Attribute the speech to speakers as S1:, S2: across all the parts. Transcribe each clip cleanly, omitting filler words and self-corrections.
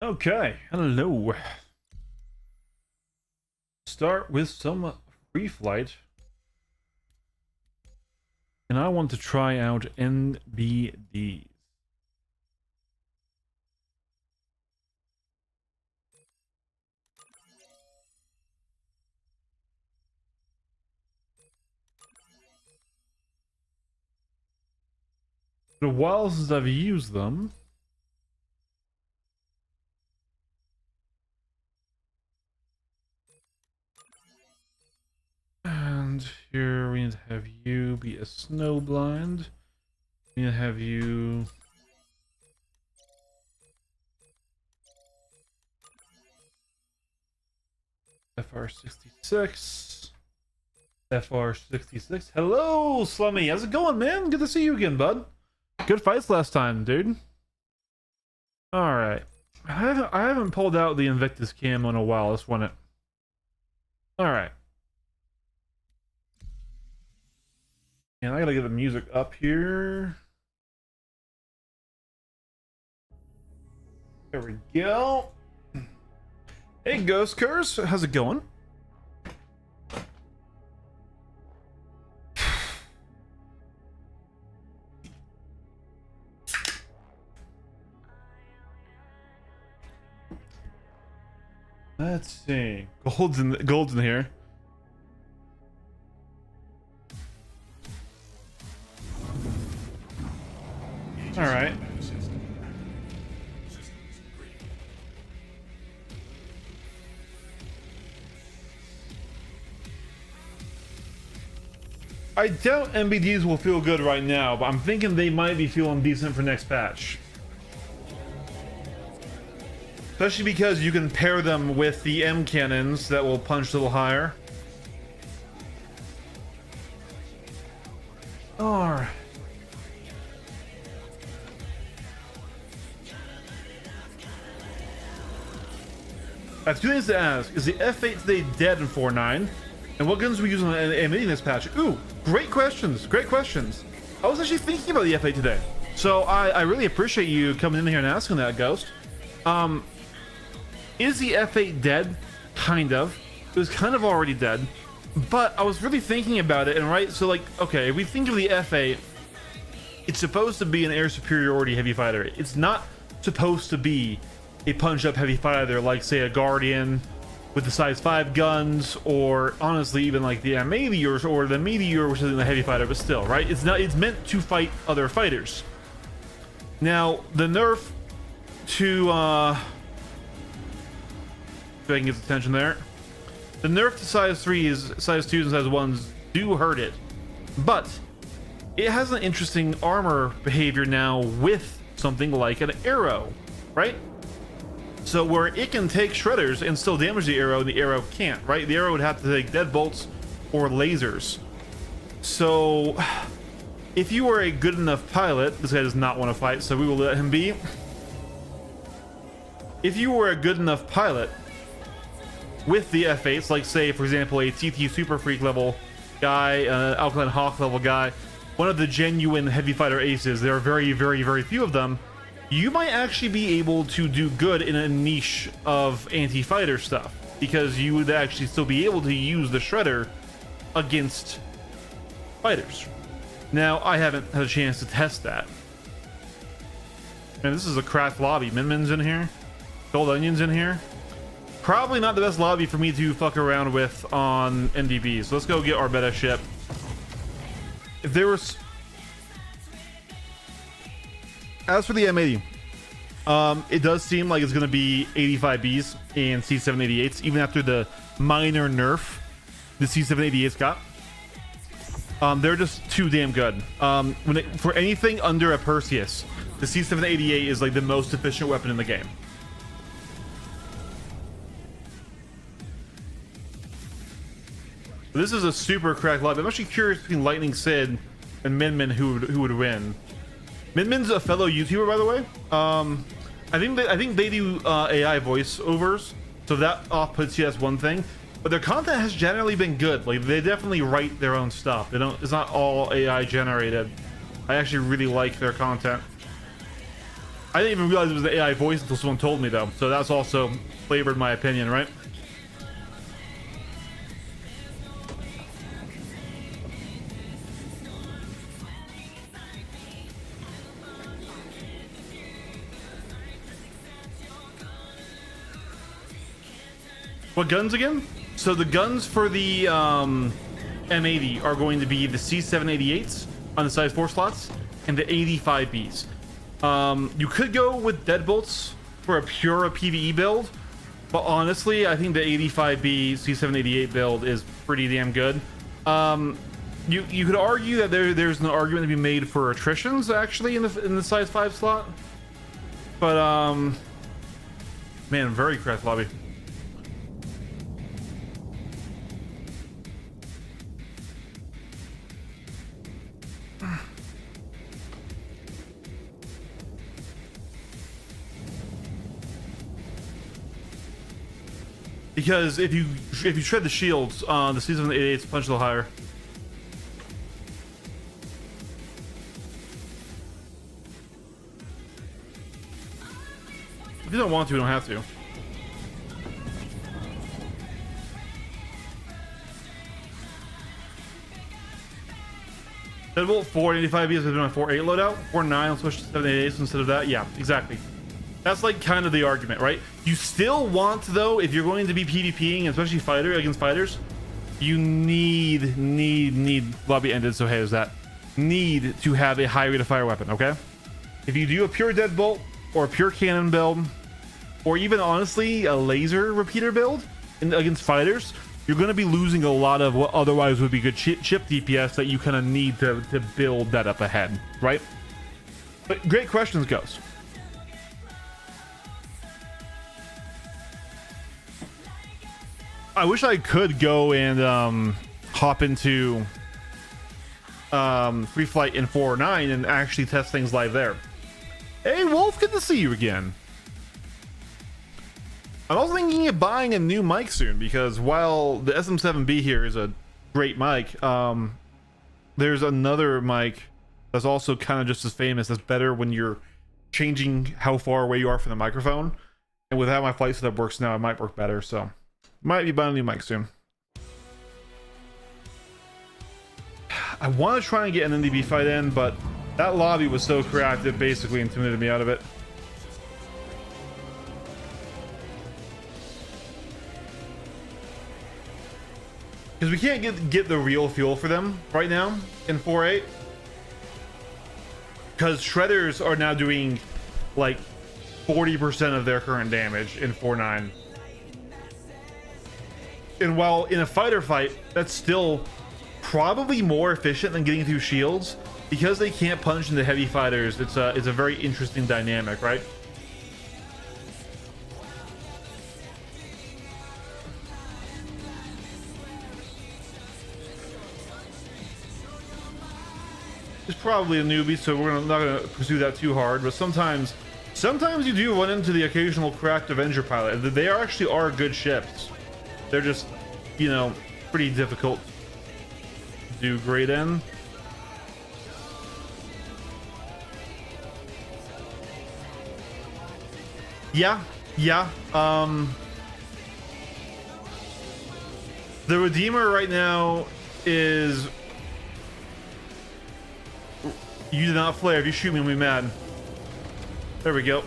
S1: Okay, hello. Start with some free flight. And I want to try out NBDs. It's been a while since I've used them. And here we need to have you be a snowblind. We need to have you... FR66. FR66. Hello, Slummy. How's it going, man? Good to see you again, bud. Good fights last time, dude. Alright. I haven't pulled out the Invictus camo in a while. Let's run it. Alright. And I gotta get the music up here. There we go. Hey, Ghost Curse. How's it going? Let's see. Gold's in here. All right. I doubt MBDs will feel good right now, but I'm thinking they might be feeling decent for next patch. Especially because you can pair them with the M cannons that will punch a little higher. Alright. I have two things to ask. Is the F8 today dead in 4.9? And what guns are we using in this patch? Ooh, great questions. Great questions. I was actually thinking about the F8 today. So I really appreciate you coming in here and asking that, Ghost. Is the F8 dead? Kind of. It was kind of already dead. But I was really thinking about it, and right, so like, okay, if we think of the F8, it's supposed to be an air superiority heavy fighter. It's not supposed to be a punch-up heavy fighter like, say, a Guardian with the size 5 guns, or honestly, even like the Meteor or the Meteor, which isn't a heavy fighter, but still, right? It's not. It's meant to fight other fighters. Now, the nerf to if I can get the attention there. The nerf to size 3s, size 2s, and size 1s do hurt it, but it has an interesting armor behavior now with something like an arrow, right? So where it can take shredders and still damage the arrow can't, right? The arrow would have to take deadbolts or lasers. So if you were a good enough pilot, this guy does not want to fight, so we will let him be. If you were a good enough pilot with the F8s, like say, for example, a TT Super Freak level guy, Alkaline Hawk level guy, one of the genuine heavy fighter aces, there are very, very, very few of them, you might actually be able to do good in a niche of anti-fighter stuff, because you would actually still be able to use the Shredder against fighters. Now, I haven't had a chance to test that. And this is a craft lobby. Min-Min's in here. Gold Onion's in here. Probably not the best lobby for me to fuck around with on NDB. So let's go get our beta ship. If there was... As for the M80, it does seem like it's going to be 85Bs and C788s, even after the minor nerf the C788s got. They're just too damn good. For anything under a Perseus, the C788 is like the most efficient weapon in the game. This is a super cracked lobby. I'm actually curious between Lightning Sid and Min-Min who would win. Min-Min's a fellow YouTuber, by the way. I think they do AI voiceovers, so that off-puts you as one thing. But their content has generally been good. Like, they definitely write their own stuff. They don't. It's not all AI generated. I actually really like their content. I didn't even realize it was the AI voice until someone told me, though. So that's also flavored my opinion, right? What guns again? So the guns for the M80 are going to be the C788s on the size 4 slots and the 85Bs. You could go with deadbolts for a pure PvE build, but honestly, I think the 85B C788 build is pretty damn good. You could argue that there's an argument to be made for attritions actually in the size 5 slot, but man, very craft lobby. Because if you shred the shields, the C788s punch a little higher. If you don't want to, you don't have to. Deadbolt 485B is doing a 4.8 loadout. 4.9 will switch to 7.88 instead of that. Yeah, exactly. That's like kind of the argument, right? You still want, though, if you're going to be PvPing, especially fighter against fighters, you need lobby ended. So hey, is that need to have a high rate of fire weapon? Okay, if you do a pure deadbolt or a pure cannon build, or even honestly a laser repeater build against fighters, you're going to be losing a lot of what otherwise would be good chip DPS that you kind of need to build that up ahead, right? But great questions, Ghost. I wish I could go and hop into Free Flight in 4.9 and actually test things live there. Hey Wolf, good to see you again. I'm also thinking of buying a new mic soon, because while the SM7B here is a great mic, there's another mic that's also kind of just as famous, that's better when you're changing how far away you are from the microphone. And with how my flight setup works now, it might work better, so might be buying a new mic soon. I want to try and get an NDB fight in, but that lobby was so cracked it basically intimidated me out of it. Because we can't get the real fuel for them right now in 4.8. Because shredders are now doing like 40% of their current damage in 4.9. And while in a fighter fight, that's still probably more efficient than getting through shields, because they can't punch into heavy fighters. It's a very interesting dynamic, right? It's probably a newbie, so we're not gonna pursue that too hard. But sometimes you do run into the occasional cracked Avenger pilot. They actually are good ships. They're just, you know, pretty difficult to do great in. Yeah. The Redeemer right now is... You did not flare. If you shoot me, I'm gonna be mad. There we go.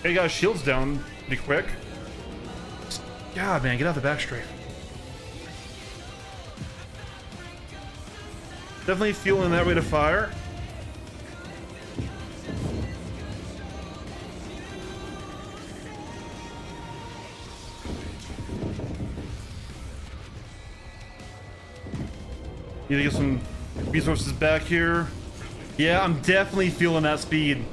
S1: He got his shields down pretty quick. God, man, get out the back straight. Definitely feeling that rate of fire. Need to get some resources back here. Yeah, I'm definitely feeling that speed.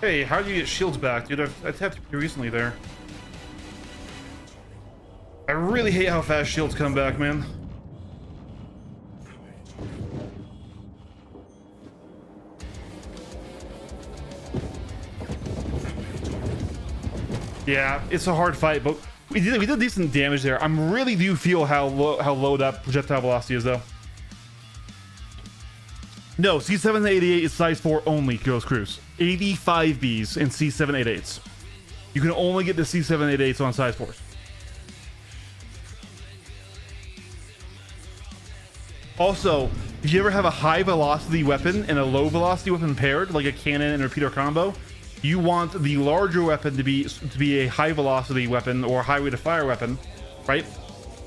S1: Hey, how do you get shields back, dude? I tapped you pretty recently there. I really hate how fast shields come back, man. Yeah, it's a hard fight, but we did decent damage there. I really do feel how low that projectile velocity is, though. No, C788 is size 4 only, Ghost Cruise. 85Bs and C788s. You can only get the C788s on size 4s. Also, if you ever have a high velocity weapon and a low velocity weapon paired, like a cannon and repeater combo, you want the larger weapon to be a high velocity weapon or a high rate of fire weapon, right?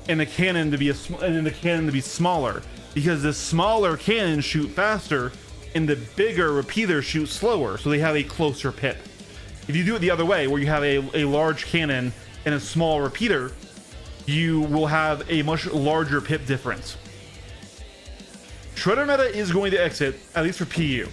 S1: And the cannon to be smaller, because the smaller cannons shoot faster and the bigger repeater shoots slower, so they have a closer pip. If you do it the other way, where you have a large cannon and a small repeater, you will have a much larger pip difference. Shredder meta is going to exit, at least for PU.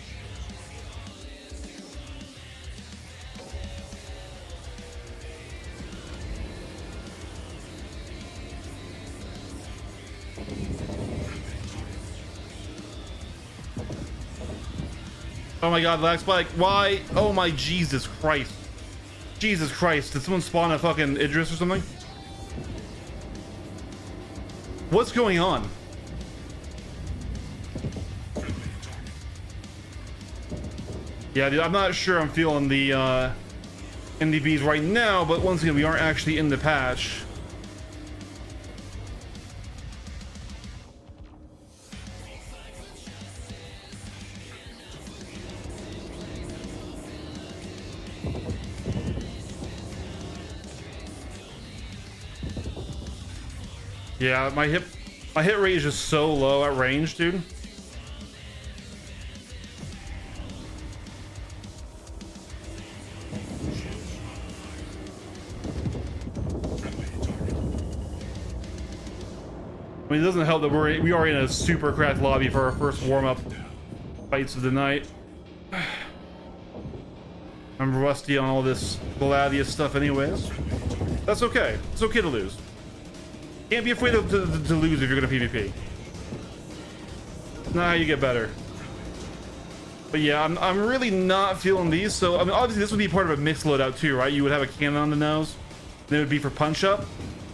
S1: Oh my god, Lag Spike, why? Oh my Jesus Christ. Jesus Christ, did someone spawn a fucking Idris or something? What's going on? Yeah, dude, I'm not sure I'm feeling the NDBs right now, but once again, we aren't actually in the patch. Yeah, my hit rate is just so low at range, dude. I mean, it doesn't help that we are in a super cracked lobby for our first warm-up fights of the night. I'm rusty on all this Gladius stuff anyways. That's okay. It's okay to lose. Can't be afraid to lose if you're gonna PvP. It's not how you get better. But yeah, I'm really not feeling these. So I mean, obviously this would be part of a mixed loadout too, right? You would have a cannon on the nose. Then it would be for punch up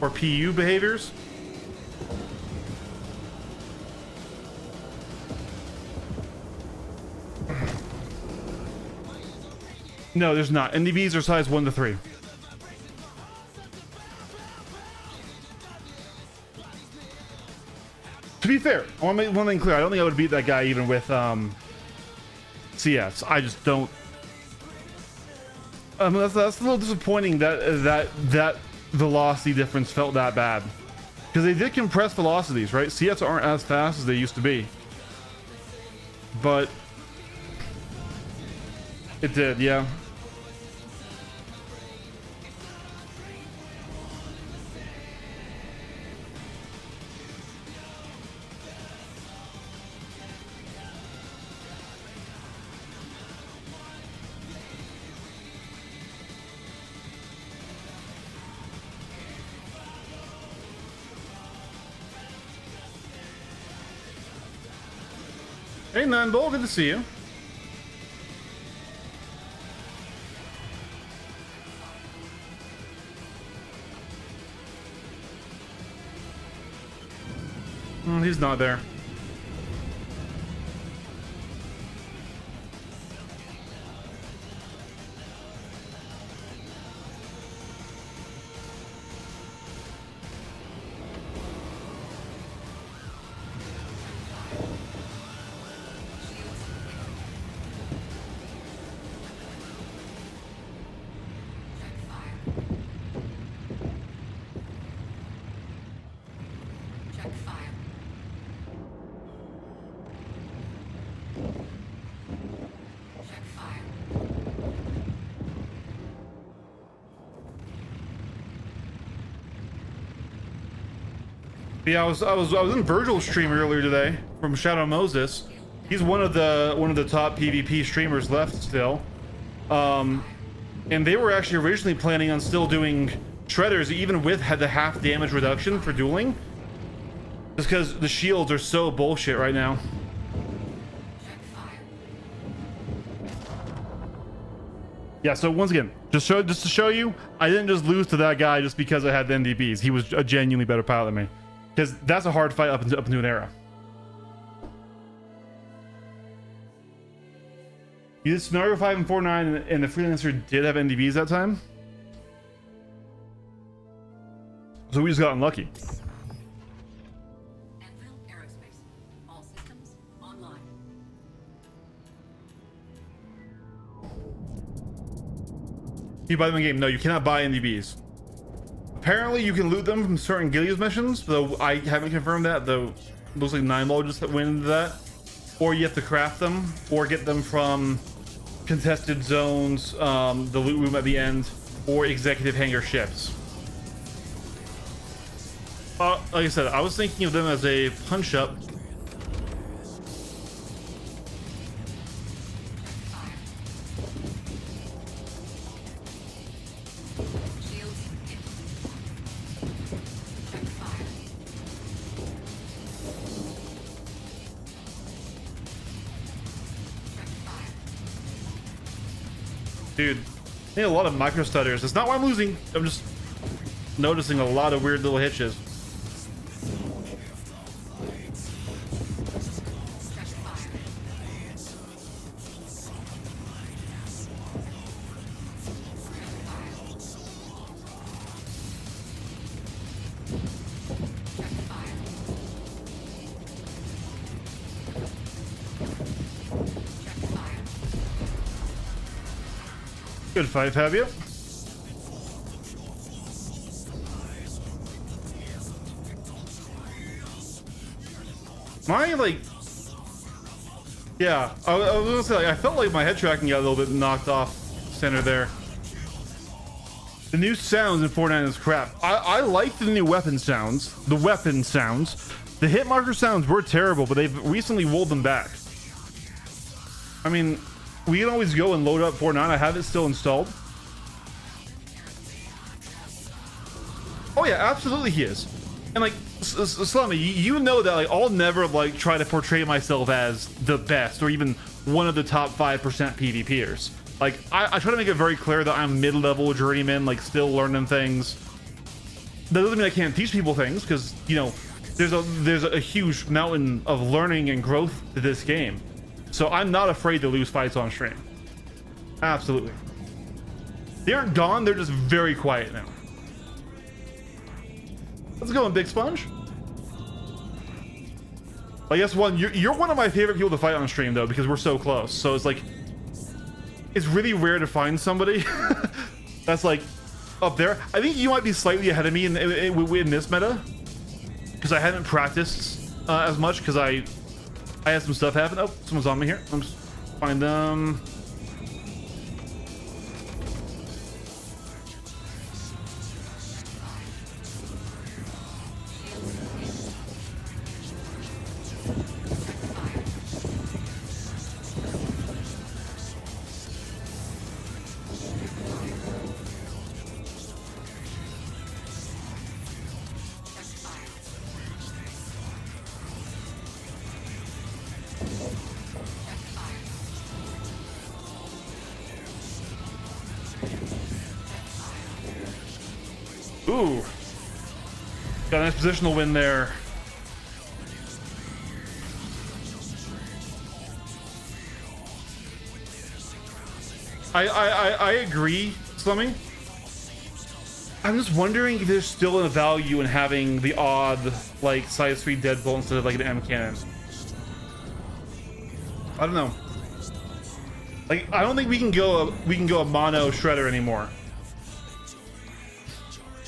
S1: or PU behaviors. No, there's not. NDBs are size 1 to 3. To be fair, I want to make one thing clear. I don't think I would beat that guy even with CS. I just don't. That's a little disappointing that velocity difference felt that bad, because they did compress velocities, right? CS aren't as fast as they used to be, but it did, yeah. Hey, Nanbol, good to see you. He's not there. Yeah, I was in Virgil's stream earlier today from Shadow Moses. He's one of the top PvP streamers left still. And they were actually originally planning on still doing shredders even with the half damage reduction for dueling, just because the shields are so bullshit right now. Yeah, so once again, just to show you, I didn't just lose to that guy just because I had the NDBs. He was a genuinely better pilot than me, because that's a hard fight up into an era. You did Scenario 5 and 4.9, and the Freelancer did have NDBs that time, so we just got unlucky.
S2: Anvil Aerospace. All systems online.
S1: You buy them in game? No, you cannot buy NDBs. Apparently, you can loot them from certain Gilead missions, though I haven't confirmed that. Though looks like Nineball just went into that. Or you have to craft them, or get them from contested zones, the loot room at the end, or executive hangar ships. Like I said, I was thinking of them as a punch-up. Dude, I need a lot of micro stutters. It's not why I'm losing. I'm just noticing a lot of weird little hitches. Good fight, Fabio. My, like... Yeah, I was gonna say, like, I felt like my head tracking got a little bit knocked off center there. The new sounds in Fortnite is crap. I like the new weapon sounds. The weapon sounds. The hit marker sounds were terrible, but they've recently rolled them back. I mean... We can always go and load up Fortnite. I have it still installed. Oh yeah, absolutely he is. And like, Slummy, you know that like I'll never like try to portray myself as the best or even one of the top 5% PvPers. Like I try to make it very clear that I'm mid-level journeyman, like still learning things. That doesn't mean I can't teach people things, because you know there's a huge mountain of learning and growth to this game. So I'm not afraid to lose fights on stream. Absolutely. They aren't gone, they're just very quiet now. Let's go on, Big Sponge. I guess you're one of my favorite people to fight on stream though, because we're so close. So it's like, it's really rare to find somebody that's like up there. I think you might be slightly ahead of me in this meta, because I haven't practiced as much, because I had some stuff happen. Oh, someone's on me here. I'm just find them. Ooh, got a nice positional win there. I agree, Slummy. I'm just wondering if there's still a value in having the odd like size 3 deadbolt instead of like an M cannon. I don't know. Like I don't think we can go a mono shredder anymore.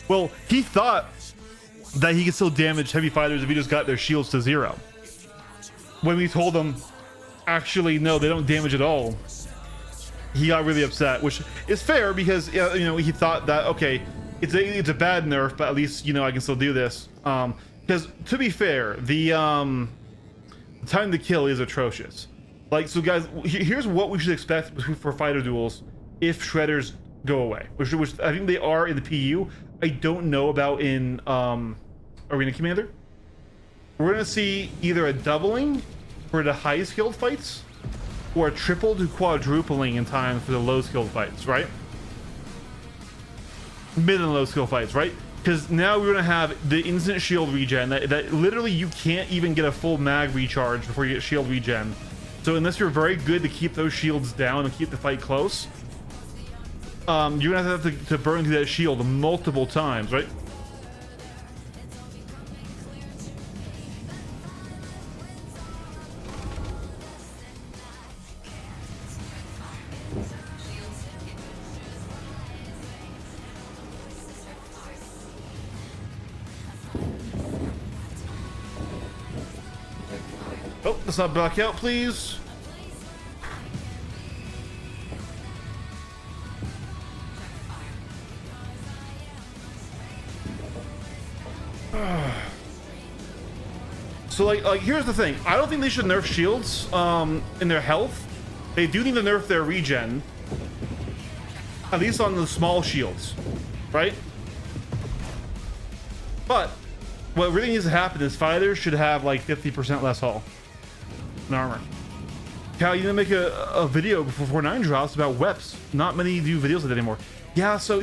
S1: Well, he thought that he could still damage heavy fighters if he just got their shields to 0. When we told him, actually, no, they don't damage at all, he got really upset, which is fair because, you know, he thought that, okay, it's a bad nerf, but at least, you know, I can still do this. Because, to be fair, the time to kill is atrocious. Like, so guys, here's what we should expect for fighter duels if shredders go away, which I think they are in the PU. I don't know about in Arena Commander. We're gonna see either a doubling for the high skilled fights or a triple to quadrupling in time for the low skilled fights, right? Mid and low skill fights, right? Because now we're gonna have the instant shield regen that literally you can't even get a full mag recharge before you get shield regen. So unless you're very good to keep those shields down and keep the fight close, you're gonna have to burn through that shield multiple times, right? Oh, let's not back out, please. So like here's the thing. I don't think they should nerf shields in their health. They do need to nerf their regen. At least on the small shields, right? But what really needs to happen is fighters should have like 50% less hull in armor. Cal, you didn't make a video before 9 drops about weps. Not many do videos of that anymore. Yeah, so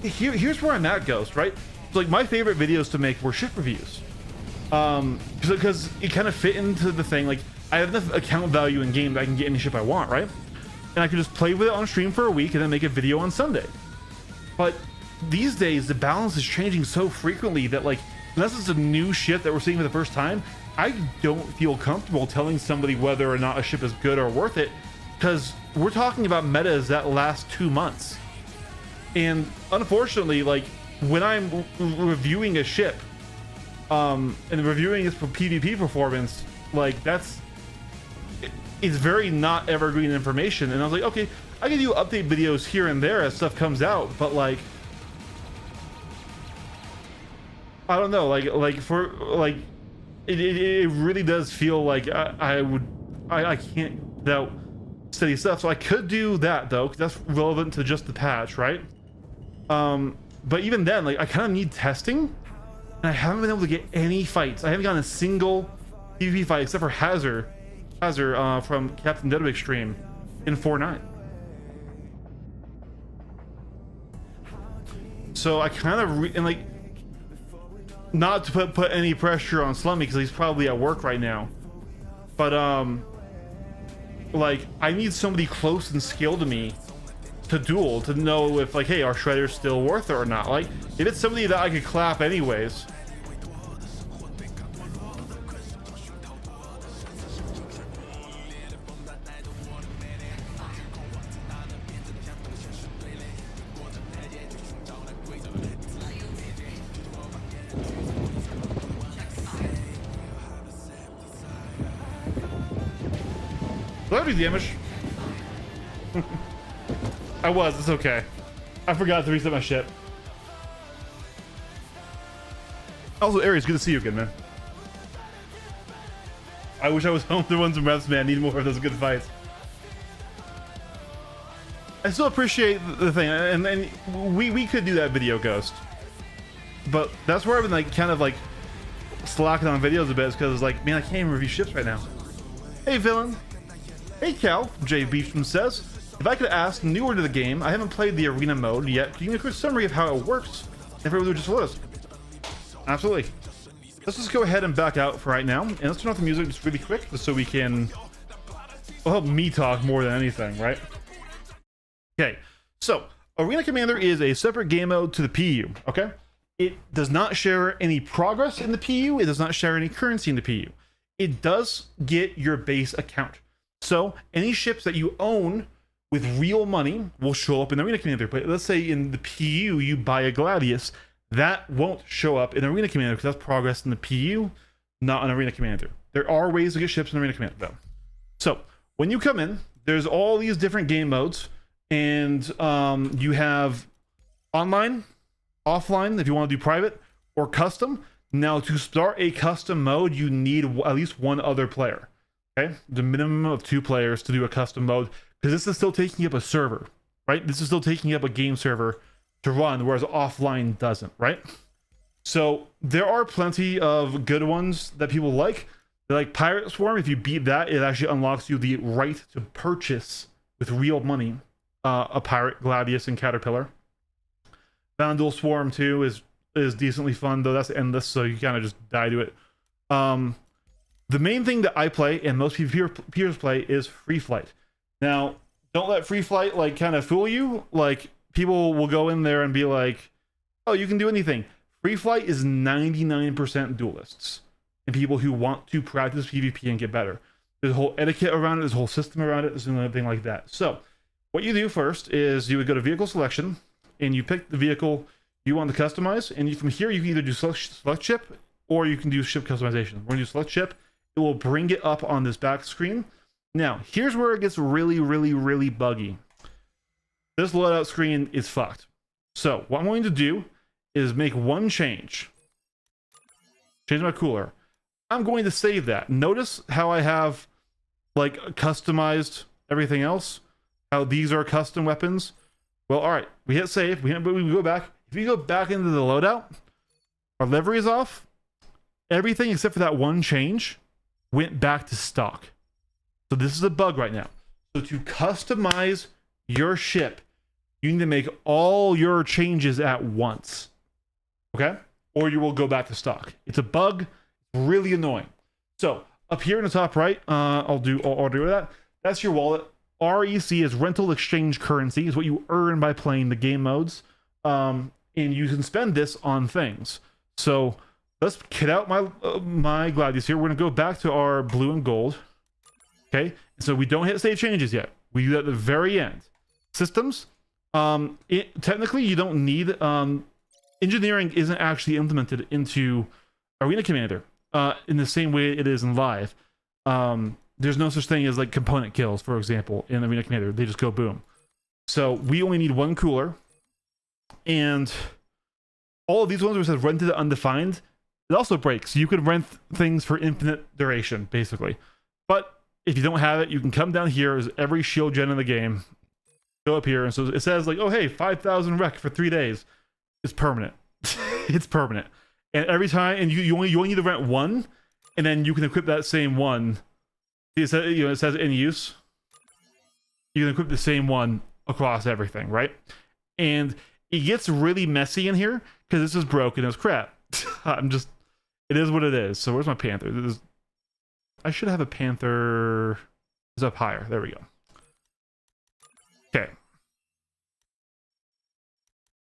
S1: here's where I'm at, Ghost, right? So like my favorite videos to make were ship reviews. Because it kind of fit into the thing. Like I have enough account value in game that I can get any ship I want, right? And I could just play with it on stream for a week and then make a video on Sunday. But these days the balance is changing so frequently that like unless it's a new ship that we're seeing for the first time, I don't feel comfortable telling somebody whether or not a ship is good or worth it, because we're talking about metas that last 2 months. And unfortunately, like when I'm reviewing a ship and reviewing its PvP performance, like it's very not evergreen information. And I was like, okay, I can do update videos here and there as stuff comes out, but like I don't know, like for like it really does feel like I can't without steady stuff. So I could do that though, because that's relevant to just the patch, right? But even then, like I kind of need testing, and I haven't been able to get any fights. I haven't gotten a single PvP fight except for Hazard from Captain Deadwick stream in 4.9. So I kind of and like, not to put any pressure on Slummy because he's probably at work right now, but like I need somebody close and skilled to me to duel to know if like, hey, are shredders still worth it or not? Like if it's somebody that I could clap anyways. That'd be damage. It's okay. I forgot to reset my ship. Also, Aries, good to see you again, man. I wish I was home to run some reps, man. Need more of those good fights. I still appreciate the thing, and we could do that video, Ghost. But that's where I've been like kind of like slacking on videos a bit, because like, man, I can't even review ships right now. Hey, villain. Hey Cal, Jay Beecham says, if I could ask, newer to the game, I haven't played the arena mode yet. Can you give me a quick summary of how it works? If everyone would just list. Absolutely. Let's just go ahead and back out for right now, and let's turn off the music just really quick, just so we can. Will help me talk more than anything, right? Okay, so Arena Commander is a separate game mode to the PU. Okay, it does not share any progress in the PU. It does not share any currency in the PU. It does get your base account. So any ships that you own with real money will show up in Arena Commander. But let's say in the PU you buy a Gladius, that won't show up in Arena Commander because that's progress in the PU, not in Arena Commander. There are ways to get ships in Arena Commander though. So when you come in, there's all these different game modes, and you have online, offline if you want to do private, or custom. Now to start a custom mode, you need at least one other player. Okay, the minimum of 2 players to do a custom mode, because this is still taking up a server, right? This is still taking up a game server to run, whereas offline doesn't, right? So there are plenty of good ones that people like. They like Pirate Swarm. If you beat that, it actually unlocks you the right to purchase with real money a pirate, Gladius, and Caterpillar. Vandal Swarm 2 is decently fun, though that's endless, so you kind of just die to it. The main thing that I play and most peers play is Free Flight. Now, don't let Free Flight like kind of fool you. Like, people will go in there and be like, oh, you can do anything. Free Flight is 99% duelists and people who want to practice PvP and get better. There's a whole etiquette around it, there's a whole system around it, there's anything like that. So what you do first is you would go to vehicle selection and you pick the vehicle you want to customize, and from here you can either do select ship or you can do ship customization. When you select ship, it will bring it up on this back screen. Now here's where it gets really buggy. This loadout screen is fucked. So what I'm going to do is make one change my cooler. I'm going to save that. Notice how I have like customized everything else, how these are custom weapons. Well, all right, we hit save, we go back. If you go back into the loadout, our livery is off. Everything except for that one change went back to stock. So this is a bug right now. So to customize your ship, you need to make all your changes at once. Okay? Or you will go back to stock. It's a bug, really annoying. So up here in the top right, I'll do that. That's your wallet. REC is rental exchange currency, is what you earn by playing the game modes. And you can spend this on things. So let's kit out my Gladius here. We're gonna go back to our blue and gold. Okay, so we don't hit save changes yet. We do that at the very end. Systems. Technically you don't need engineering isn't actually implemented into Arena Commander in the same way it is in live. There's no such thing as like component kills, for example, in Arena Commander. They just go boom. So we only need one cooler, and all of these ones where it says rented to undefined, it also breaks. You could rent things for infinite duration, basically. But if you don't have it, you can come down here as every shield gen in the game. Go up here, and so it says like, oh hey, 5,000 rec for 3 days. It's permanent. It's permanent. And every time, and you only need to rent one, and then you can equip that same one. It says, it says in use. You can equip the same one across everything, right? And it gets really messy in here because this is broken as crap. It is what it is. So where's my Panther? I should have a Panther. It's up higher. There we go. Okay.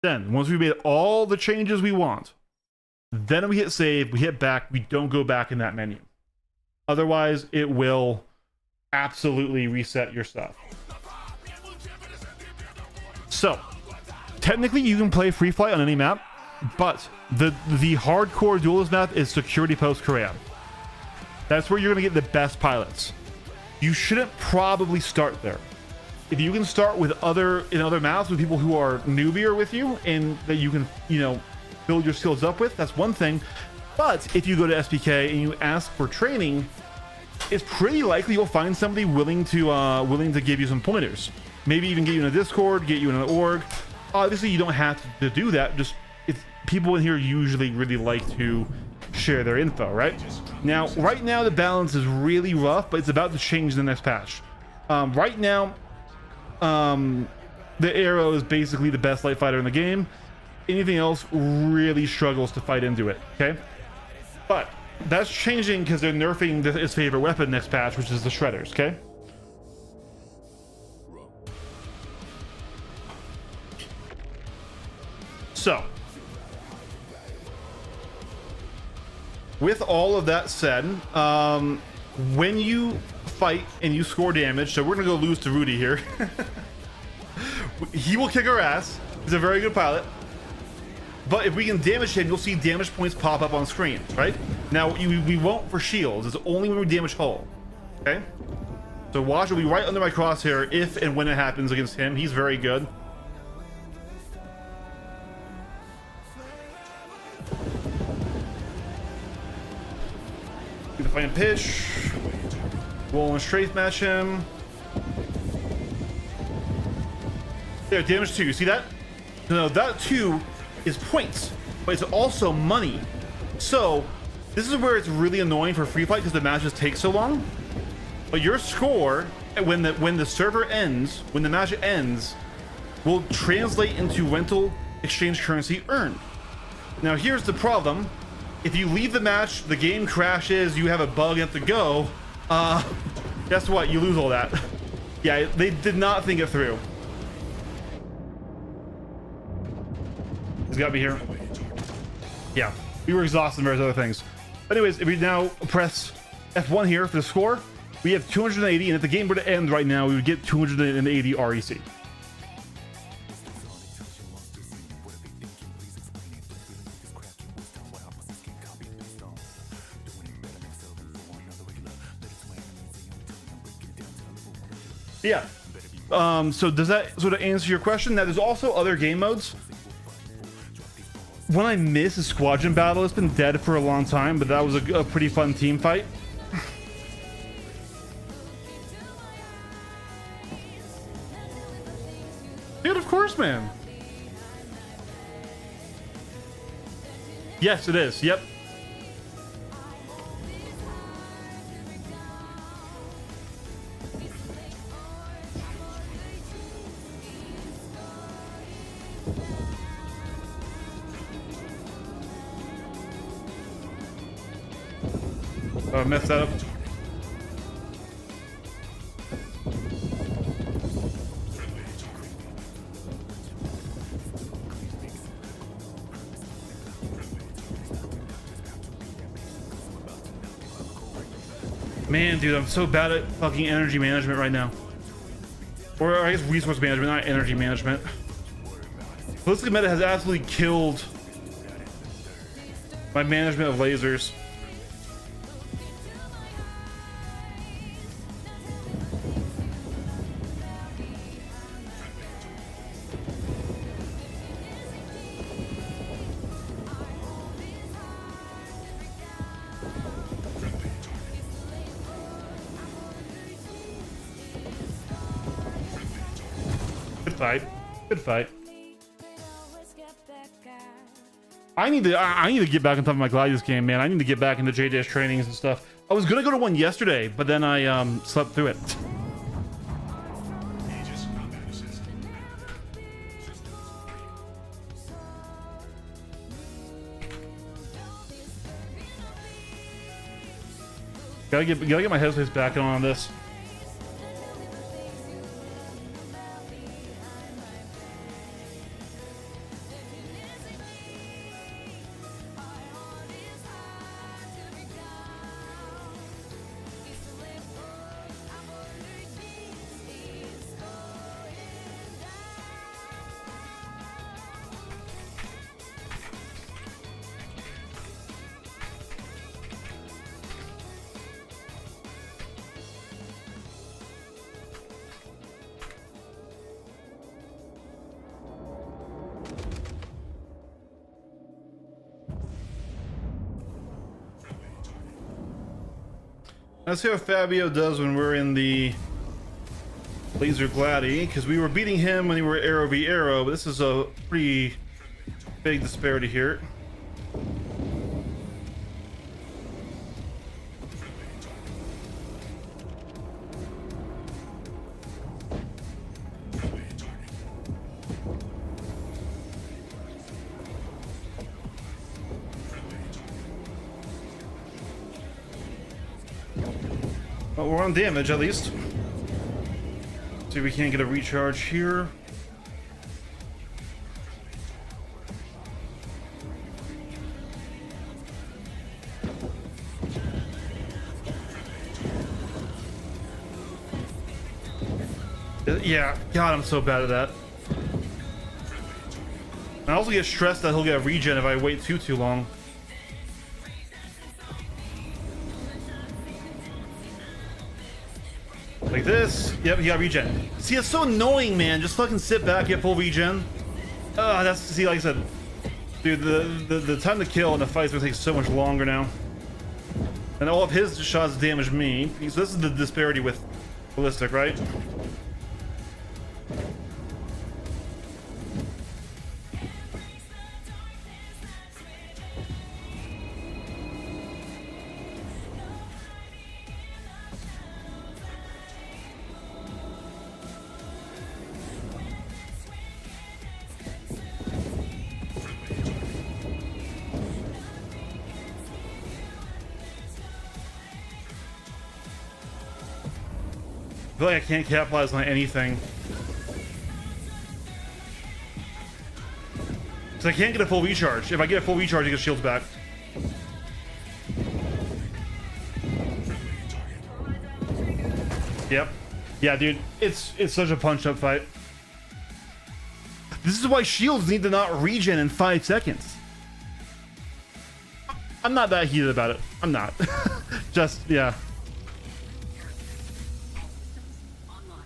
S1: Then, once we made all the changes we want, then we hit save, we hit back, we don't go back in that menu. Otherwise, it will absolutely reset your stuff. So, technically you can play Free Flight on any map, but the hardcore duelist map is Security Post Korea. That's where you're going to get the best pilots. You shouldn't probably start there. If you can start with other maps with people who are newbier with you and that you can, build your skills up with, that's one thing. But if you go to SPK and you ask for training, it's pretty likely you'll find somebody willing to give you some pointers. Maybe even get you in a Discord, get you in an org. Obviously, you don't have to do that. Just people in here usually really like to share their info, right? Now, right now the balance is really rough, but it's about to change in the next patch. Right now, the Arrow is basically the best light fighter in the game. Anything else really struggles to fight into it, okay? But that's changing because they're nerfing his favorite weapon next patch, which is the Shredders, okay? So, with all of that said, when you fight and you score damage, so we're gonna go lose to Rudy here. He will kick our ass. He's a very good pilot. But if we can damage him, you'll see damage points pop up on screen, right? Now, we won't for shields. It's only when we damage hull, okay? So watch, it'll be right under my crosshair if and when it happens against him. He's very good. Gonna find pitch. We'll strafe match him. There, damage 2. You see that? No, that 2 is points, but it's also money. So this is where it's really annoying for free fight because the matches take so long. But your score when the server ends, when the match ends, will translate into rental exchange currency earned. Now here's the problem. If you leave the match, the game crashes, you have a bug, you have to go, guess what? You lose all that. Yeah, they did not think it through. He's got me here. Yeah, we were exhausted and various other things. Anyways, if we now press F1 here for the score, we have 280, and if the game were to end right now, we would get 280 REC. Yeah. So does that sort of answer your question? Now, there's also other game modes. When I miss a squadron battle, it's been dead for a long time, but that was a pretty fun team fight. Dude, of course, man. Yes, it is. Yep. Oh, I messed that up. Man, dude, I'm so bad at fucking energy management right now. Or I guess resource management, not energy management. Ballistic Meta has absolutely killed my management of lasers. Good fight. Good fight. I need to get back on top of my Gladius game, man. I need to get back into JJ's trainings and stuff. I was gonna go to one yesterday, but then I slept through it. Gotta get my headspace back on this. Let's see how Fabio does when we're in the Laser Gladi, because we were beating him when we were Arrow v Arrow, but this is a pretty big disparity here. Well, we're on damage at least. See if we can't get a recharge here. Yeah, God, I'm so bad at that. I also get stressed that he'll get a regen if I wait too long. Like this. Yep, he got regen. See, it's so annoying, man. Just fucking sit back, get full regen. That's, see, like I said, dude, the time to kill in the fight's gonna take so much longer now. And all of his shots damage me. So this is the disparity with ballistic, right? I feel like I can't capitalize on anything. Because I can't get a full recharge. If I get a full recharge, he gets shields back. Yep. Yeah, dude. It's such a punch-up fight. This is why shields need to not regen in 5 seconds. I'm not that heated about it. I'm not. Just, yeah.
S2: Online.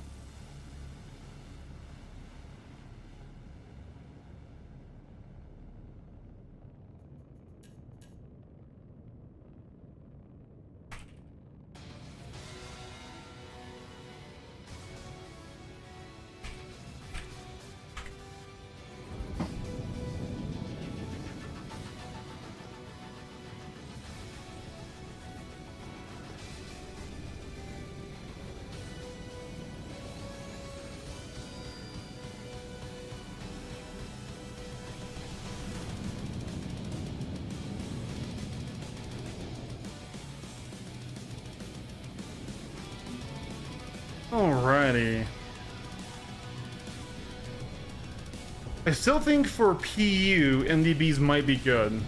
S1: Alrighty. I still think for PU, MDBs might be good.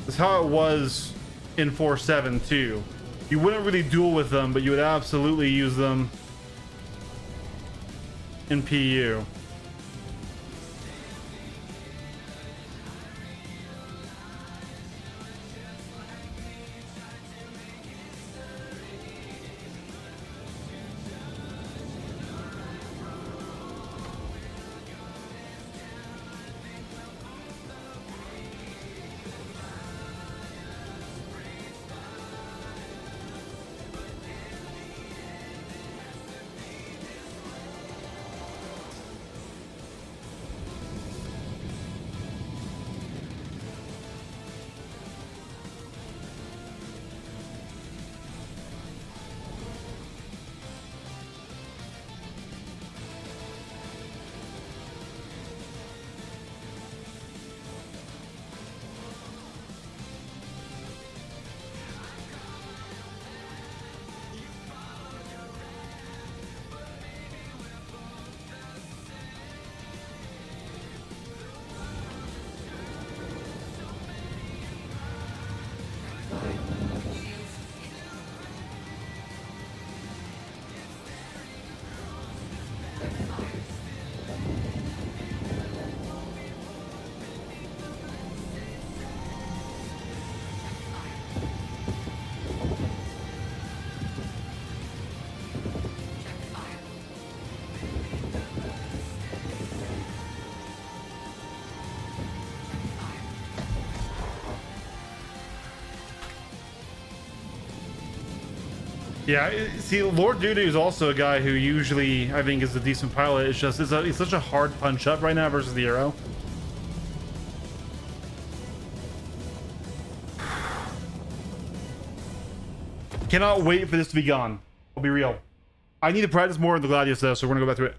S1: That's how it was in 4.7 too. You wouldn't really duel with them, but you would absolutely use them in PU. Yeah, see, Lord Dudu is also a guy who usually I think is a decent pilot. It's just it's such a hard punch up right now versus the Arrow. Cannot wait for this to be gone. I'll be real. I need to practice more in the Gladius though, so we're gonna go back to it.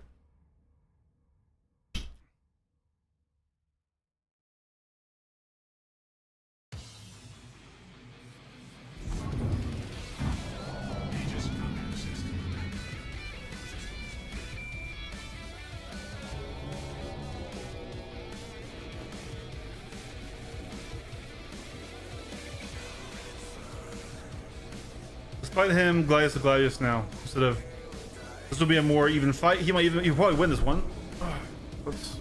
S1: Fight him Gladius to Gladius now instead of this will be a more even fight. He'll probably win this one. Let's...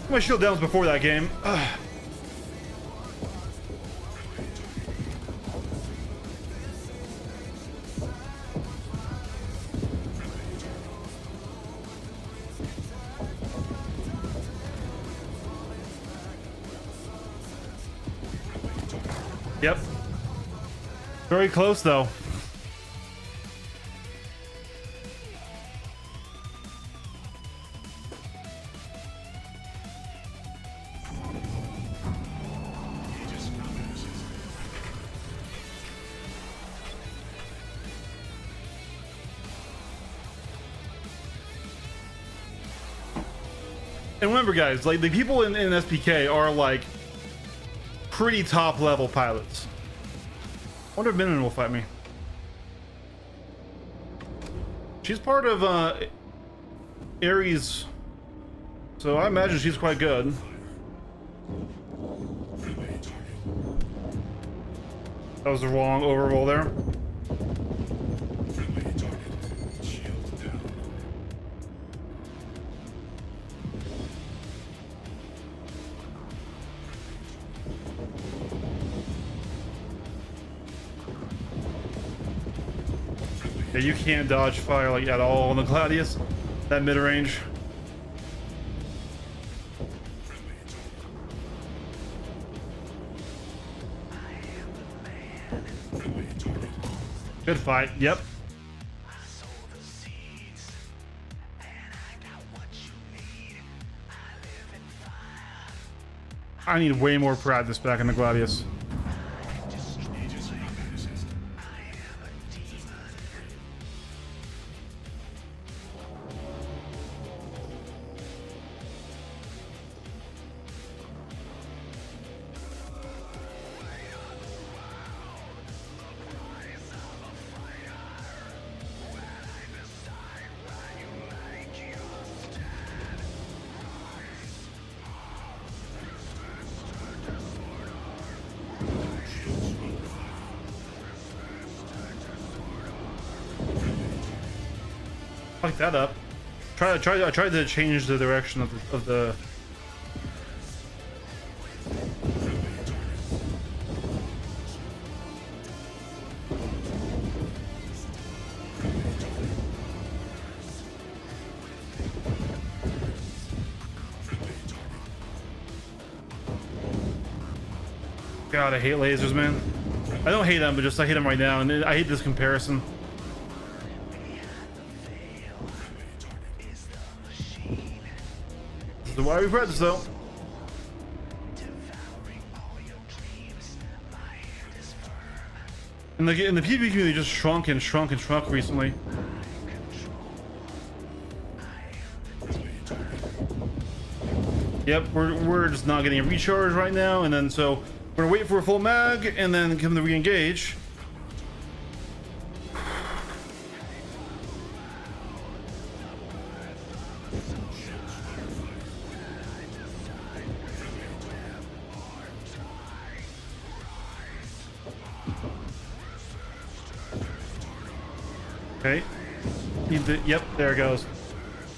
S1: My shield downs before that game. Ugh. Yep. Very close though. And remember, guys, like the people in SPK are like pretty top level pilots. I wonder if Minion will fight me. She's part of Ares, so I imagine she's quite good. That was the wrong overroll there. Yeah, you can't dodge fire like at all on the Gladius. That mid range. Good fight. Yep. I need way more practice back in the Gladius. Fuck that up. I tried to change the direction of the God, I hate lasers, man. I don't hate them, but just I hate them right now, and I hate this comparison. This is why we practice, though. And the PvP community just shrunk and shrunk and shrunk recently. Yep, we're just not getting a recharge right now, and then so we're gonna wait for a full mag and then come to re-engage. Okay. Yep, there it goes.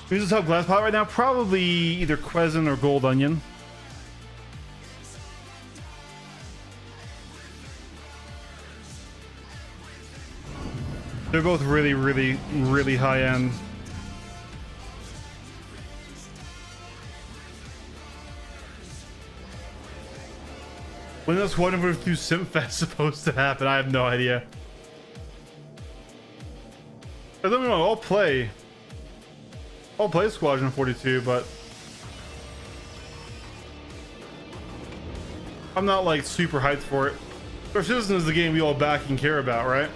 S1: Who's the top glass pot right now? Probably either Quesen or Gold Onion. They're both really, really, really high end. When this 1 through Simfest supposed to happen, I have no idea. I don't know. I'll play Squadron 42, but I'm not like super hyped for it. Star Citizen is the game we all back and care about, right?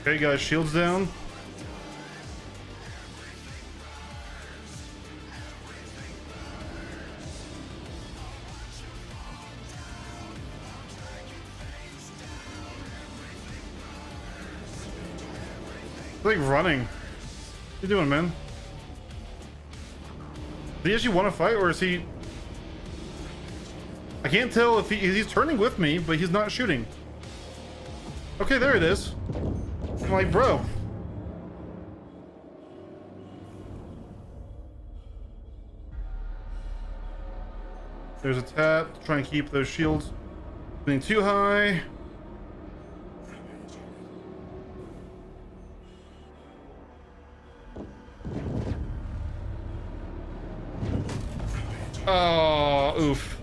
S1: Okay, guys, shields down. Like running. What you doing, man? Does he actually want to fight, or is he? I can't tell if he's turning with me, but he's not shooting. Okay, there it is. I'm like, bro. There's a tap to try and keep those shields getting too high. Oh, oof.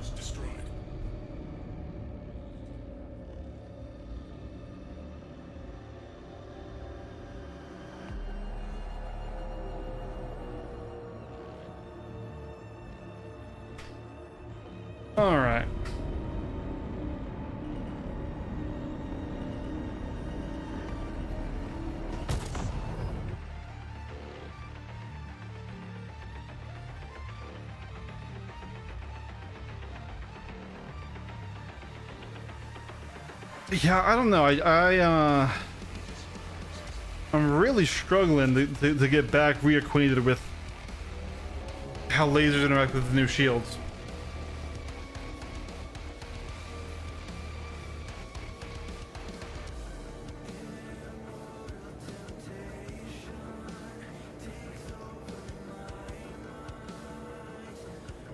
S1: All right. Yeah, I don't know. I'm really struggling to get back reacquainted with how lasers interact with the new shields.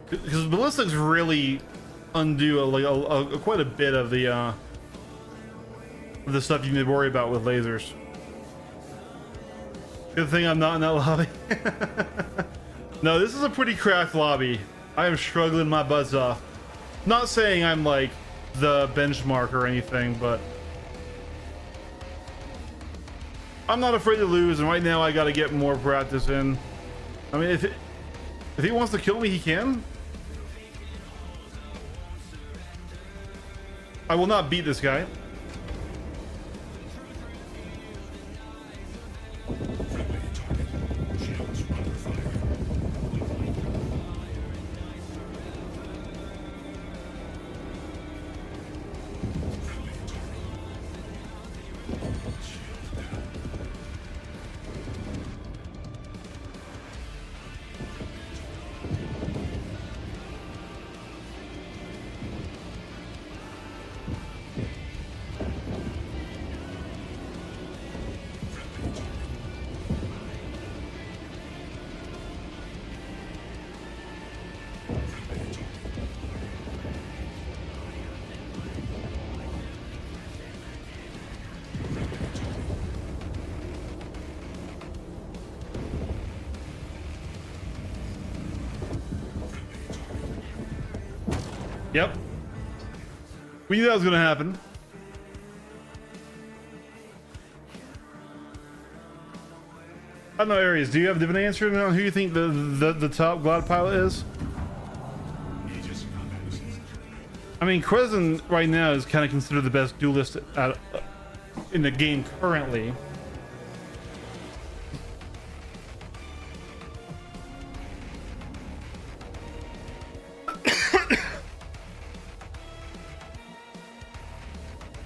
S1: Because ballistics really undo quite a bit of the stuff you need to worry about with lasers. Good thing I'm not in that lobby. No, this is a pretty cracked lobby. I am struggling my butts off. Not saying I'm like the benchmark or anything, but I'm not afraid to lose, and right now I got to get more practice in. I mean, if he wants to kill me, he can. I will not beat this guy. Yep. We knew that was gonna happen. I don't know, Aries, do you have a different answer on who you think the top Glide pilot is? I mean, Quezon right now is kind of considered the best duelist in the game currently.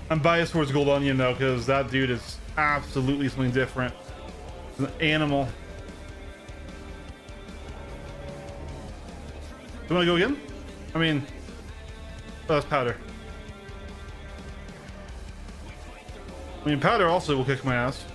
S1: I'm biased towards Gold Onion though, because that dude is absolutely something different. He's an animal. Do you want to go again? I mean, oh, that's Powder. I mean, Powder also will kick my ass.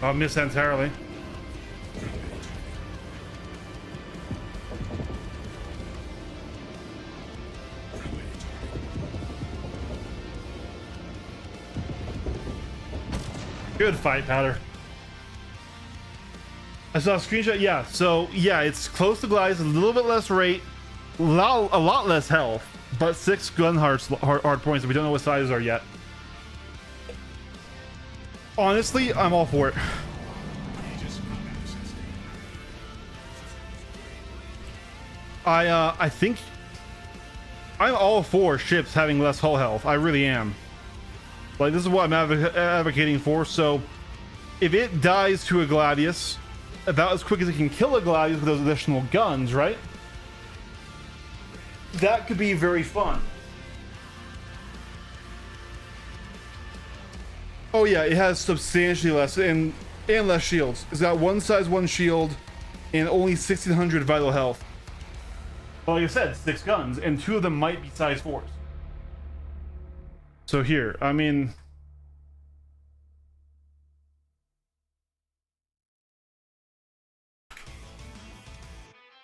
S1: I'll miss that entirely. Good fight, Powder. I saw a screenshot. Yeah, so yeah, it's close to Goliath, a little bit less rate, a lot less health, but 6 gun hard points. We don't know what sizes are yet. Honestly, I'm all for it. I think I'm all for ships having less hull health. I really am. Like, this is what I'm advocating for. So if it dies to a Gladius about as quick as it can kill a Gladius with those additional guns, right? That could be very fun. Oh yeah, it has substantially less and less shields. It's got 1 size 1 shield and only 1600 vital health. Well, like I said, 6 guns, and 2 of them might be size 4s. So here, I mean,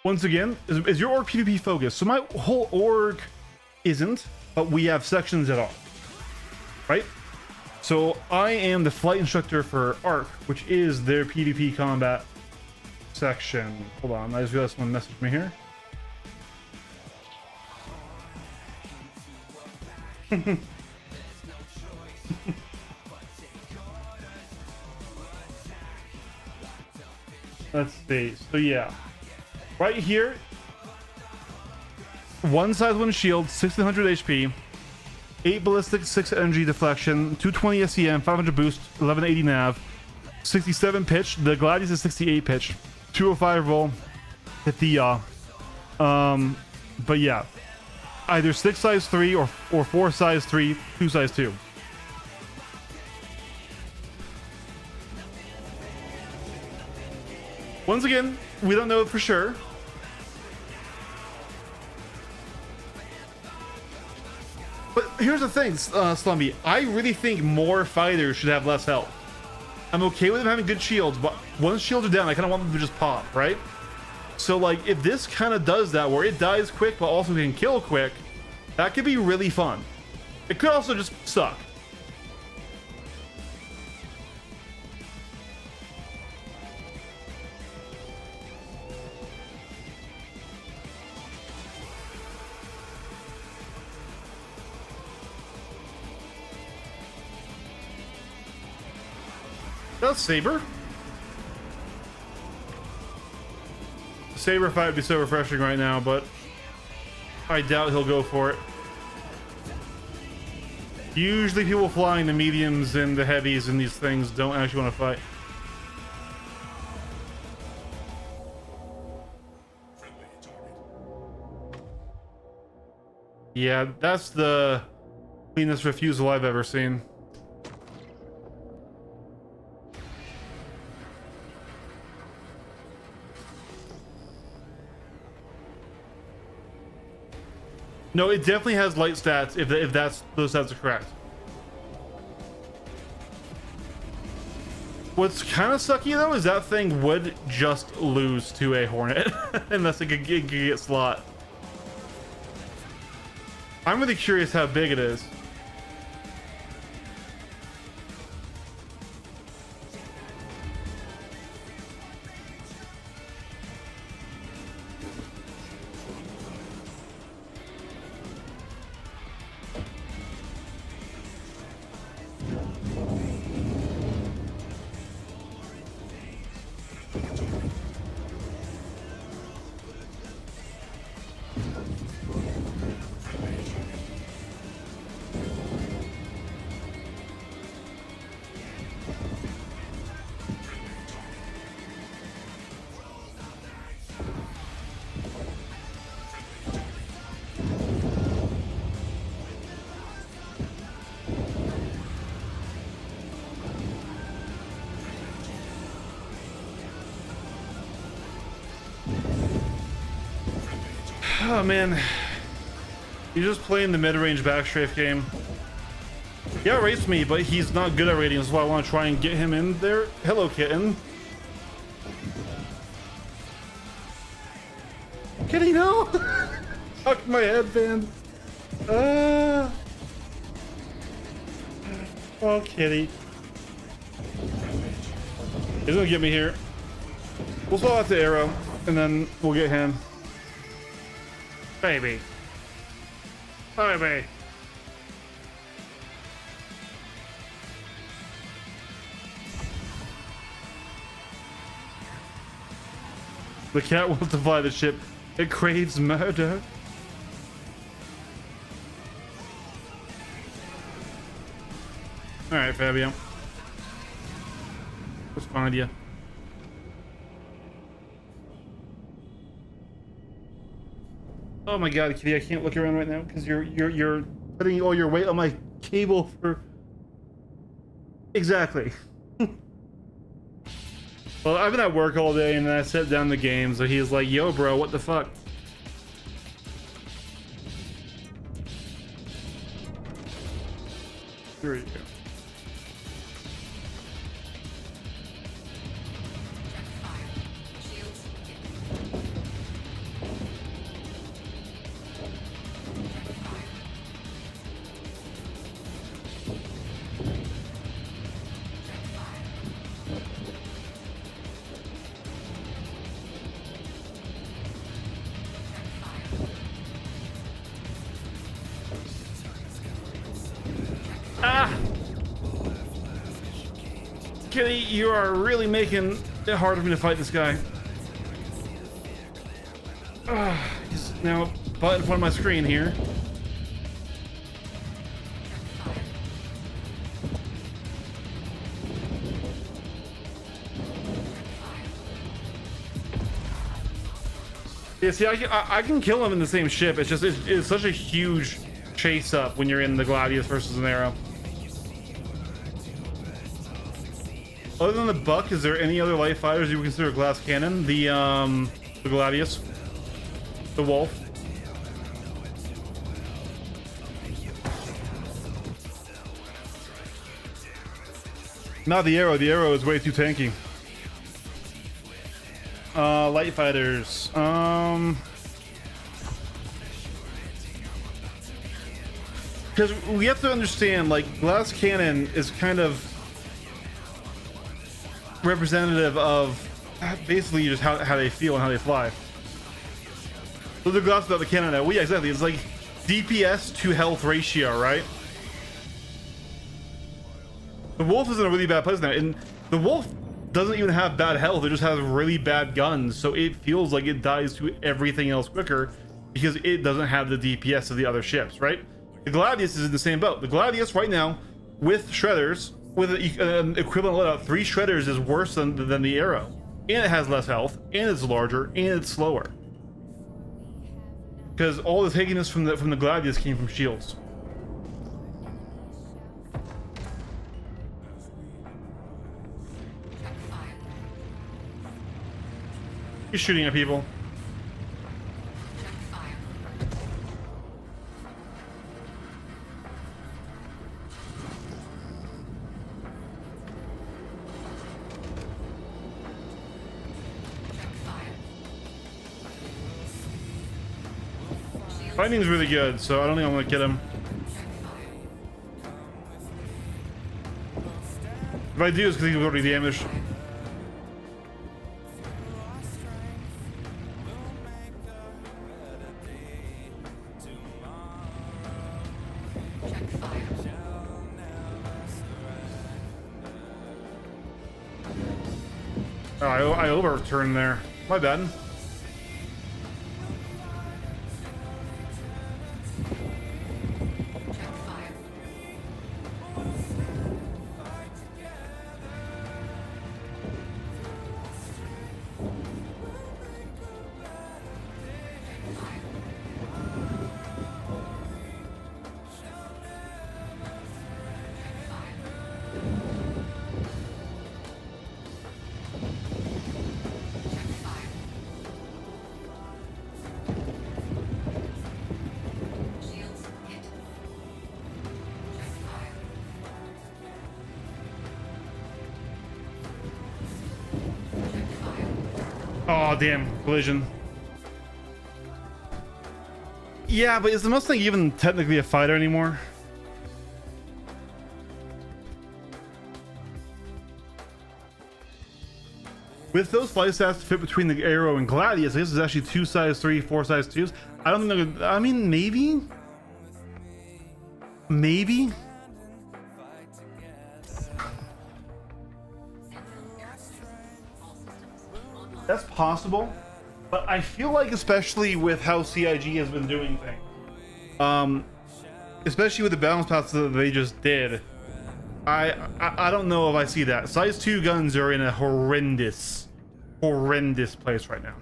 S1: once again, is your org PvP focused? So my whole org isn't, but we have sections that are, right? So I am the flight instructor for ARC, which is their PvP combat section. Hold on, I just realized someone messaged me here. Let's see. So yeah, right here, 1 size 1 shield, 1600 HP, 8 ballistic, 6 energy deflection, 220 SEM, 500 boost, 1180 nav, 67 pitch. The Gladius is 68 pitch, 205 roll, 50 yaw. But yeah, either 6 size 3 or 4 size 3, 2 size 2. Once again, we don't know for sure. But here's the thing, Slumby. I really think more fighters should have less health. I'm okay with them having good shields, but once shields are down, I kind of want them to just pop, right? So, like, if this kind of does that, where it dies quick, but also can kill quick, that could be really fun. It could also just suck. That's Saber. The Saber fight would be so refreshing right now, but I doubt he'll go for it. Usually people flying the mediums and the heavies and these things don't actually want to fight. Yeah, that's the cleanest refusal I've ever seen. No, it definitely has light stats if those stats are correct. What's kind of sucky though is that thing would just lose to a Hornet unless it could get slot. I'm really curious how big it is. Oh man, you're just playing the mid-range backstrafe game. Yeah, race me, but he's not good at raiding. That's why I want to try and get him in there. Hello, kitten. Kitty, no! Fuck my headband. Oh, kitty. He's gonna get me here. We'll stall out the arrow, and then we'll get him. Baby. Baby. The cat wants to fly the ship. It craves murder. Alright, Fabio. Let's find you. Oh my god, Kitty, I can't look around right now because you're putting all your weight on my cable for... Exactly. Well, I've been at work all day and then I set down the game, so he's like, yo bro, what the fuck? There you go. Kitty, you are really making it hard for me to fight this guy. He's now butt in front of my screen here. Yeah, see, I can kill him in the same ship. It's just it's such a huge chase up when you're in the Gladius versus an Arrow. Other than the Buck, is there any other light fighters you would consider a glass cannon? The Gladius, the Wolf. Not the Arrow. The Arrow is way too tanky. Light fighters. Because we have to understand, like, glass cannon is kind of representative of basically just how they feel and how they fly. So the glass about the cannon now. Well, yeah, exactly. It's like DPS to health ratio, right? The Wolf is in a really bad place now, and the Wolf doesn't even have bad health. It just has really bad guns, so it feels like it dies to everything else quicker because it doesn't have the DPS of the other ships, right? The Gladius is in the same boat. The Gladius right now with shredders, with an equivalent loadout, 3 shredders is worse than the Arrow, and it has less health, and it's larger, and it's slower. Because all the tankiness from the Gladius came from shields. He's shooting at people. Fighting's really good, so I don't think I'm gonna get him. If I do, it's because he's already damaged. Oh, I overturned there. My bad. Oh, damn. Collision. Yeah, but is the Mustang even technically a fighter anymore? With those flight stats to fit between the Aero and Gladius, I guess it's actually 2 size 3, 4 size 2s. I don't think I mean, maybe? Maybe? That's possible. But I feel like, especially with how CIG has been doing things, especially with the balance paths that they just did, I don't know if I see that. Size 2 guns are in a horrendous place right now.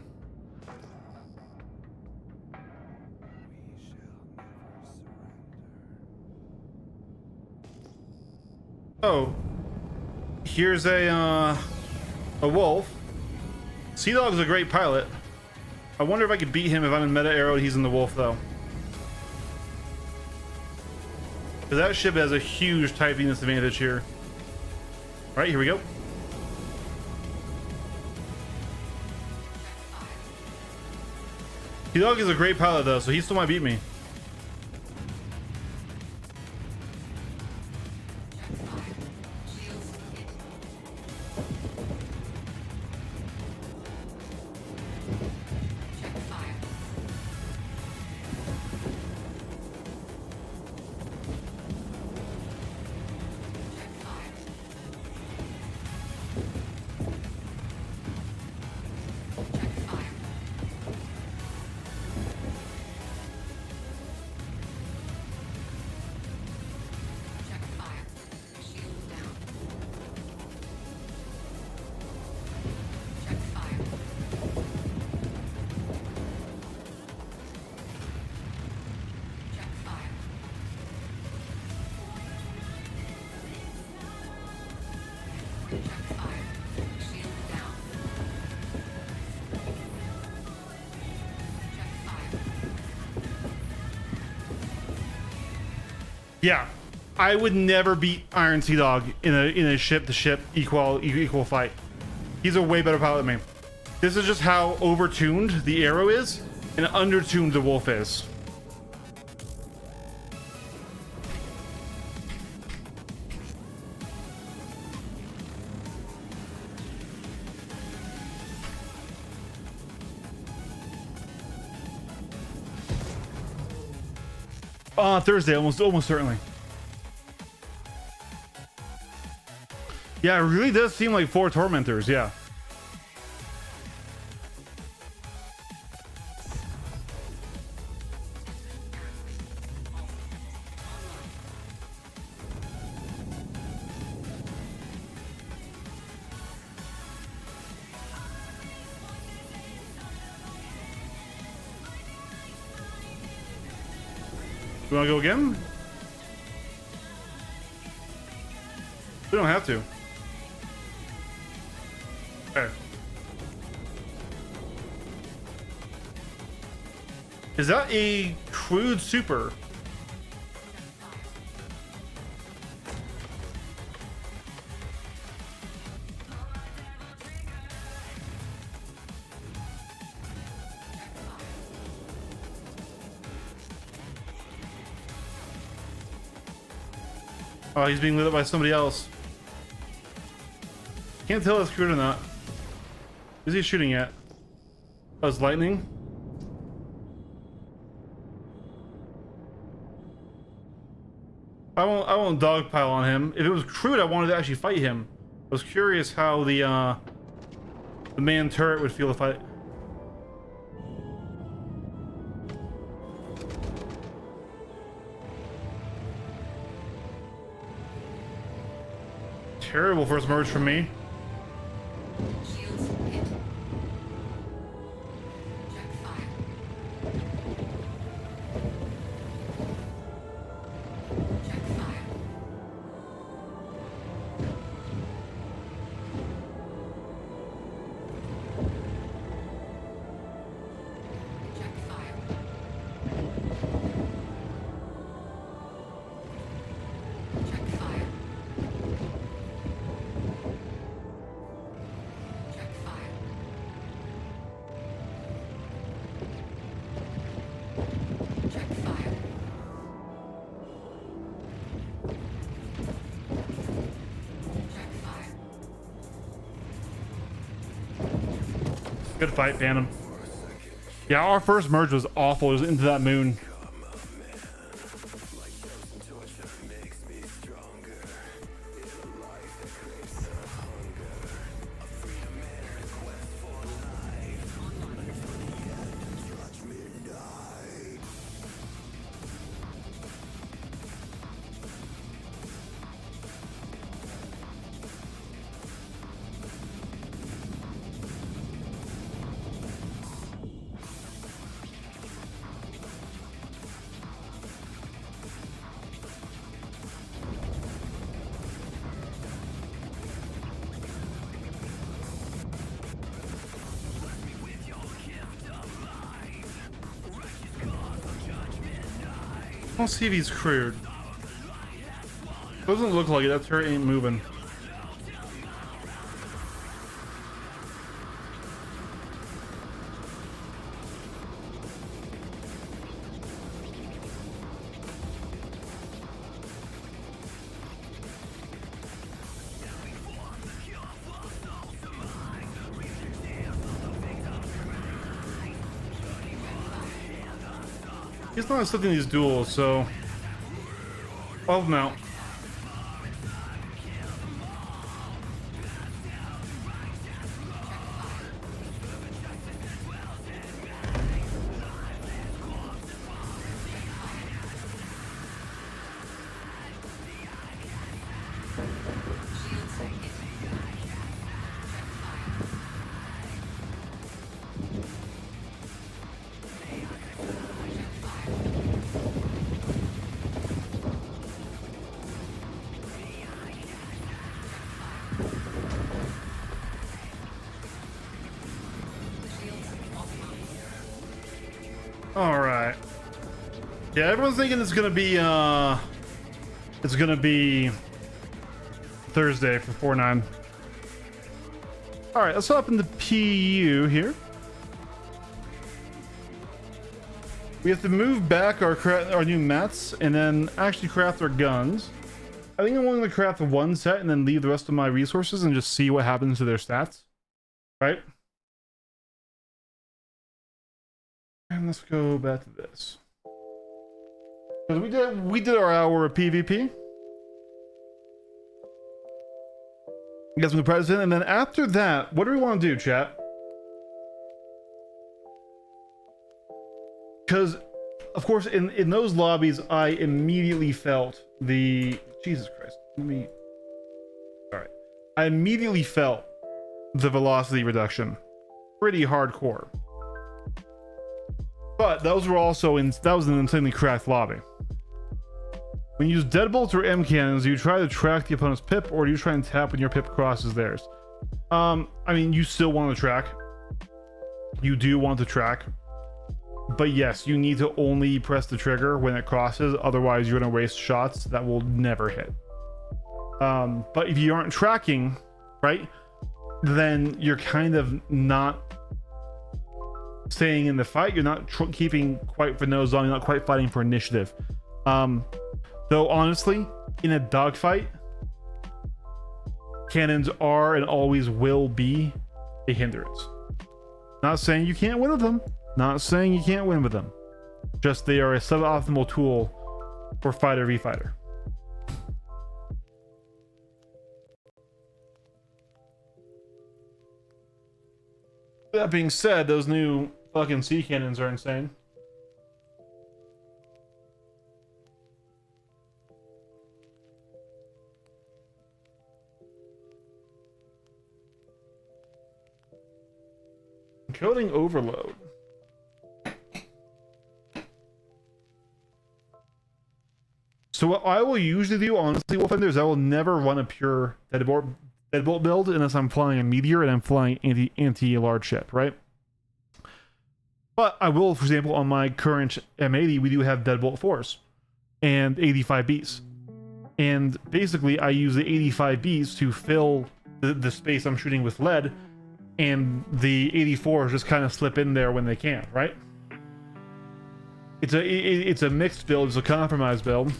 S1: Oh, here's a wolf. Sea Dog's a great pilot. I wonder if I could beat him if I'm in Meta Aero and he's in the Wolf, though. Because that ship has a huge typiness advantage here. Alright, here we go. Sea Dog is a great pilot, though, so he still might beat me. Yeah, I would never beat Iron Sea Dog in a ship to ship equal fight. He's a way better pilot than me. This is just how overtuned the Aero is and undertuned the Wolf is. Thursday, almost certainly. Yeah, it really does seem like 4 Tormentors, yeah. You want to go again? We don't have to. Okay. Is that a crude super? Oh, he's being lit up by somebody else. Can't tell if it's crude or not. Who's he shooting at? Oh, it's lightning? I won't dogpile on him. If it was crude, I wanted to actually fight him. I was curious how the man turret would feel if I... Terrible first merge from me.
S2: Shields hit. Check fire. Check fire. Check fire. Check fire.
S1: Good fight, Phantom. Yeah, our first merge was awful. It was into that moon. I don't see if he's cleared. Doesn't look like it. That turret ain't moving. He's not accepting these duels, so I'll have him out.
S2: Shields hit.
S1: All right. Yeah, everyone's thinking it's gonna be Thursday for 4-9. All right, let's hop into PU here. We have to move back our new mats and then actually craft our guns. I think I'm going to craft one set and then leave the rest of my resources and just see what happens to their stats. Right? And let's go back to this. Because we did our hour of PvP. Get some president, and then after that, what do we want to do, chat? Because, of course, in those lobbies, I immediately felt the... Jesus Christ. Alright. I immediately felt the velocity reduction. Pretty hardcore. But those were also that was an insanely cracked lobby. When you use deadbolts or M cannons, do you try to track the opponent's pip, or do you try and tap when your pip crosses theirs? I mean, you still want to track. You do want to track. But yes, you need to only press the trigger when it crosses, otherwise you're going to waste shots that will never hit. But if you aren't tracking, right, then you're kind of not staying in the fight. You're not keeping quite for nose on. You're not quite fighting for initiative. Though honestly, in a dogfight, cannons are and always will be a hindrance. Not saying you can't win with them. Not saying you can't win with them. Just they are a suboptimal tool for fighter v fighter. That being said, those new fucking sea cannons are insane. Coding overload. So what I will usually do, honestly, Wolfender, is I will never run a pure deadbolt build unless I'm flying a meteor and I'm flying anti-large ship, right? But I will, for example, on my current M80, we do have deadbolt 4s and 85Bs. And basically, I use the 85Bs to fill the space I'm shooting with lead, and the 84s just kind of slip in there when they can, right? It's a mixed build, it's a compromise build.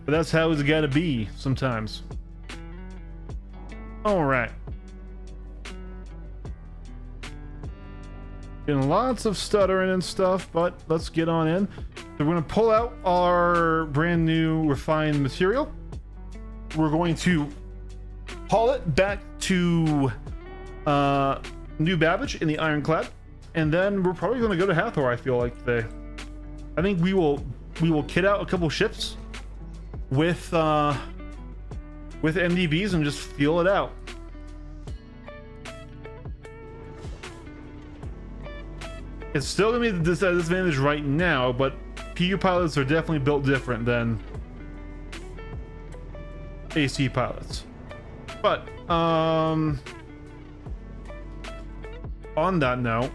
S1: But that's how it's gotta be sometimes. Alright. Getting lots of stuttering and stuff, but let's get on in. So we're going to pull out our brand new refined material. We're going to haul it back to New Babbage in the Ironclad, and then we're probably going to go to Hathor. I feel like today. I think we will kit out a couple ships with MDBs and just feel it out. It's still gonna be the disadvantage right now, but PU pilots are definitely built different than AC pilots. But on that note,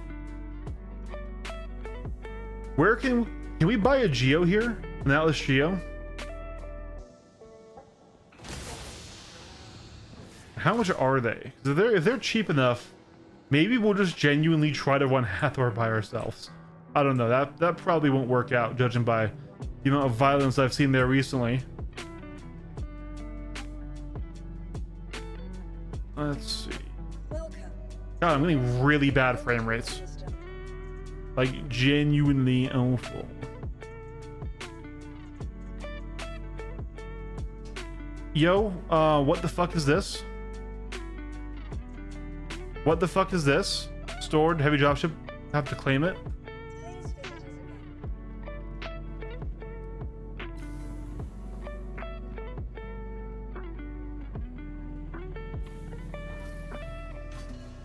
S1: where can we buy a Geo here? An Atlas Geo? How much are they? If they're cheap enough, maybe we'll just genuinely try to run Hathor by ourselves. I don't know. That probably won't work out, judging by the amount of violence I've seen there recently. Let's see. God, I'm getting really bad frame rates. Like, genuinely awful. Yo, what the fuck is this? What the fuck is this? Stored heavy dropship. Have to claim it.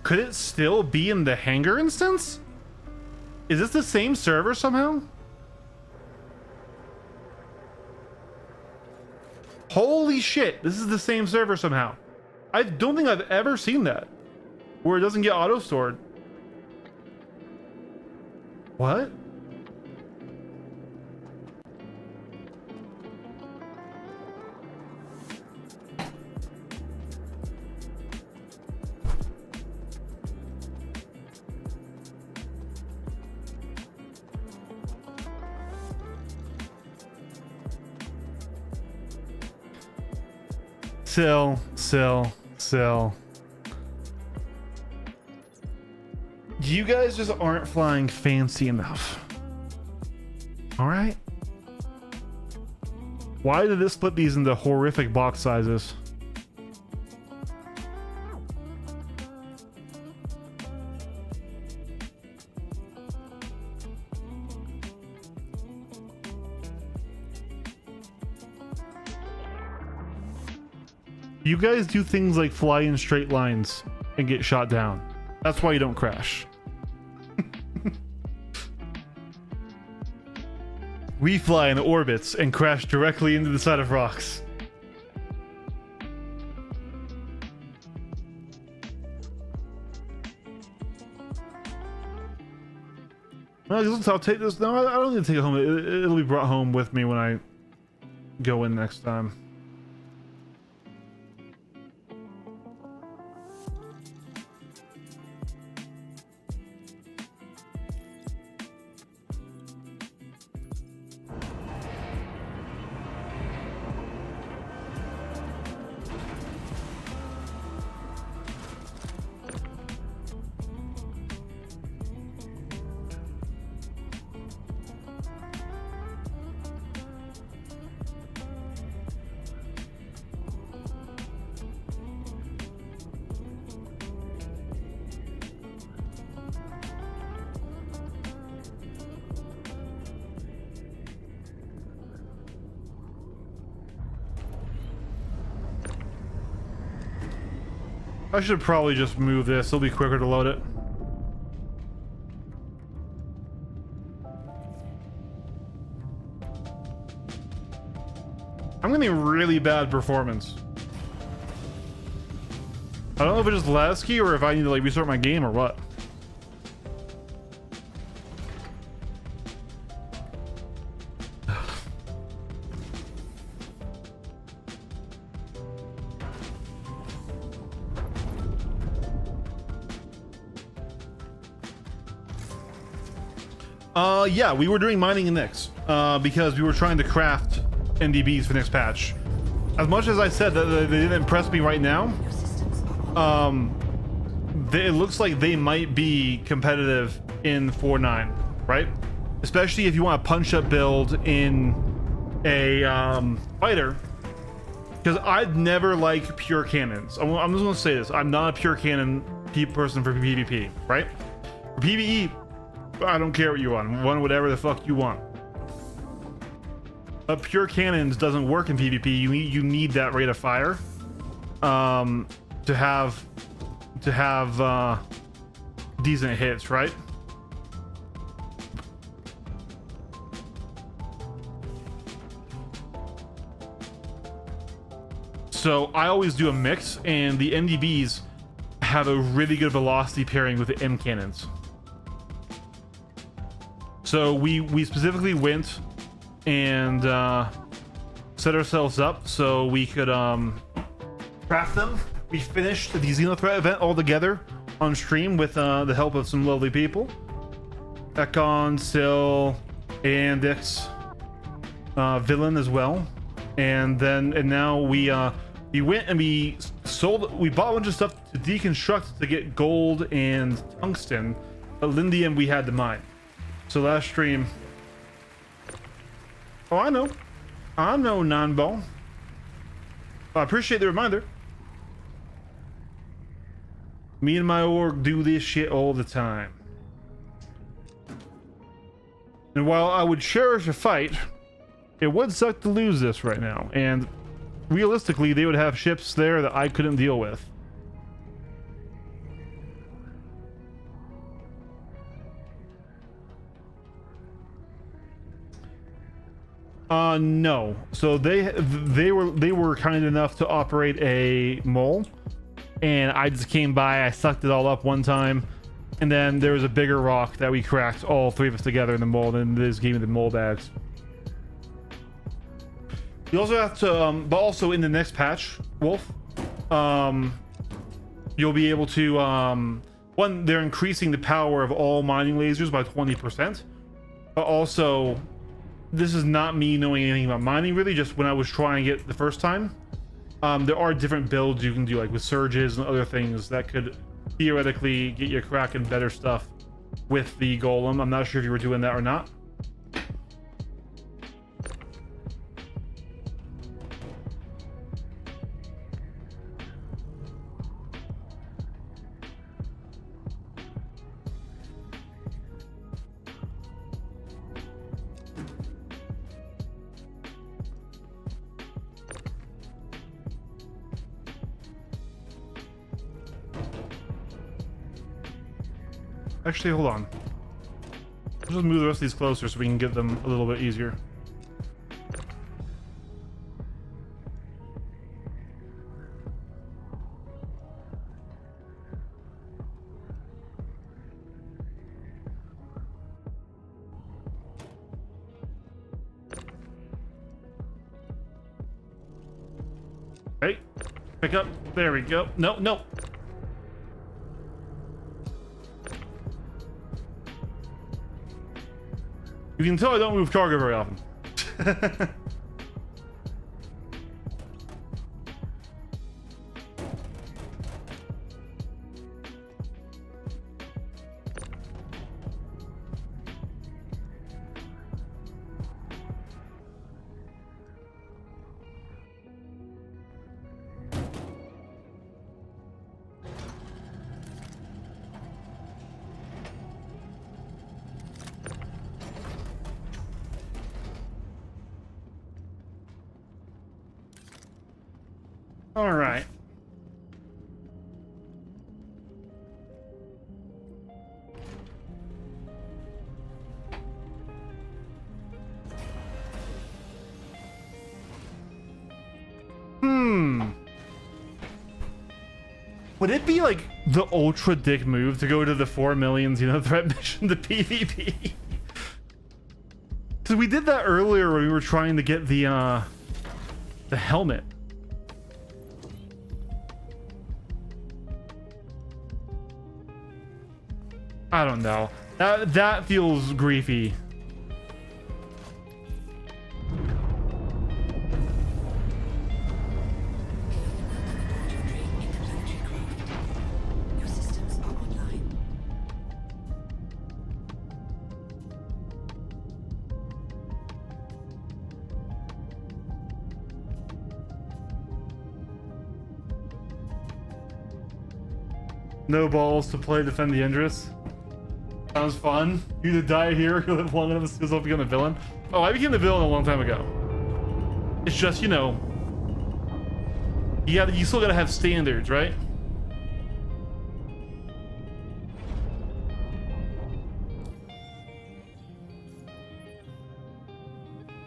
S1: Could it still be in the hangar instance? Is this the same server somehow? Holy shit, this is the same server somehow. I don't think I've ever seen that, where it doesn't get auto stored. What? Sill. You guys just aren't flying fancy enough. All right. Why did this split these into horrific box sizes? You guys do things like fly in straight lines and get shot down. That's why you don't crash. We fly in orbits and crash directly into the side of rocks. I'll take this. No, I don't need to take it home. It'll be brought home with me when I go in next time. I should probably just move this. It'll be quicker to load it. I'm getting really bad performance. I don't know if it's just Lasky or if I need to like restart my game or what. Yeah, we were doing mining in Nyx because we were trying to craft NDBs for next patch. As much as I said that they didn't impress me right now, it looks like they might be competitive in 4.9, right? Especially if you want a punch-up build in a fighter, because I'd never like pure cannons. I'm just gonna say this: I'm not a pure cannon person for PvP, right? For PvE, I don't care what you want. Run whatever the fuck you want. But pure cannons doesn't work in PvP. You need that rate of fire to have decent hits, right? So I always do a mix, and the MDBs have a really good velocity pairing with the M cannons. So we specifically went and set ourselves up so we could craft them. We finished the Xenothreat event all together on stream with the help of some lovely people. Ekon, Sil, Andix, Villain as well. And now we went and we bought a bunch of stuff to deconstruct to get gold and tungsten, but Lindium we had to mine. So last stream, oh, I know Nanball. I appreciate the reminder. Me and my org do this shit all the time. And while I would cherish a fight, it would suck to lose this right now. And realistically, they would have ships there that I couldn't deal with. No. So they were kind enough to operate a mole, and I just came by. I sucked it all up one time, and then there was a bigger rock that we cracked all three of us together in the mole. And this gave me the mole bags. You also have to, but also in the next patch, Wolf, you'll be able to, one, they're increasing the power of all mining lasers by 20%. But also, this is not me knowing anything about mining, really, just when I was trying it the first time. There are different builds you can do, like with surges and other things that could theoretically get you cracking better stuff with the golem. I'm not sure if you were doing that or not. Actually, hold on. Let's just move the rest of these closer so we can get them a little bit easier. Okay, pick up. There we go. No, no. You can tell I don't move cargo very often. All right. Would it be like the ultra dick move to go to the 4 million Xenothreat mission to PvP? Because we did that earlier when we were trying to get the helmet. I don't know. That feels griefy. No balls to play defend the Endress. Sounds fun. You either die here or live long enough to see yourself become a villain. Oh, I became the villain a long time ago. It's just, you know, you still gotta have standards, right?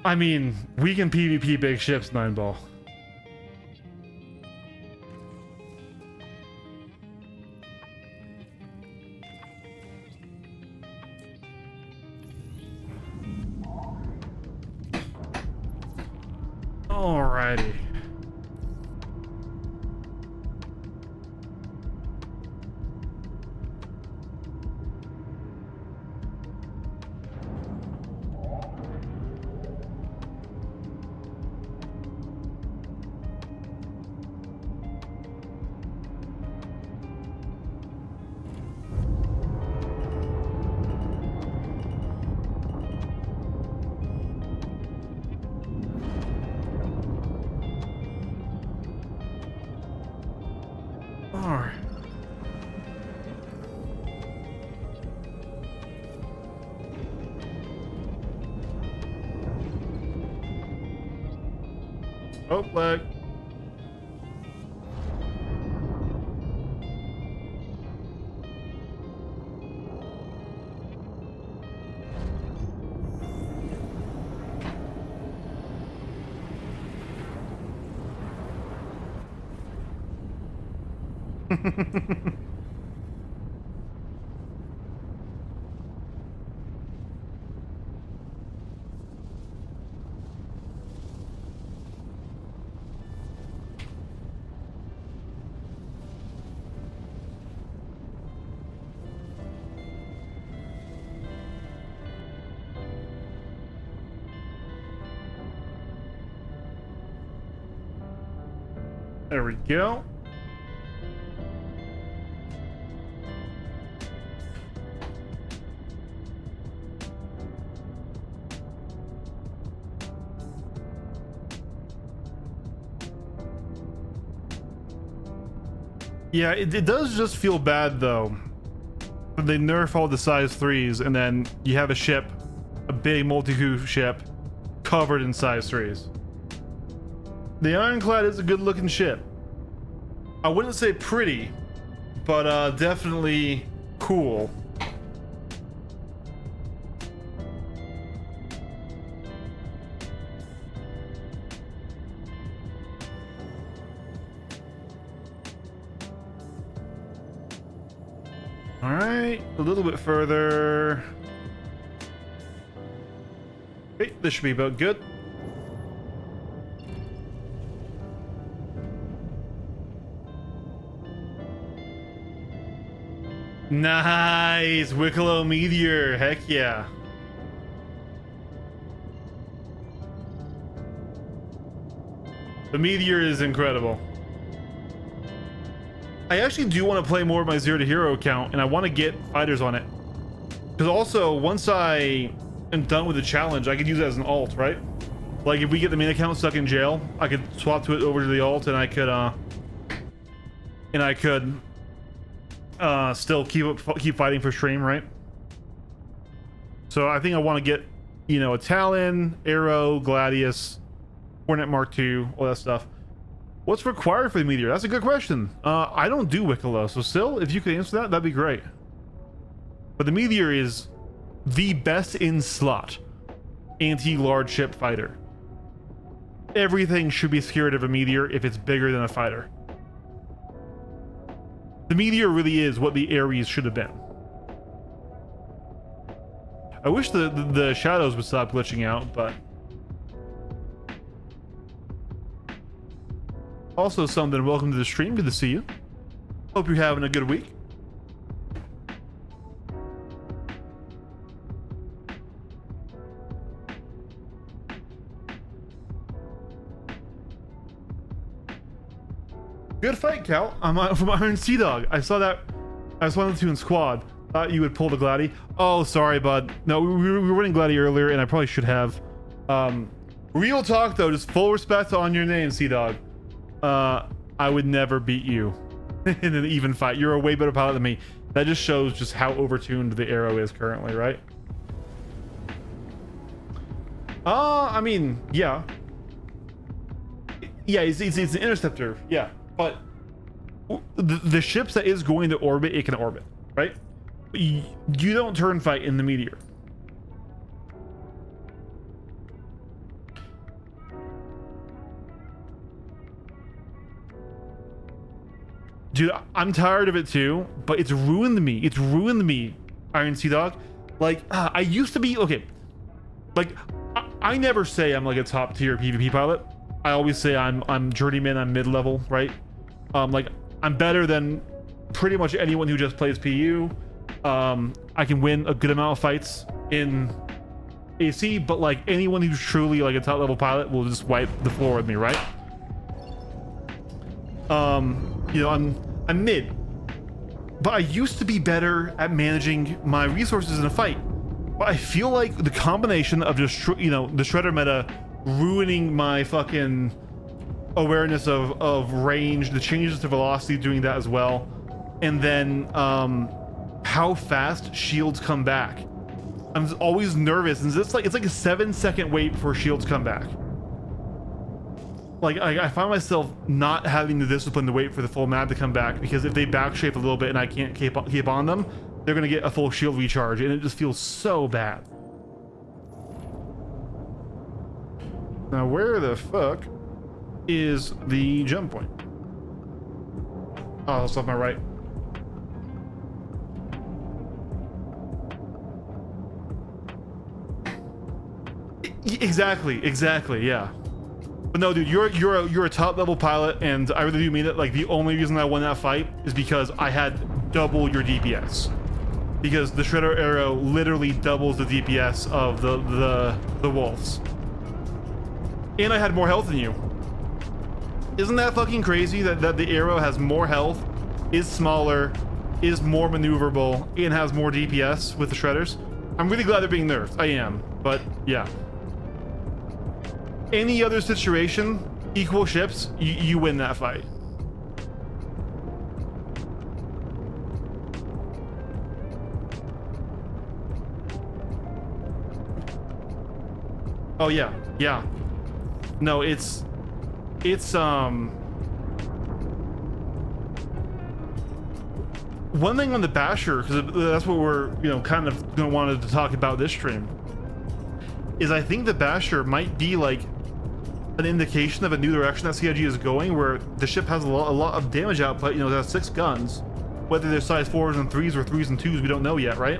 S1: I mean, we can PvP big ships, 9ball. Alrighty. Alright. Oh, lag. There we go. Yeah, it does just feel bad though. They nerf all the size 3s and then you have a ship, a big multi-crew ship, covered in size 3s. The Ironclad is a good looking ship. I wouldn't say pretty, but definitely cool. All right, a little bit further. Okay, this should be about good. Nice, Wicklow Meteor, heck yeah. The Meteor is incredible. I actually do want to play more of my Zero to Hero account, and I want to get fighters on it. Because also, once I am done with the challenge, I could use it as an alt, right? Like if we get the main account stuck in jail, I could swap to it over to the alt, and I could still keep fighting for stream, right? So I think I want to get, you know, a Talon, Arrow, Gladius, Hornet Mark II, all that stuff. What's required for the Meteor? That's a good question. I don't do Wicklow, so still, if you could answer that, that'd be great. But the Meteor is the best in slot anti-large ship fighter. Everything should be scared of a Meteor if it's bigger than a fighter. The Meteor really is what the Ares should have been. I wish the shadows would stop glitching out, but... Also, something, welcome to the stream. Good to see you. Hope you're having a good week. Good fight, Cal. I'm from Iron Sea Dog. I saw that. I was 1 2 in squad. Thought you would pull the Gladi. Oh, sorry, bud. No, we were running Gladi earlier, and I probably should have. Real talk, though. Just full respect on your name, Sea Dog. I would never beat you. in an even fight. You're a way better pilot than me. That just shows just how overtuned the Arrow is currently, right? I mean, yeah. Yeah, it's an interceptor, yeah. But the ships that is going to orbit, it can orbit, right? But you don't turn fight in the Meteor. Dude, I'm tired of it too, but it's ruined me. It's ruined me, Iron Sea Dog. Like, I used to be, okay. Like, I never say I'm like a top tier PvP pilot. I always say I'm journeyman, I'm mid-level, right? Like, I'm better than pretty much anyone who just plays PU. I can win a good amount of fights in AC, but like anyone who's truly like a top level pilot will just wipe the floor with me, right? You know, I'm mid, but I used to be better at managing my resources in a fight. But I feel like the combination of just, you know, the Shredder meta ruining my fucking awareness of range, the changes to velocity doing that as well, and then how fast shields come back. I'm always nervous, and it's like a 7-second wait before shields come back. Like, I find myself not having the discipline to wait for the full map to come back, because if they backshape a little bit and I can't keep on them, they're gonna get a full shield recharge, and it just feels so bad. Now, where the fuck is the jump point? Oh, that's off my right. Exactly, yeah. But no, dude, you're a top level pilot, and I really do mean it. Like, the only reason I won that fight is because I had double your DPS. Because the Shredder Arrow literally doubles the DPS of the Wolves. And I had more health than you. Isn't that fucking crazy that the Arrow has more health, is smaller, is more maneuverable, and has more DPS with the Shredders? I'm really glad they're being nerfed. I am. But yeah. Any other situation, equal ships, you win that fight. Oh yeah, yeah. No, it's one thing on the Basher, because that's what we're, you know, kind of gonna wanted to talk about this stream, is I think the Basher might be like an indication of a new direction that CIG is going, where the ship has a lot of damage output. You know, it has 6 guns, whether they're size 4s and 3s or 3s and 2s, we don't know yet, right?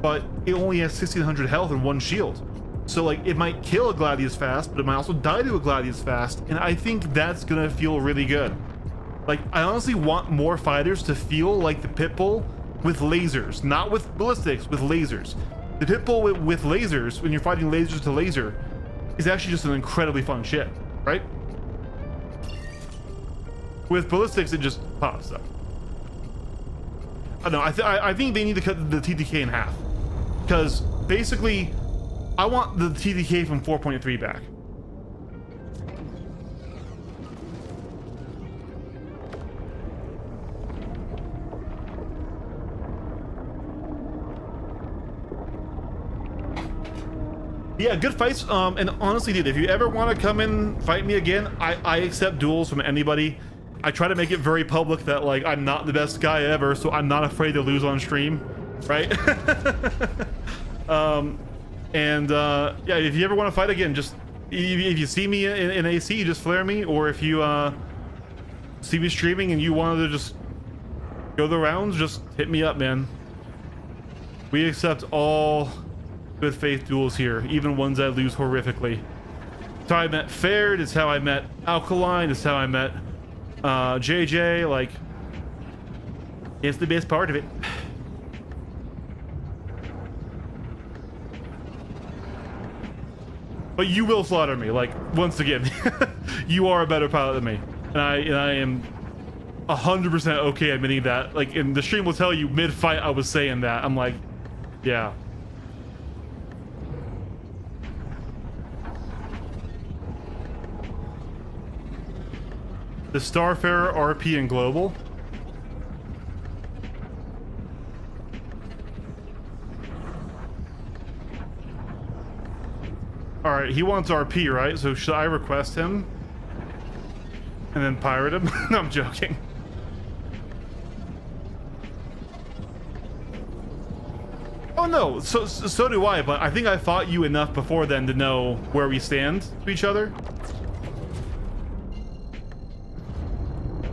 S1: But it only has 1600 health and 1 shield. So like, it might kill a Gladius fast, but it might also die to a Gladius fast, and I think that's gonna feel really good. Like, I honestly want more fighters to feel like the Pitbull with lasers, not with ballistics, with lasers. The Pitbull with lasers, when you're fighting lasers to laser, is actually just an incredibly fun ship, right? With ballistics, it just pops up. I don't know, I think they need to cut the TDK in half, because basically I want the TDK from 4.3 back. Yeah, good fights. And honestly, dude, if you ever want to come in, fight me again, I accept duels from anybody. I try to make it very public that, like, I'm not the best guy ever, so I'm not afraid to lose on stream, right? Yeah, if you ever want to fight again, just if you see me in AC, you just flare me, or if you see me streaming and you wanted to just go the rounds, just hit me up, man. We accept all good faith duels here, even ones I lose horrifically. It's how I met Fared, it's how I met Alkaline, it's how I met JJ. Like, it's the best part of it. But you will slaughter me, like, once again. You are a better pilot than me, and I am 100% okay admitting that. Like, and the stream will tell you mid-fight I was saying that. I'm like, yeah. The Starfarer RP and Global. All right, he wants RP, right? So should I request him and then pirate him? No, I'm joking. Oh no, so do I, but I think I fought you enough before then to know where we stand to each other.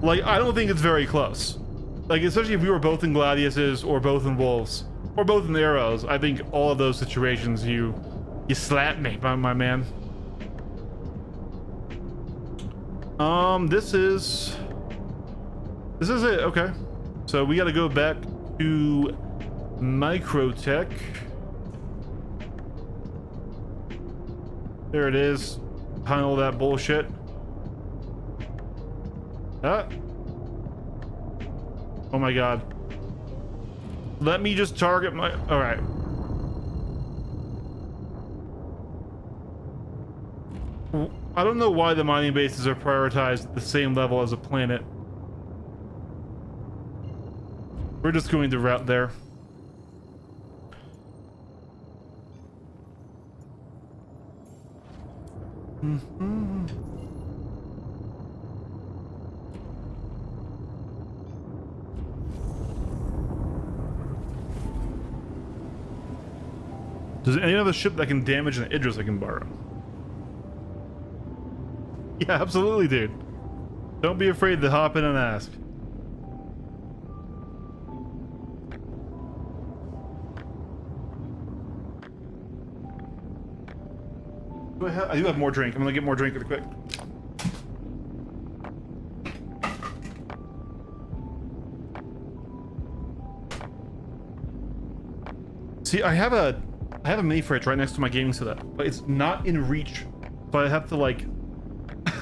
S1: Like, I don't think it's very close. Like, especially if we were both in Gladiuses or both in Wolves or both in Arrows, I think all of those situations you slapped me, my man. This is it. Okay, so we got to go back to Microtech. There it is. Behind all that bullshit. Oh my god. Let me just target my... All right. I don't know why the mining bases are prioritized at the same level as a planet. We're just going to route there. Does any other ship that can damage an Idris I can borrow? Yeah, absolutely, dude. Don't be afraid to hop in and ask. I do have more drink. I'm gonna get more drink really quick. See, I have a mini fridge right next to my gaming setup, but it's not in reach. So I have to like,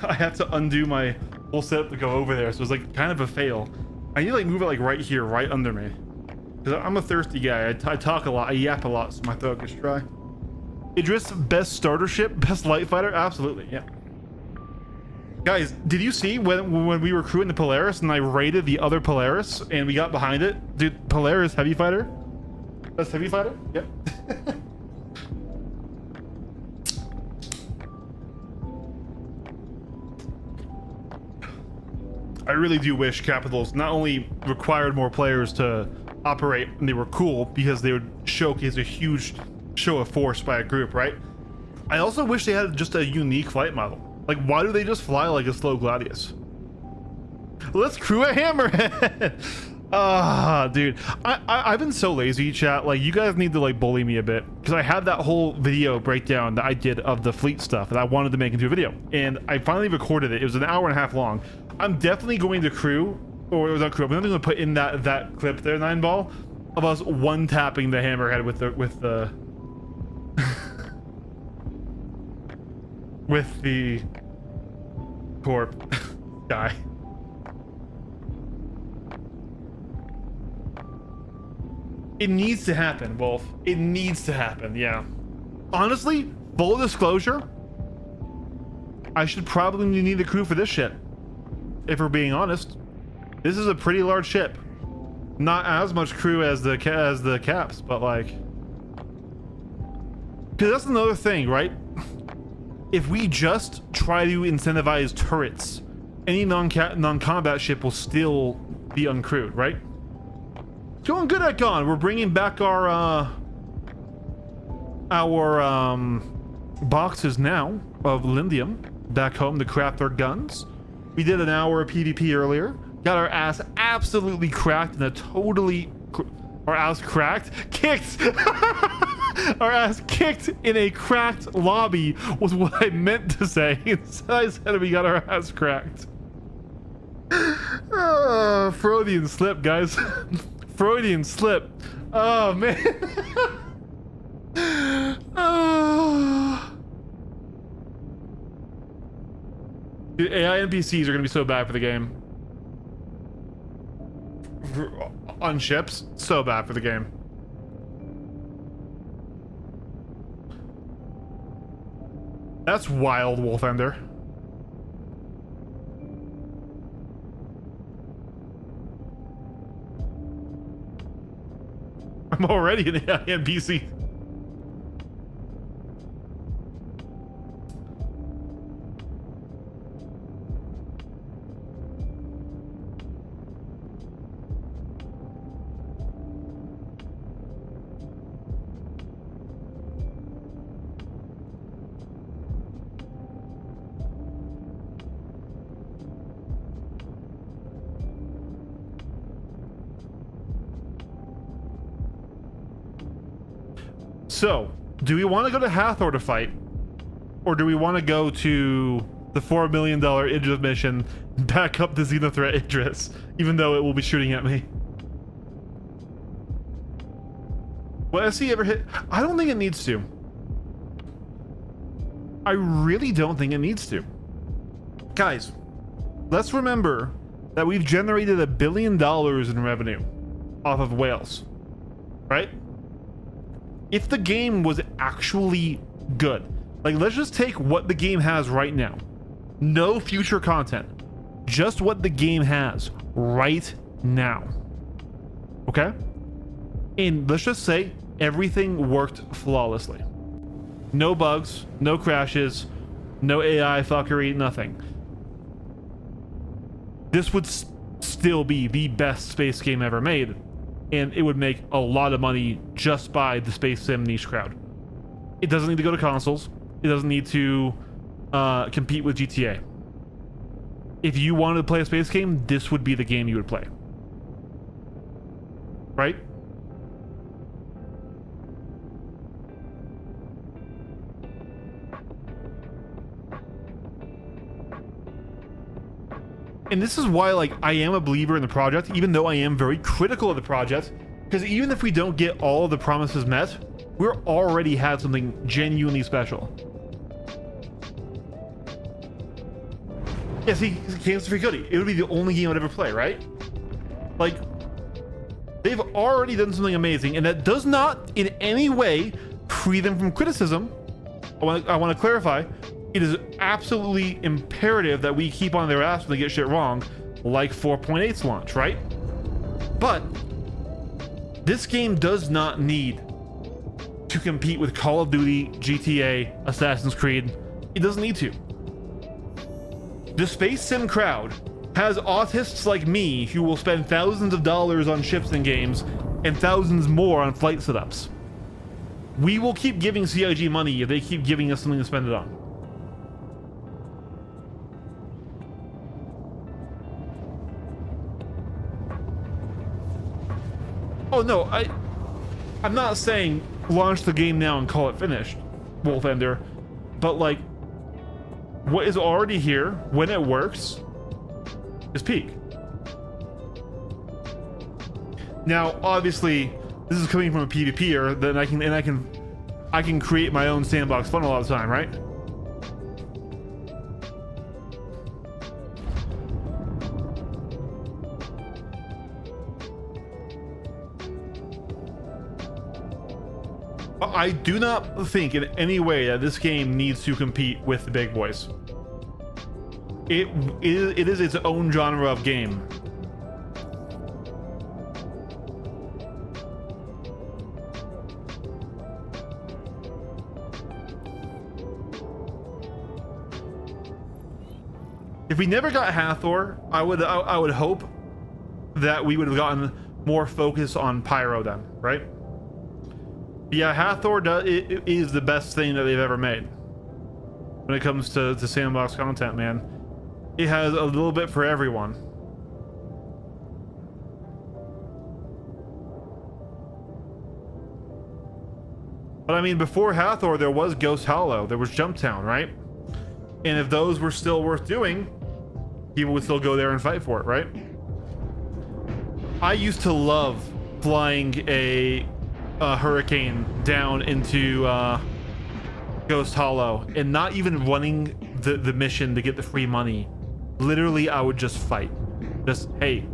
S1: I have to undo my whole setup to go over there. So it's like kind of a fail. I need to like move it like right here, right under me. Because I'm a thirsty guy. I talk a lot. I yap a lot, so my throat gets dry. Idris, best starter ship, best light fighter? Absolutely, yeah. Guys, did you see when we were crewing the Polaris and I raided the other Polaris and we got behind it? Dude, Polaris heavy fighter? Best heavy fighter? Yep. I really do wish Capitals not only required more players to operate and they were cool because they would showcase a huge show of force by a group, right? I also wish they had just a unique flight model. Like, why do they just fly like a slow Gladius? Let's crew a Hammerhead. Dude, I've been so lazy, chat. Like, you guys need to like bully me a bit because I had that whole video breakdown that I did of the fleet stuff that I wanted to make into a video, and I finally recorded it. It was an hour and a half long. I'm definitely going to crew, or it was not crew. I'm definitely going to put in that clip there, 9ball, of us one tapping the Hammerhead with the with the corp guy. It needs to happen, Wolf. It needs to happen, yeah. Honestly, full disclosure, I should probably need a crew for this ship. If we're being honest, this is a pretty large ship. Not as much crew as the Caps, but like, because that's another thing, right? If we just try to incentivize turrets, any non-combat ship will still be uncrewed, right? Going good at Gone. We're bringing back our boxes now of Lindium back home to craft our guns. We did an hour of PvP earlier. Got our ass absolutely cracked in a totally... Our ass cracked? Kicked! Our ass kicked in a cracked lobby was what I meant to say. Instead I said we got our ass cracked. Freudian slip, guys. Freudian slip. Oh, man. Dude, AI NPCs are going to be so bad for the game. On ships, so bad for the game. That's wild, Wolfender. I'm already an AI NPC. So, do we want to go to Hathor to fight? Or do we want to go to the $4 million Idris mission, back up the Xenothreat Idris, even though it will be shooting at me? Will SC ever hit? I don't think it needs to. I really don't think it needs to. Guys, let's remember that we've generated $1 billion in revenue off of whales, right? If the game was actually good, like, let's just take what the game has right now. No future content, just what the game has right now. Okay? And let's just say everything worked flawlessly. No bugs, no crashes, no AI fuckery, nothing. This would still be the best space game ever made, and it would make a lot of money just by the space sim niche crowd. It doesn't need to go to consoles. It doesn't need to compete with GTA. If you wanted to play a space game, this would be the game you would play. Right? And this is why, like, I am a believer in the project, even though I am very critical of the project, because even if we don't get all of the promises met, we're already had something genuinely special. Yeah, see, Cancer Free Cody, it would be the only game I'd ever play, right? Like, they've already done something amazing, and that does not in any way free them from criticism. I want to clarify. It is absolutely imperative that we keep on their ass when they get shit wrong, like 4.8's launch, right? But this game does not need to compete with Call of Duty, GTA, Assassin's Creed. It doesn't need to. The space sim crowd has autists like me who will spend thousands of dollars on ships and games and thousands more on flight setups. We will keep giving CIG money if they keep giving us something to spend it on. Oh no, I'm not saying launch the game now and call it finished, Wolfender, but like, what is already here, when it works, is peak. Now, obviously, this is coming from a PvPer, then I can create my own sandbox fun a lot of the time, right? I do not think in any way that this game needs to compete with the big boys. It is its own genre of game. If we never got Hathor, I would hope that we would have gotten more focus on Pyro then, right? Yeah, Hathor it is the best thing that they've ever made when it comes to sandbox content, man. It has a little bit for everyone. But I mean, before Hathor, there was Ghost Hollow, there was Jumptown, right? And if those were still worth doing, people would still go there and fight for it, right? I used to love flying a hurricane down into Ghost Hollow and not even running the mission to get the free money. Literally, I would just fight. Just, hey,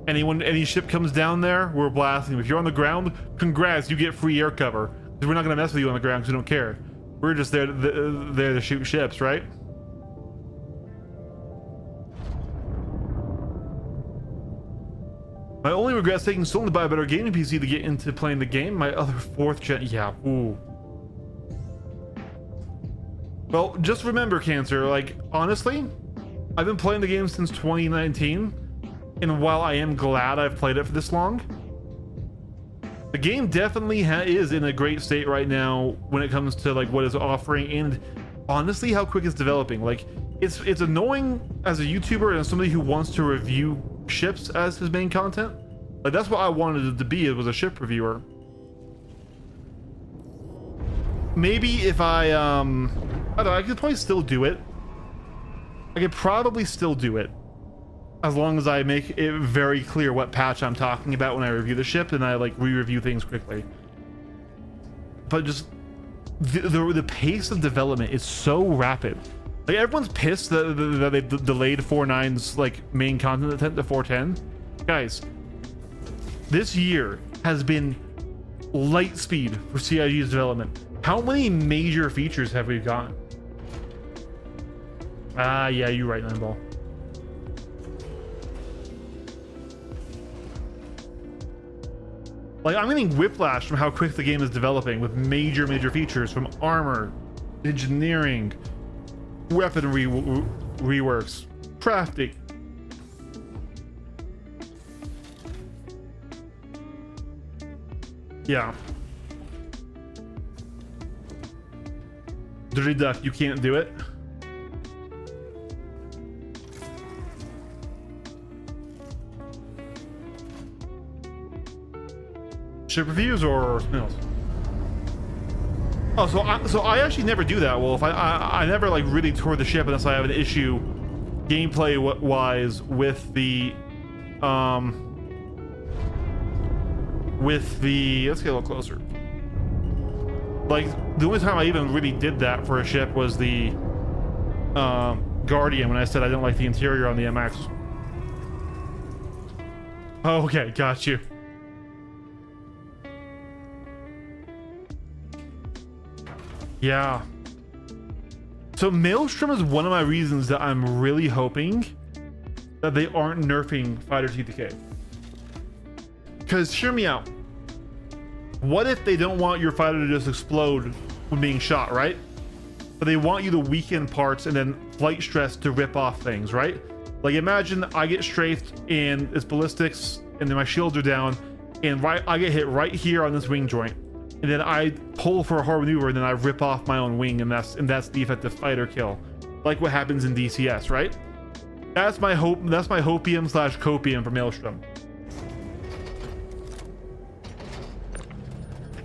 S1: any ship comes down there, we're blasting. If you're on the ground, congrats, you get free air cover. Because we're not gonna mess with you on the ground because we don't care. We're just there to shoot ships, right? My only regret is taking so long to buy a better gaming PC to get into playing the game. My other 4th gen, yeah, ooh. Well, just remember, Cancer, like, honestly, I've been playing the game since 2019, and while I am glad I've played it for this long, the game definitely is in a great state right now when it comes to, like, what it's offering, and honestly, how quick it's developing. Like, it's annoying as a YouTuber and as somebody who wants to review ships as his main content. Like, that's what I wanted it to be. It was a ship reviewer. maybe if I don't know, I could probably still do it. I could probably still do it as long as I make it very clear what patch I'm talking about when I review the ship, and I like re-review things quickly. But just the pace of development is so rapid. Like everyone's pissed that they delayed 4.9's like main content to 4.10. Guys, this year has been light speed for CIG's development. How many major features have we gotten? Ah, yeah, you're right, Nineball. Like, I'm getting whiplash from how quick the game is developing with major features from armor, engineering, weaponry reworks, crafting. Yeah. Dirty Duck, you can't do it. Ship reviews or spin-offs? Oh, so I actually never do that, Wolf. I never like really tour the ship unless I have an issue gameplay wise with the let's get a little closer. Like the only time I even really did that for a ship was the Guardian, when I said I didn't like the interior on the MX. Oh, okay, got you. Yeah. So Maelstrom is one of my reasons that I'm really hoping that they aren't nerfing Fighter TTK. Because hear me out. What if they don't want your fighter to just explode when being shot, right? But they want you to weaken parts and then flight stress to rip off things, right? Like imagine I get strafed and it's ballistics and then my shields are down and I get hit right here on this wing joint. And then I pull for a hard maneuver, and then I rip off my own wing, and that's the effective fighter kill, like what happens in DCS, right? That's my hope. That's my hopium / copium for Maelstrom.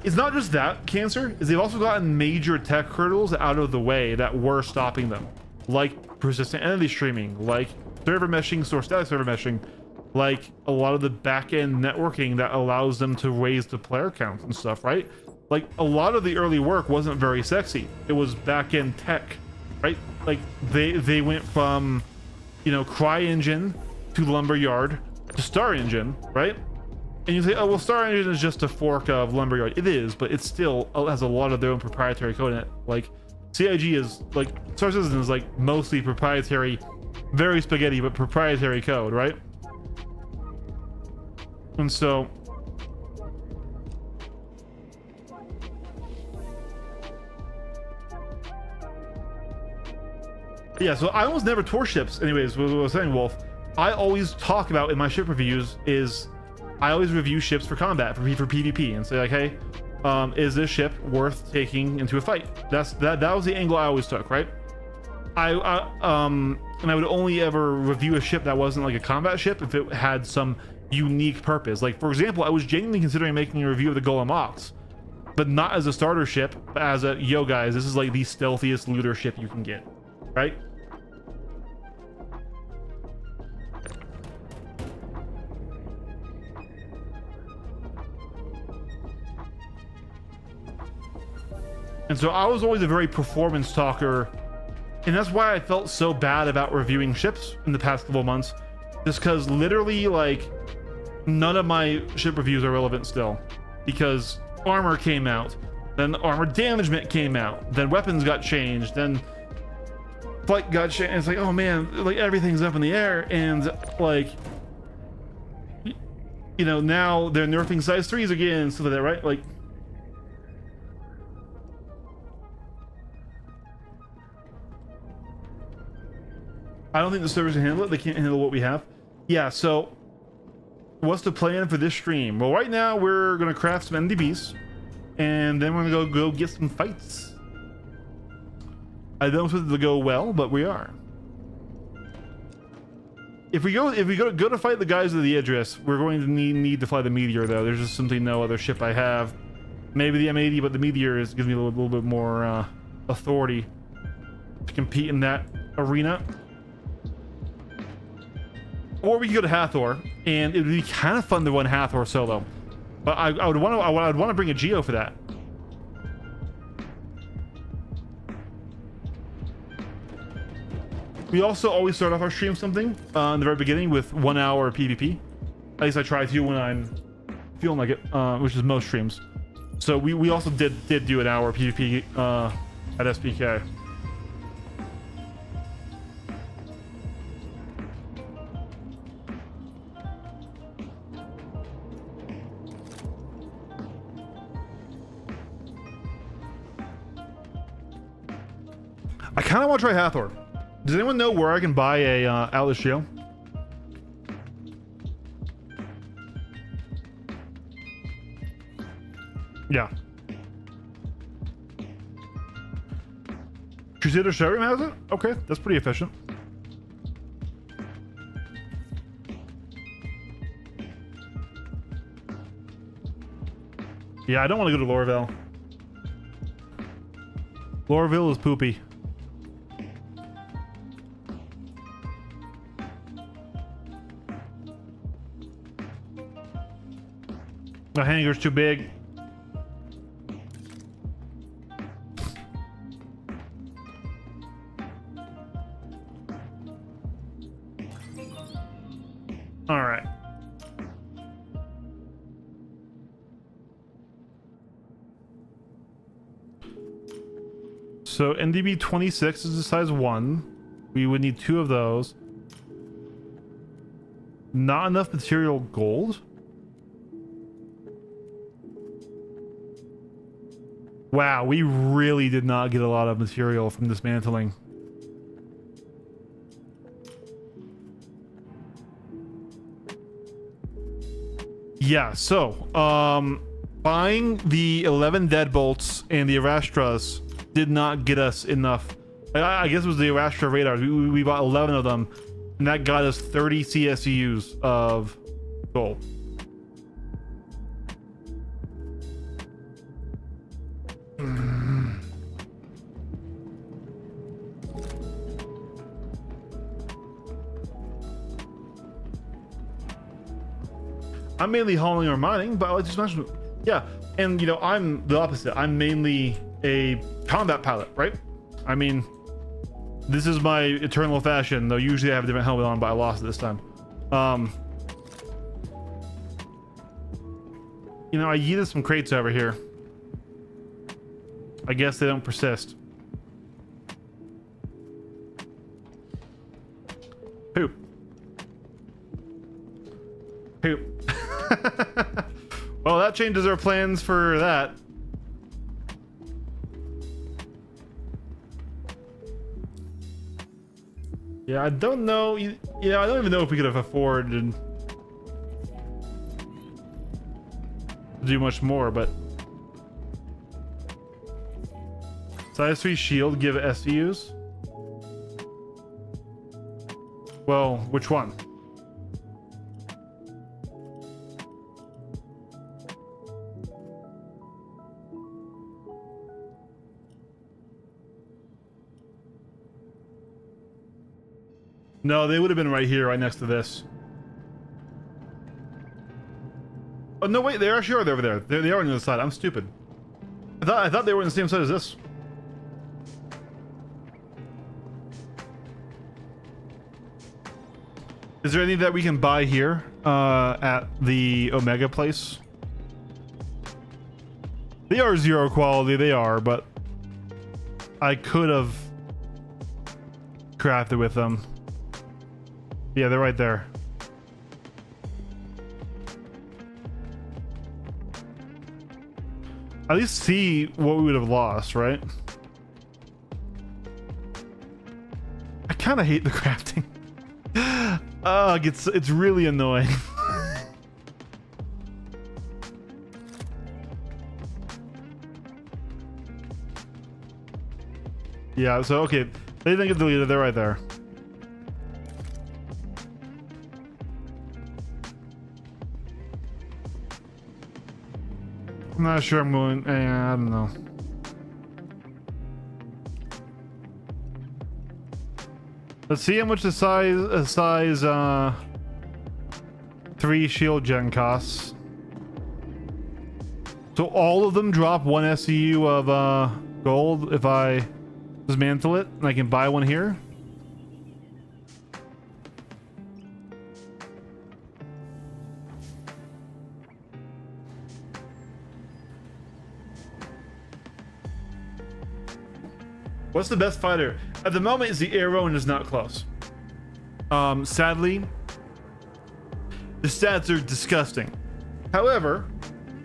S1: It's not just that, Cancer, is they've also gotten major tech hurdles out of the way that were stopping them, like persistent entity streaming, like server meshing, source static server meshing, like a lot of the back-end networking that allows them to raise the player counts and stuff, right? Like a lot of the early work wasn't very sexy. It was back-end tech, right? Like they went from, you know, CryEngine to Lumberyard to StarEngine, right? And you say, oh well, StarEngine is just a fork of Lumberyard. It is, but it still has a lot of their own proprietary code in it. Like CIG is like Star Citizen is like mostly proprietary, very spaghetti, but proprietary code, right? And so yeah, so I almost never tour ships. Anyways, what I was saying, Wolf, I always talk about in my ship reviews is I always review ships for combat, for PvP, and say like, hey, is this ship worth taking into a fight? That was the angle I always took, right? And I would only ever review a ship that wasn't like a combat ship if it had some unique purpose. Like for example, I was genuinely considering making a review of the Golem Ox, but not as a starter ship, but as a, yo guys, this is like the stealthiest looter ship you can get, right? And so I was always a very performance talker, and that's why I felt so bad about reviewing ships in the past couple of months, just because literally like none of my ship reviews are relevant still, because armor came out, then armor damagement came out, then weapons got changed, then flight got changed. It's like, oh man, like everything's up in the air, and like, you know, now they're nerfing size 3s again and stuff like that, right? Like, I don't think the servers can handle it. They can't handle what we have. Yeah, so what's the plan for this stream? Well, right now we're gonna craft some NDBs, and then we're gonna go get some fights. I don't expect it to go well, but we are. If we go to fight the guys of the Idris, we're going to need to fly the Meteor though. There's just simply no other ship I have Maybe the M80, but the Meteor gives me a little bit more authority to compete in that arena. Or we could go to Hathor, and it would be kind of fun to run Hathor solo. But I would want to bring a Geo for that. We also always start off our stream something in the very beginning with 1 hour PvP. At least I try to when I'm feeling like it, which is most streams. So we also did do an hour PvP at SPK. I kind of want to try Hathor. Does anyone know where I can buy a Atlas Geo? Yeah. Crusader Showroom has it? Okay, that's pretty efficient. Yeah, I don't want to go to Lorville. Lorville is poopy. The hangar's too big. All right. So NDB 26 is the size 1. We would need 2 of those. Not enough material gold. Wow, we really did not get a lot of material from dismantling. Yeah, so buying the 11 deadbolts and the Arastras did not get us enough. I guess it was the Arastra radars. We bought 11 of them, and that got us 30 CSUs of gold. I'm mainly hauling or mining, but I just mentioned, yeah. And you know, I'm the opposite. I'm mainly a combat pilot, right? I mean, this is my eternal fashion, though usually I have a different helmet on, but I lost it this time. You know, I yeeted some crates over here. I guess they don't persist. Poop. Poop. Well, that changes our plans for that. Yeah, I don't know. Yeah, I don't even know if we could have afforded to do much more, but size 3 shield give SVUs. Well, which one? No, they would have been right here, right next to this. Oh no, wait, they actually are over there. They are on the other side. I'm stupid. I thought they were on the same side as this. Is there any that we can buy here at the Omega place? They are 0 quality, they are, but I could have crafted with them. Yeah, they're right there. At least see what we would have lost, right? I kind of hate the crafting. Ugh, it's really annoying. Yeah, so okay, they didn't get deleted, they're right there. not sure I'm going. I don't know. Let's see how much the size 3 shield gen costs. So all of them drop 1 SCU of gold if I dismantle it, and I can buy one here. What's the best fighter? At the moment is the Arrow and is not close. Sadly, the stats are disgusting. However,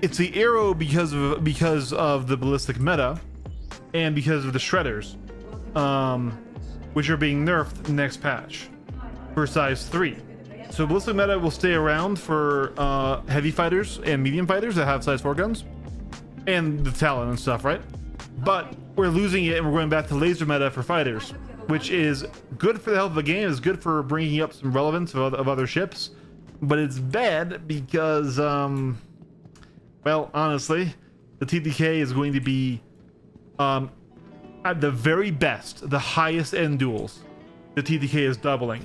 S1: it's the Arrow because of the ballistic meta and because of the shredders, which are being nerfed next patch for size 3. So ballistic meta will stay around for heavy fighters and medium fighters that have size 4 guns and the Talon and stuff, right? But we're losing it and we're going back to laser meta for fighters, which is good for the health of the game. It's good for bringing up some relevance of other ships, but it's bad because well, honestly, the TTK is going to be at the very best, the highest end duels, the TTK is doubling,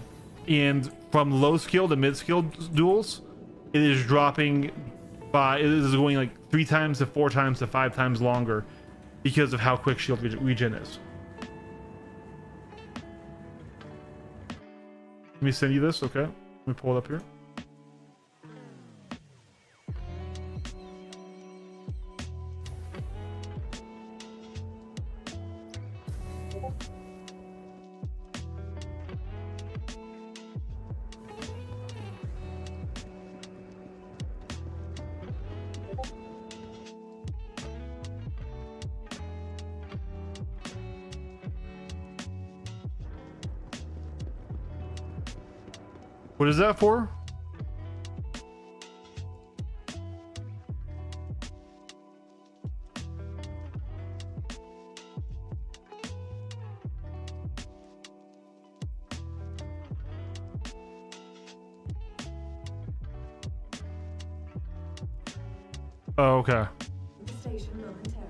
S1: and from low skill to mid skill duels, it is dropping by, it is going like 3 times to 4 times to 5 times longer because of how quick shield regen is. Let me send you this, okay? Let me pull it up here. What is that for? Oh, okay.
S2: Station momentarily.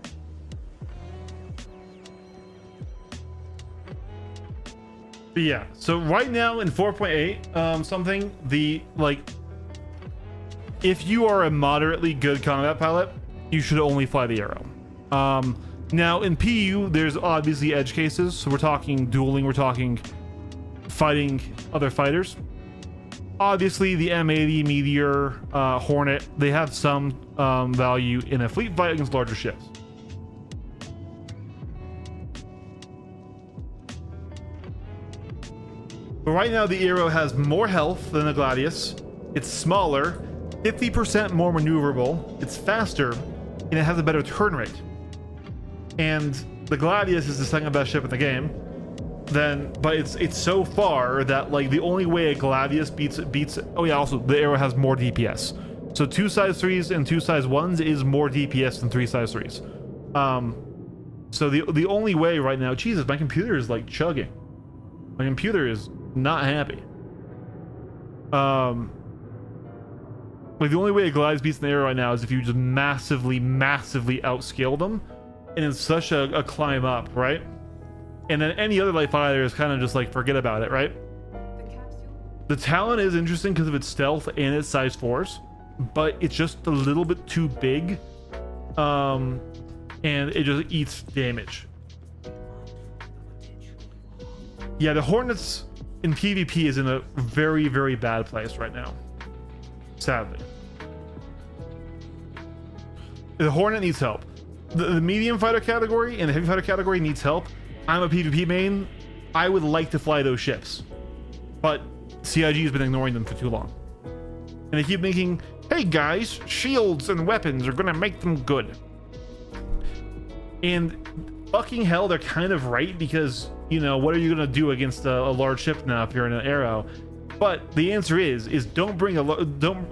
S1: But yeah, so right now in 4.8 something, the like, if you are a moderately good combat pilot, you should only fly the Arrow. Now in PU there's obviously edge cases, so we're talking dueling, we're talking fighting other fighters. Obviously the M80, Meteor, Hornet, they have some value in a fleet fight against larger ships. But right now the Arrow has more health than the Gladius. It's smaller, 50% more maneuverable, it's faster, and it has a better turn rate. And the Gladius is the second best ship in the game. But it's so far that like the only way a Gladius beats. Oh yeah, also the Arrow has more DPS. So 2 size 3s and 2 size 1s is more DPS than 3 size 3s. So the only way right now, Jesus, my computer is like chugging. My computer is not happy. Like the only way a Gladius beats an Arrow right now is if you just massively outscale them, and it's such a climb up, right? And then any other light fighter is kind of just like forget about it, right? The Talon is interesting because of its stealth and its size 4s, but it's just a little bit too big, and it just eats damage. Yeah, the Hornets in PvP is in a very bad place right now, sadly. The Hornet needs help. The medium fighter category and the heavy fighter category needs help. I'm a PvP main. I would like to fly those ships, but CIG has been ignoring them for too long. And they keep thinking, hey guys, shields and weapons are gonna make them good. And fucking hell, they're kind of right, because, you know, what are you gonna do against a large ship now if you're in an Arrow? But the answer is don't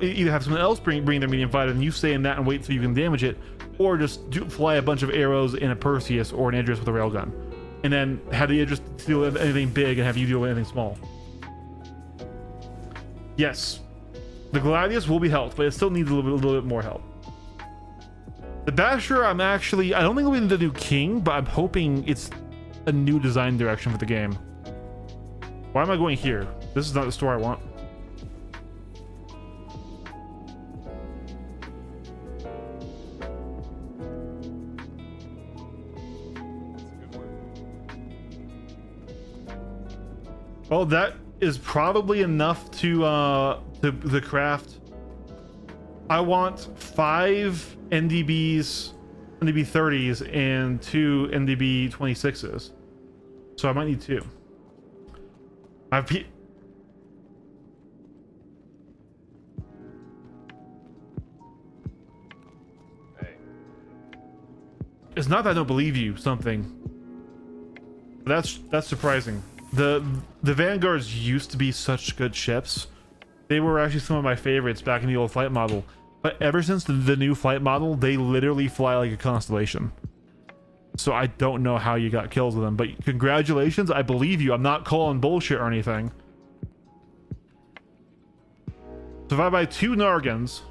S1: either have someone else bring their medium fighter and you stay in that and wait until you can damage it, or just fly a bunch of Arrows in a Perseus or an Idris with a railgun, and then have the Idris deal with anything big and have you deal with anything small. Yes, the Gladius will be helped, but it still needs a little bit more help. The Basher, I don't think it'll be the new king, but I'm hoping it's a new design direction for the game. Why am I going here? This is not the store I want. Well, that is probably enough to craft. I want 5 NDBs, NDB 30s, and 2 NDB 26s. So I might need 2. I've hey. It's not that I don't believe you. Something. That's surprising. The Vanguards used to be such good ships. They were actually some of my favorites back in the old flight model. But ever since the new flight model, they literally fly like a constellation. So I don't know how you got kills with them. But congratulations, I believe you. I'm not calling bullshit or anything. So if I buy 2 Nargans,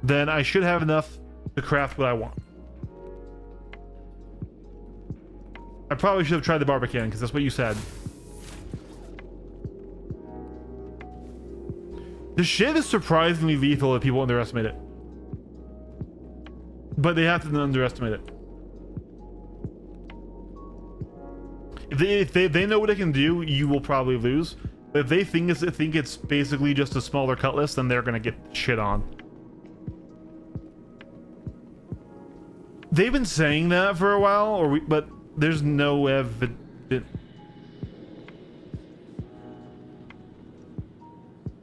S1: then I should have enough to craft what I want. I probably should have tried the Barbican because that's what you said. The Shiv is surprisingly lethal if people underestimate it. But they have to underestimate it. If they know what it can do, you will probably lose. But if they think it's basically just a smaller Cutlass, then they're gonna get shit on. They've been saying that for a while, but there's no evidence.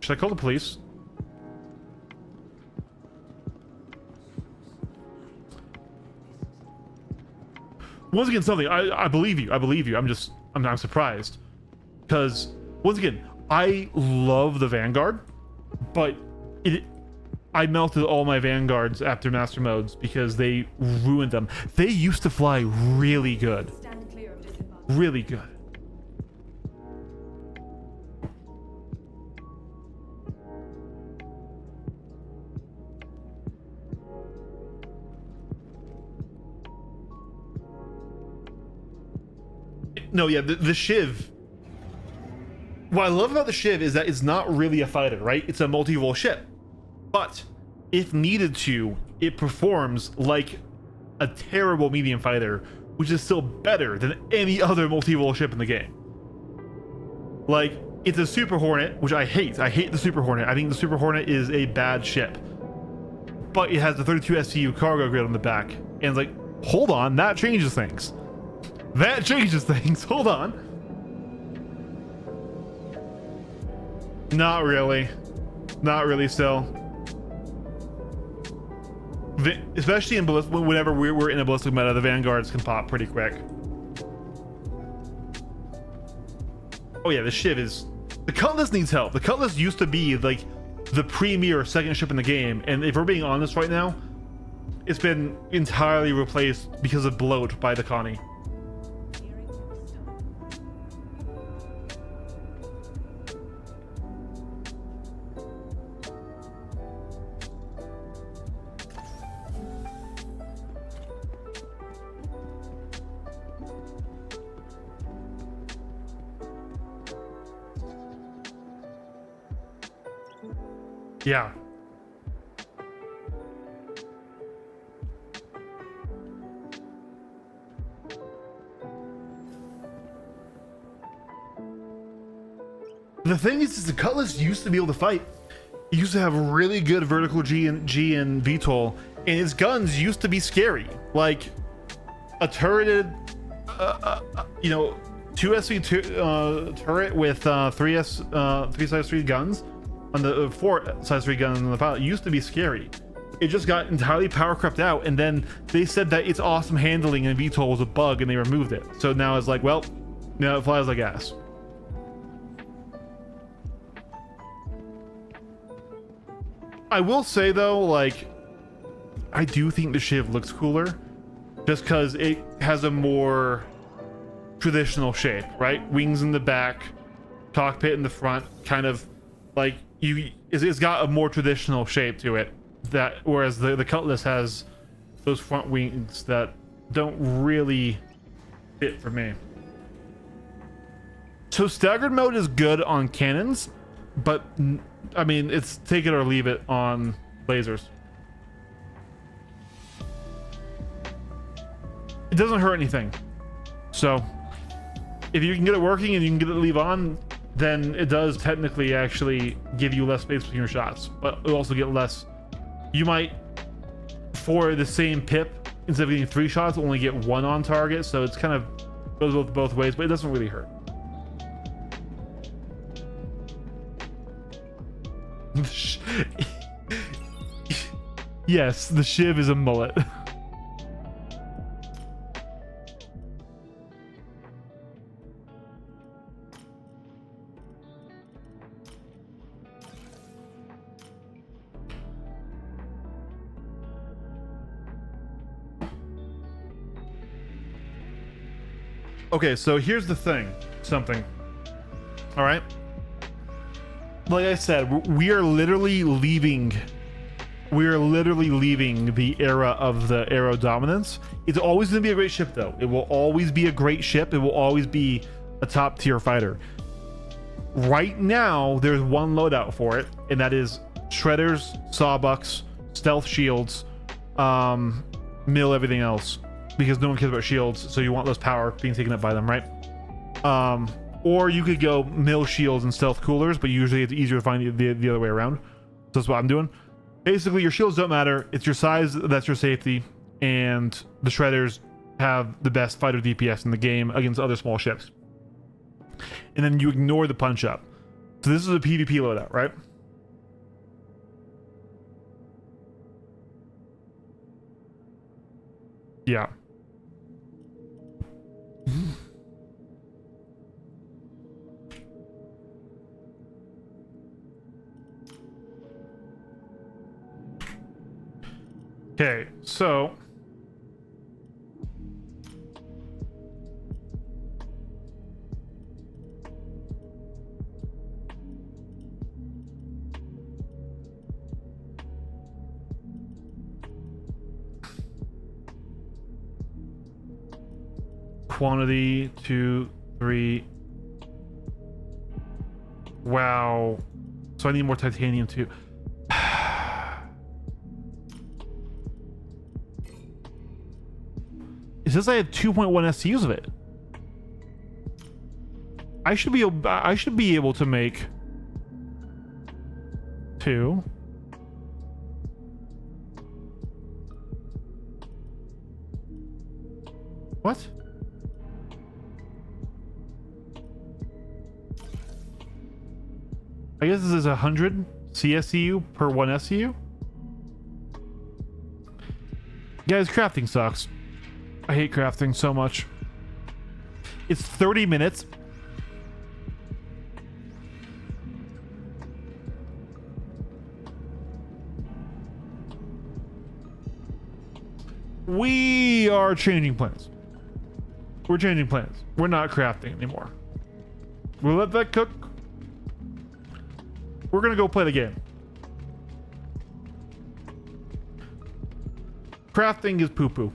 S1: Should I call the police? Once again, something I believe you. I'm surprised because once again, I love the Vanguard, but I melted all my Vanguards after Master Modes because they ruined them. They used to fly really good.
S2: Stand clear of disembark.
S1: Really good. No, yeah, the Shiv. What I love about the Shiv is that it's not really a fighter, right? It's a multi-role ship. But if needed to, it performs like a terrible medium fighter, which is still better than any other multi-role ship in the game. Like, it's a Super Hornet, which I hate. I hate the Super Hornet. I think the Super Hornet is a bad ship. But it has the 32 SCU cargo grid on the back. And it's like, hold on, that changes things. That changes things. Hold on. Not really. Not really still. Especially in whenever we're in a ballistic meta, the Vanguards can pop pretty quick. Oh yeah, the Shiv is... The Cutlass needs help. The Cutlass used to be like the premier second ship in the game, and if we're being honest right now, it's been entirely replaced because of bloat by the Connie. Yeah. The thing is the Cutlass used to be able to fight. It used to have really good vertical G and VTOL, and its guns used to be scary. Like a turreted, 2SV turret with 3 size 3 guns on the 4 size 3 guns on the pilot used to be scary. It just got entirely power crept out, and then they said that its awesome handling in VTOL was a bug, and they removed it. So now it's like, well, now it flies like ass. I will say though, like, I do think the Shiv looks cooler, just because it has a more traditional shape, right? Wings in the back, cockpit in the front, kind of like it's got a more traditional shape to it that, whereas the Cutlass has those front wings that don't really fit for me. So staggered mode is good on cannons, but I mean, it's take it or leave it on lasers. It doesn't hurt anything. So if you can get it working and you can get it to leave on, then it does technically actually give you less space between your shots, but it'll also get less. You might, for the same pip, instead of getting 3 shots, only get 1 on target. So it's kind of goes both ways, but it doesn't really hurt. Yes, the Shiv is a mullet. Okay, so here's the thing. All right. Like I said, we are literally leaving the era of the Aero dominance. It's always going to be a great ship, though. It will always be a great ship. It will always be a top tier fighter. Right now, there's one loadout for it, and that is shredders, sawbucks, stealth shields, mill everything else, because no one cares about shields, so you want less power being taken up by them, right? Or you could go mill shields and stealth coolers, but usually it's easier to find the other way around. So that's what I'm doing. Basically, your shields don't matter. It's your size that's your safety, and the shredders have the best fighter DPS in the game against other small ships. And then you ignore the punch up. So this is a PvP loadout, right? Yeah. Okay, so quantity 2, 3. Wow. So I need more titanium too. It says I have 2.1 SCUs of it. I should be able to make 2. What? I guess this is 100 CSCU per 1 SCU. Guys, crafting sucks. I hate crafting so much. It's 30 minutes. We are changing plans. We're changing plans. We're not crafting anymore. We'll let that cook. We're gonna go play the game. Crafting is poo-poo.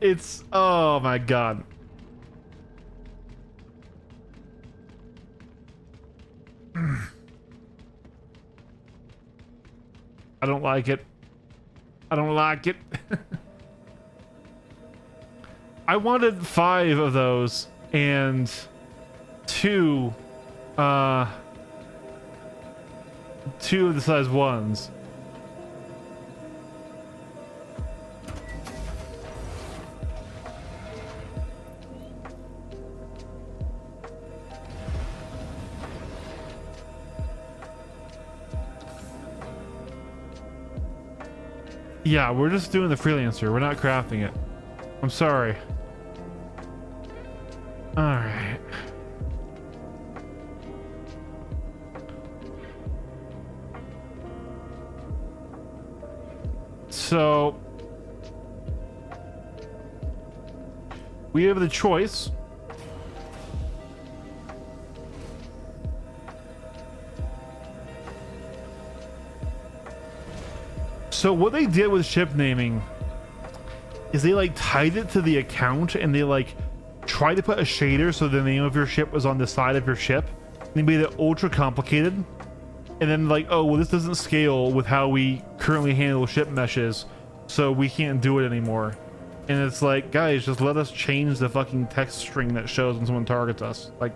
S1: It's, oh my god. I don't like it. I don't like it. I wanted 5 of those and 2 of the size 1s. Yeah, we're just doing the freelancer. We're not crafting it. I'm sorry. All right. So we have the choice . So what they did with ship naming is they like tied it to the account, and they like tried to put a shader so the name of your ship was on the side of your ship. They made it ultra complicated, and then like, oh well, this doesn't scale with how we currently handle ship meshes, so we can't do it anymore. And it's like, guys, just let us change the fucking text string that shows when someone targets us. Like,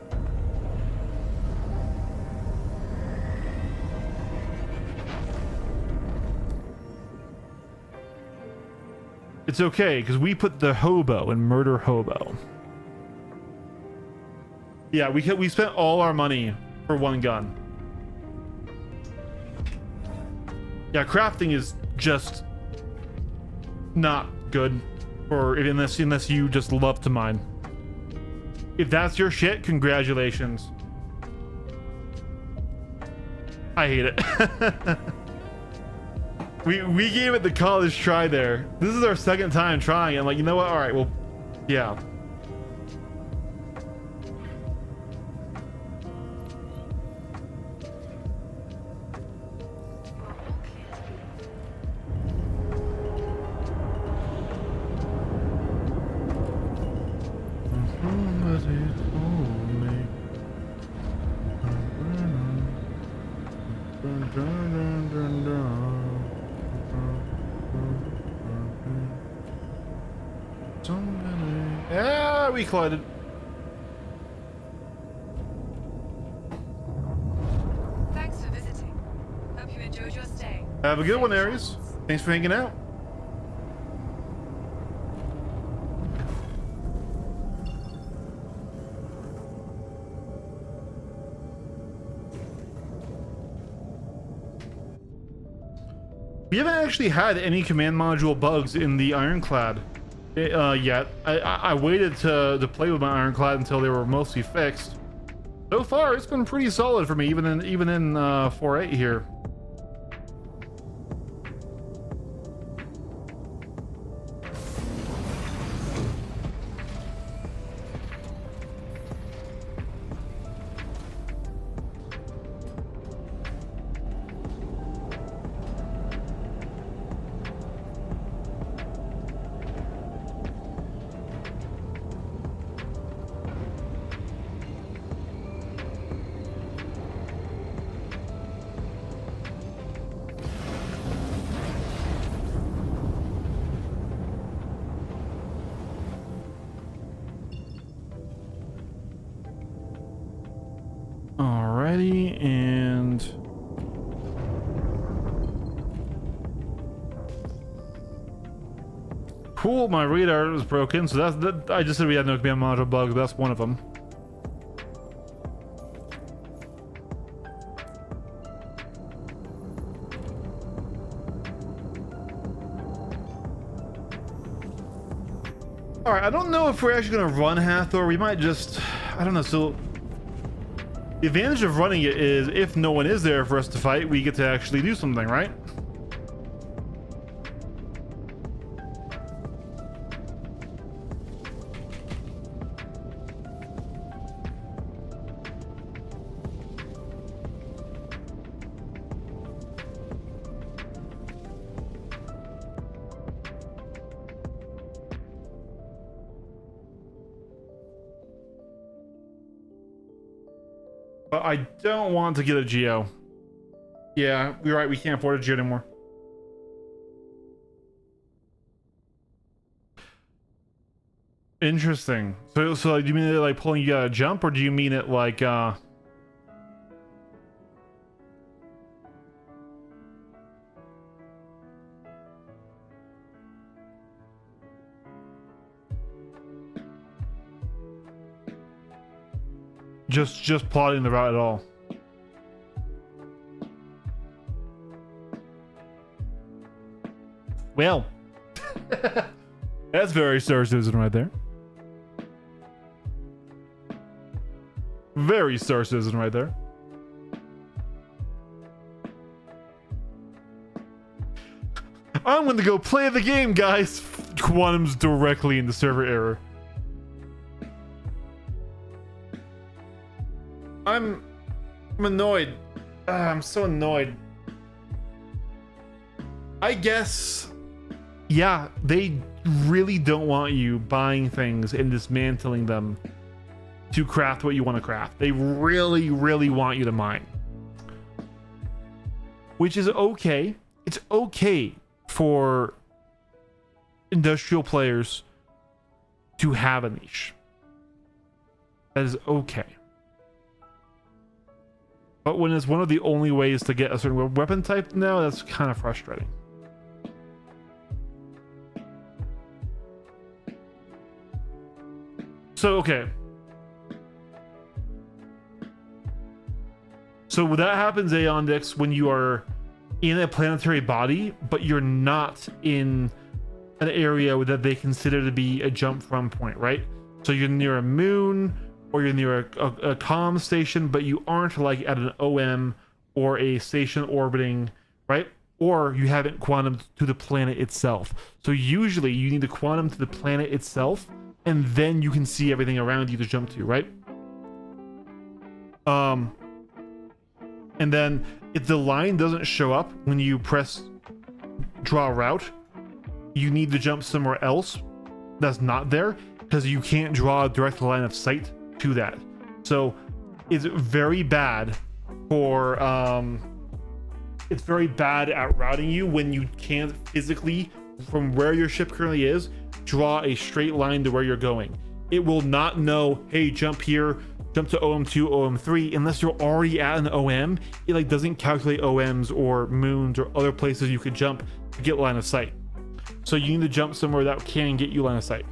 S1: it's okay, because we put the hobo in murder hobo. Yeah, we spent all our money for one gun. Yeah, crafting is just not good for unless you just love to mine. If that's your shit, congratulations. I hate it. we gave it the college try there. This is our second time trying it. I'm like, you know what? All right, well, yeah. Yeah, we collided.
S2: Thanks for visiting. Hope you enjoyed your stay.
S1: Have a good one, Aries. Thanks for hanging out. We haven't actually had any command module bugs in the Ironclad yet. I waited to play with my Ironclad until they were mostly fixed. So far, it's been pretty solid for me, even in 4.8 here. Alrighty, and cool. My radar is broken, so that I just said we had no command module bugs. That's one of them. All right, I don't know if we're actually gonna run Hathor. We might just, I don't know. So the advantage of running it is if no one is there for us to fight, we get to actually do something, right? But I don't want to get a Geo. Yeah, you're right. We can't afford a Geo anymore. Interesting. So do you mean it like pulling you out of jump, or do you mean it like just plotting the route at all? Well, that's very Star Citizen right there. Very Star Citizen right there. I'm going to go play the game, guys. Quantum's directly in the server error. I'm annoyed. I'm so annoyed. I guess, yeah, they really don't want you buying things and dismantling them to craft what you want to craft. They really, really want you to mine. Which is okay. It's okay for industrial players to have a niche. That is okay. But when it's one of the only ways to get a certain weapon type now, that's kind of frustrating. So, okay. So that happens, Aeondix, when you are in a planetary body, but you're not in an area that they consider to be a jump from point, right? So you're near a moon, or you're near a comm station, but you aren't like at an OM or a station orbiting, right? Or you haven't quantumed to the planet itself. So usually you need to quantum to the planet itself, and then you can see everything around you to jump to, right? And then if the line doesn't show up when you press draw route, you need to jump somewhere else that's not there, because you can't draw a direct line of sight to that. So it's very bad for it's very bad at routing you when you can't physically, from where your ship currently is, draw a straight line to where you're going. It will not know, hey, jump here, jump to OM2, OM3, unless you're already at an OM. It like doesn't calculate OMs or moons or other places you could jump to get line of sight. So you need to jump somewhere that can get you line of sight.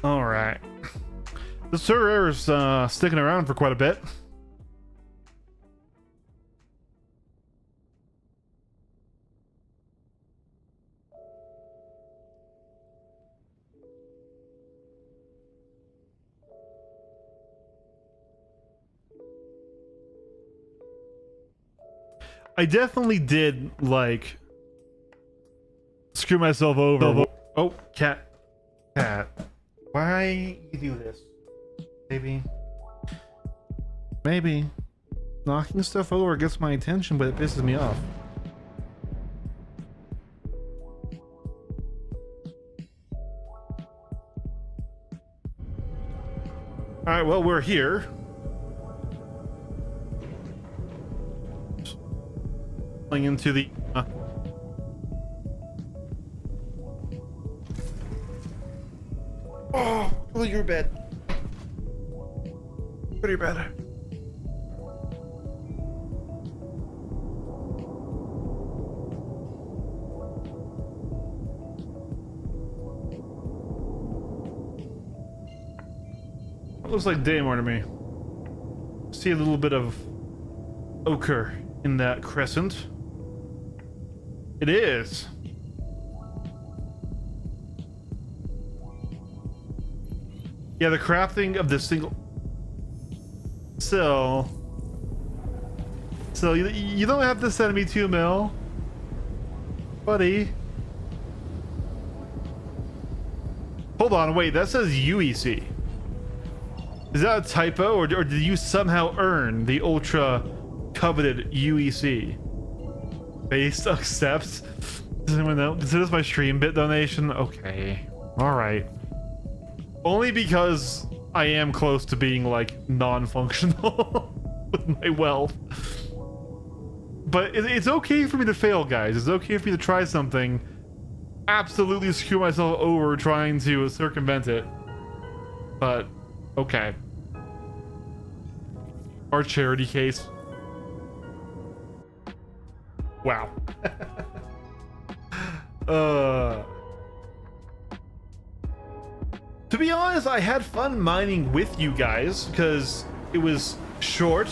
S1: All right. The server error's sticking around for quite a bit. I definitely did, like, screw myself over. Oh, cat. Cat. Why you do this, baby? Maybe knocking stuff over gets my attention, but it pisses me off. All right, well, we're here. Going into the oh, go to your bed. Go to your bed. It looks like Daymar to me. See a little bit of ochre in that crescent. It is. Yeah, the crafting of the single so you don't have to send me 2 mil, buddy. Hold on, wait, that says UEC. Is that a typo, or did you somehow earn the ultra coveted UEC? Base accepts. Does anyone know? Is this my stream bit donation? Okay, all right. Only because I am close to being like non-functional with my wealth. But it's okay for me to fail, guys. It's okay for me to try something. Absolutely screw myself over trying to circumvent it. But, okay. Our charity case. Wow. To be honest, I had fun mining with you guys because it was short.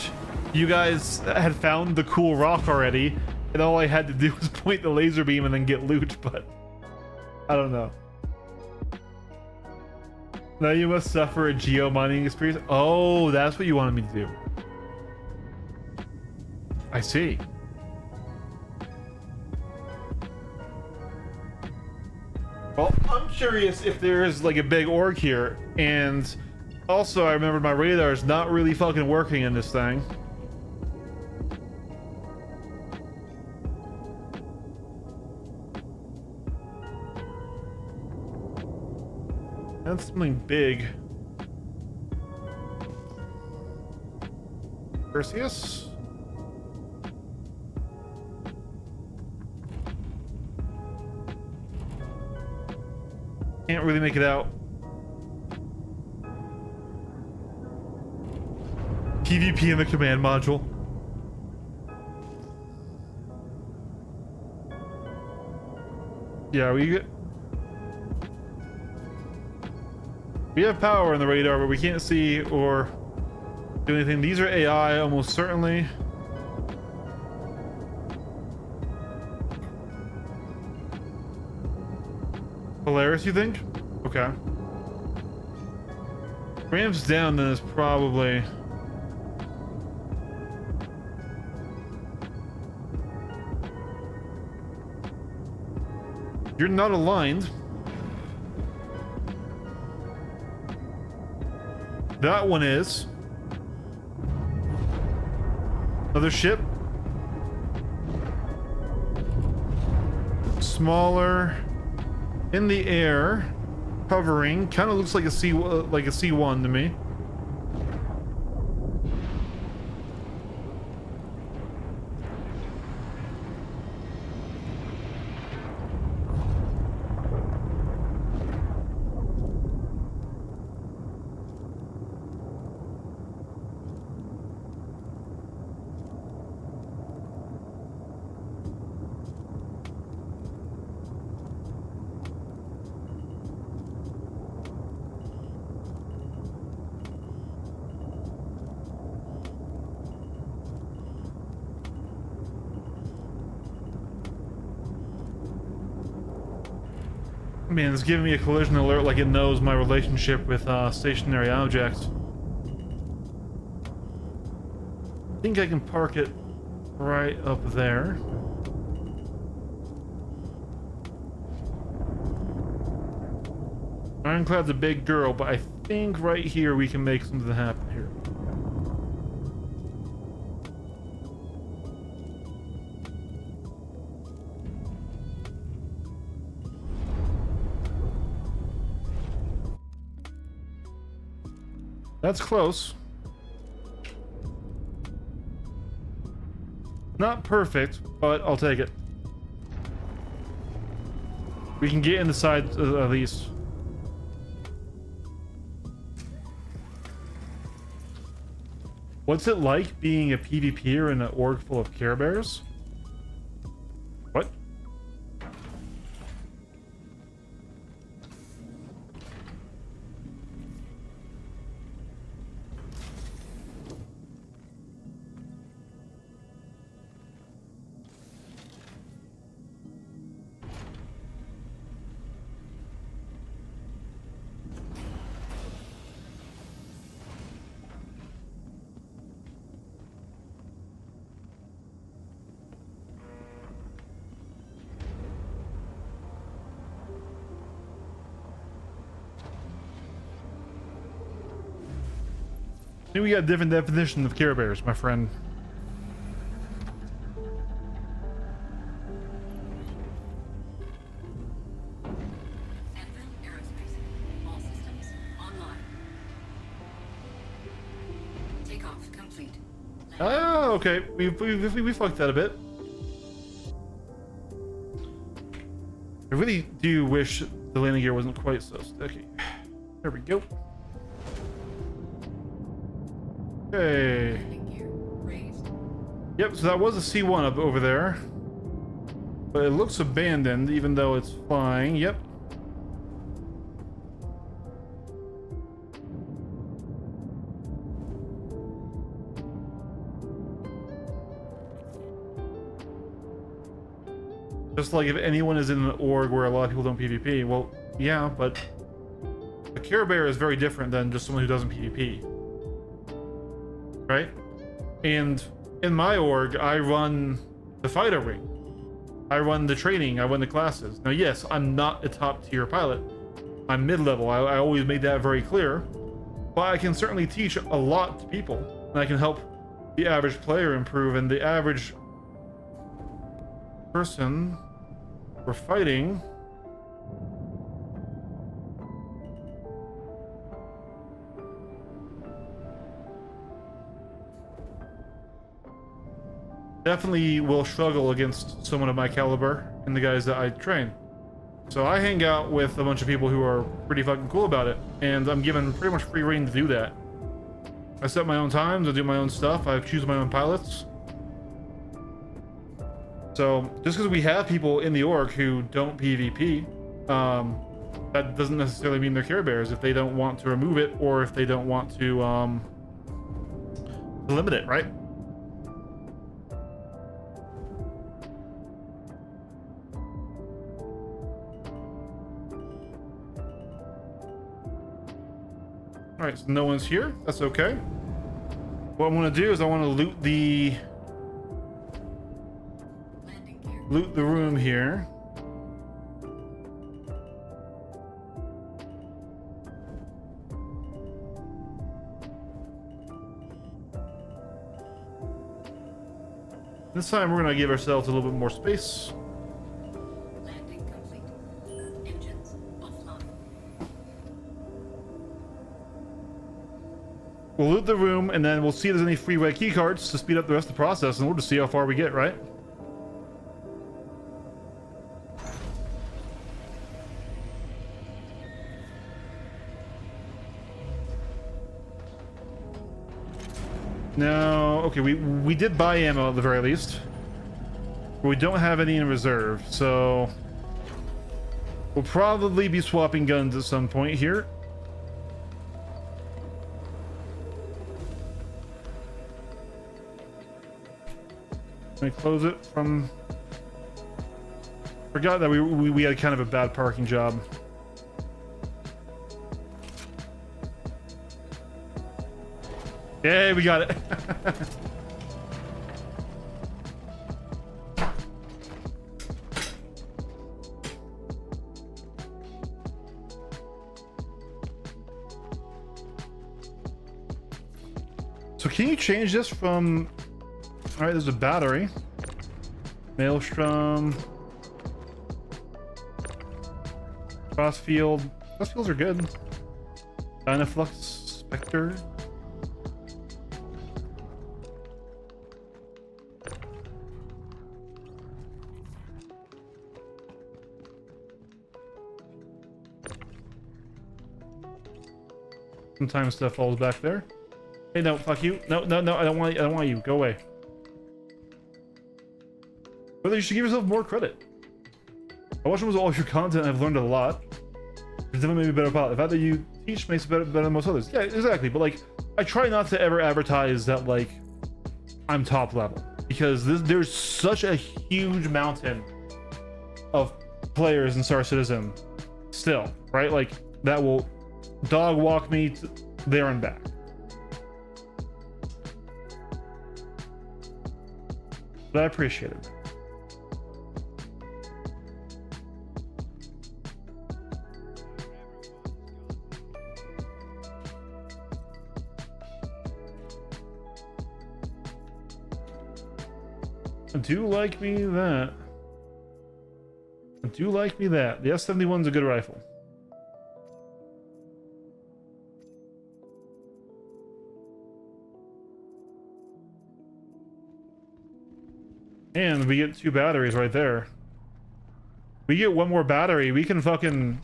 S1: You guys had found the cool rock already, and all I had to do was point the laser beam and then get loot, but I don't know. Now you must suffer a geo mining experience. Oh, that's what you wanted me to do. I see. Well, I'm curious if there is like a big org here, and also I remembered my radar is not really fucking working in this thing. That's something big. Perseus? Can't really make it out. PvP in the command module. Yeah, we have power in the radar, but we can't see or do anything. These are AI, almost certainly. Polaris, you think? Okay. Ramps down, then it's probably... You're not aligned. That one is. Another ship. Smaller. In the air. Hovering. Kind of looks like a C1 to me. Man, it's giving me a collision alert like it knows my relationship with stationary objects. I think I can park it right up there. Ironclad's a big girl, but I think right here we can make something happen here. That's close. Not perfect, but I'll take it. We can get in the side at least. What's it like being a PvPer in an org full of Care Bears? What? I think we got a different definition of Care Bears, my friend.
S2: Anvil Aerospace. All systems online. Takeoff complete.
S1: Oh, okay. We fucked that a bit. I really do wish the landing gear wasn't quite so sticky. There we go. Okay.
S2: Landing gear raised.
S1: Yep, so that was a C1 up over there. But it looks abandoned, even though it's flying. Yep. Just like if anyone is in an org where a lot of people don't PvP, well, yeah, but a Care Bear is very different than just someone who doesn't PvP. Right? And in my org, I run the fighter wing. I run the training, I run the classes. Now, yes, I'm not a top tier pilot. I'm mid-level. I always made that very clear. But I can certainly teach a lot to people. And I can help the average player improve, and the average person we're fighting definitely will struggle against someone of my caliber and the guys that I train. So I hang out with a bunch of people who are pretty fucking cool about it, and I'm given pretty much free reign to do that. I set my own times, I do my own stuff, I choose my own pilots. So just because we have people in the org who don't PvP, that doesn't necessarily mean they're Care Bears if they don't want to remove it, or if they don't want to limit it, right? All right, so no one's here. That's okay. What I'm going to do is I want to loot the room here. This time we're going to give ourselves a little bit more space.
S2: Landing complete. Engines offline.
S1: We'll loot the room, and then we'll see if there's any free red key cards to speed up the rest of the process, and we'll just see how far we get, right? Now, okay, we did buy ammo at the very least. But we don't have any in reserve, so we'll probably be swapping guns at some point here. Let me close it from... Forgot that we had kind of a bad parking job. Yay, we got it. So can you change this from... All right, there's a battery. Maelstrom. Crossfield. Crossfields are good. Dynaflux Spectre. Sometimes stuff falls back there. Hey, no, fuck you. No, no, no, I don't want you. I don't want you. Go away. Whether you should give yourself more credit. I watched almost all of your content and I've learned a lot. It's definitely made me a better pilot. The fact that you teach makes it better than most others. Yeah, exactly. But like, I try not to ever advertise that like I'm top level, because there's such a huge mountain of players in Star Citizen still, right? Like that will dog walk me there and back. But I appreciate it. I do like me that. I do like me that. The S-71's a good rifle. And we get 2 batteries right there. We get one more battery, we can fucking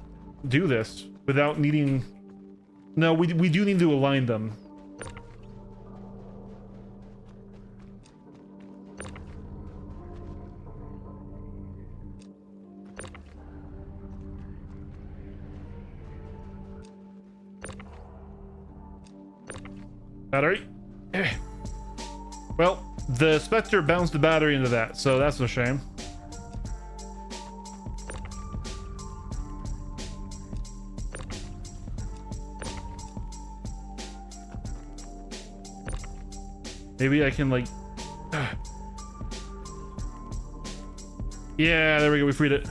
S1: do this without needing... No, we do need to align them. Battery. Well, the Spectre bounced the battery into that, so that's a shame. Maybe I can like... Yeah, there we go, we freed it.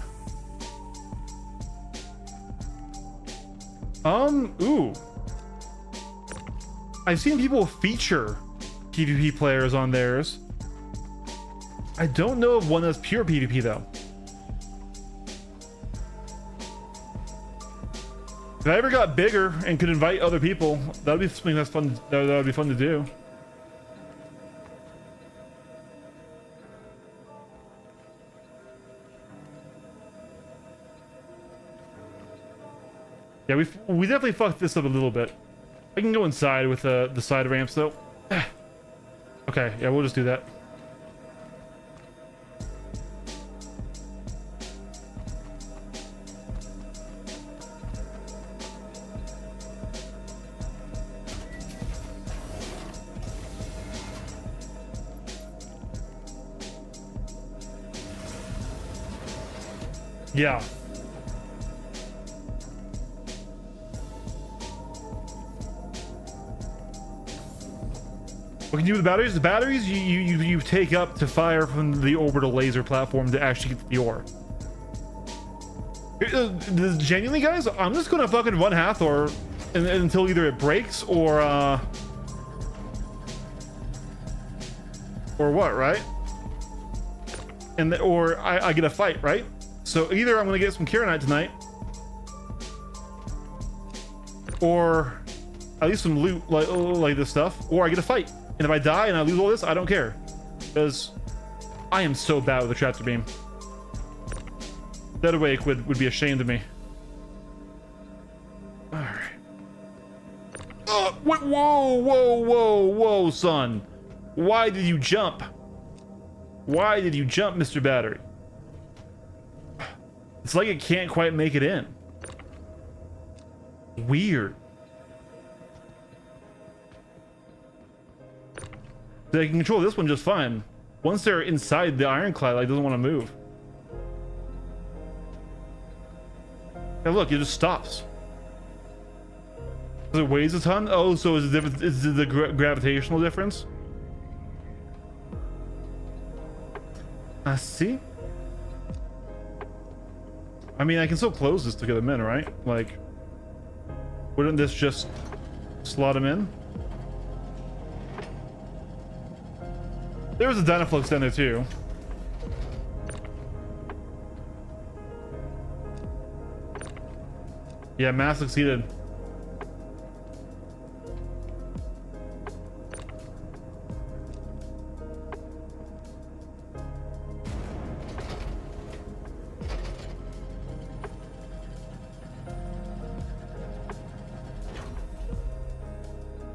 S1: Ooh. I've seen people feature PvP players on theirs. I don't know of one that's pure PvP though. If I ever got bigger and could invite other people, that would be something that's fun. That would be fun to do. Yeah, we definitely fucked this up a little bit. I can go inside with the side ramps though. Okay, yeah, we'll just do that. Yeah. What can you do with the batteries? The batteries you take up to fire from the orbital laser platform to actually get the ore. Genuinely, guys, I'm just gonna fucking run Hathor until either it breaks or what, right? And or I get a fight, right? So either I'm gonna get some Kieranite tonight, or at least some loot like this stuff, or I get a fight. And if I die and I lose all this, I don't care, because I am so bad with the tractor beam. That awake would be ashamed of me. All right. Oh, whoa, son! Why did you jump? Why did you jump, Mr. Battery? It's like it can't quite make it in. Weird. They can control this one just fine. Once they're inside the ironclad, like, doesn't want to move. And look, it just stops. It weighs a ton. Oh, so is the gravitational difference? I see. I mean, I can still close this to get them in, right? Like, wouldn't this just slot them in? There was a Dynaflux down there too. Yeah, mass succeeded.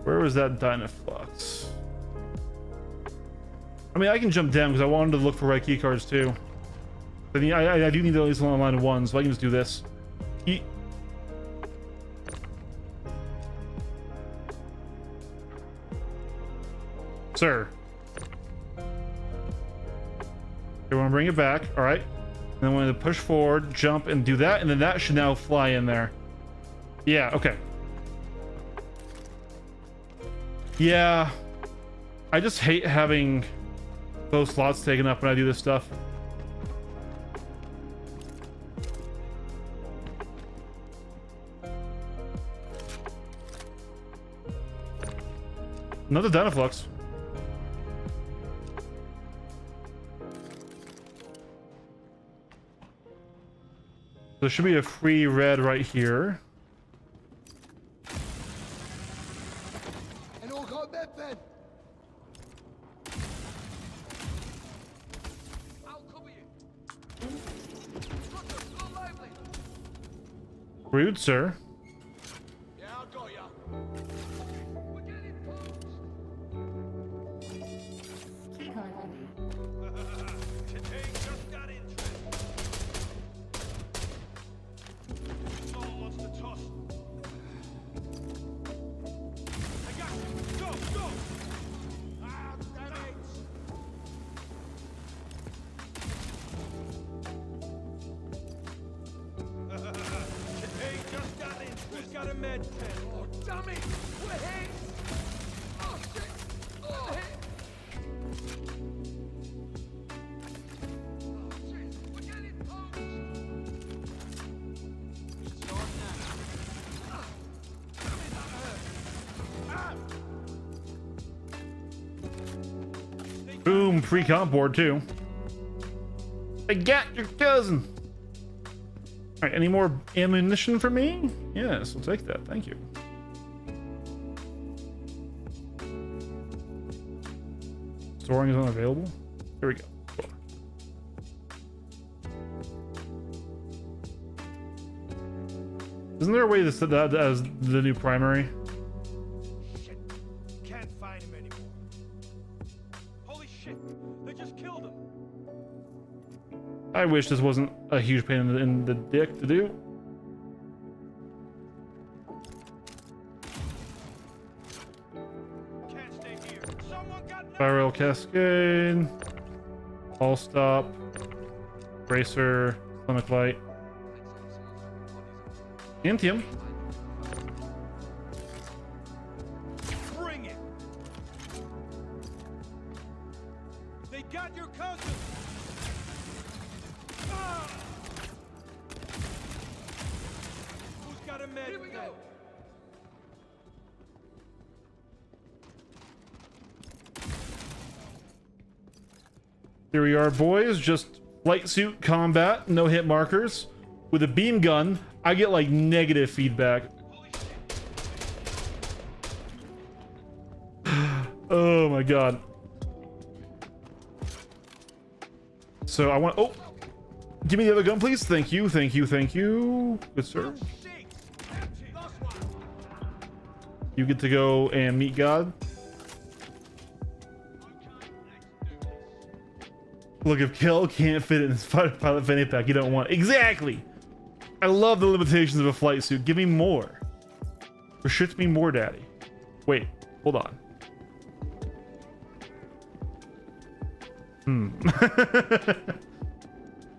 S1: Where was that Dynaflux? I mean, I can jump down because I wanted to look for right key cards too. I mean, I do need at least one line of one, so I can just do this. Sir. You want to bring it back, all right? And then I want to push forward, jump, and do that, and then that should now fly in there. Yeah, okay. Yeah, I just hate having those slots taken up when I do this stuff. Another Dynaflux. There should be a free red right here. Rude, sir.
S3: Yeah, I got ya. Today just got interesting. Someone wants to toss. I got you. Go, go. Ah, damn it. Today just got interesting. Who's got a med kit? Oh, dummy. We're hit. Oh, shit. Oh, hit.
S1: Boom, free comp board too. I got your cousin. All right, any more ammunition for me? Yes, I'll take that. Thank you. Storing is unavailable. Here we go. Cool. Isn't there a way to set that as the new primary?
S3: Shit. Can't find him anymore. Holy shit. They just killed him.
S1: I wish this wasn't a huge pain in the dick to do.
S3: Can't stay here. Someone got
S1: Spiral Cascade. All stop. Bracer. Sonic Light. Antium.
S3: Bring it. They got your cousin. Ah! Who's got a med? Here we go.
S1: Here we are, boys. Just light suit combat, no hit markers. With a beam gun, I get like negative feedback.
S3: Holy shit.
S1: Oh my god. So I want. Oh, give me the other gun, please. Thank you, thank you, thank you. Good sir.
S3: Shit. Empty. Lost one.
S1: You get to go and meet God. Look, if Kel can't fit in his fighter pilot fanny pack, you don't want it. Exactly. I love the limitations of a flight suit. Give me more. Restrict me more, daddy. Wait, hold on.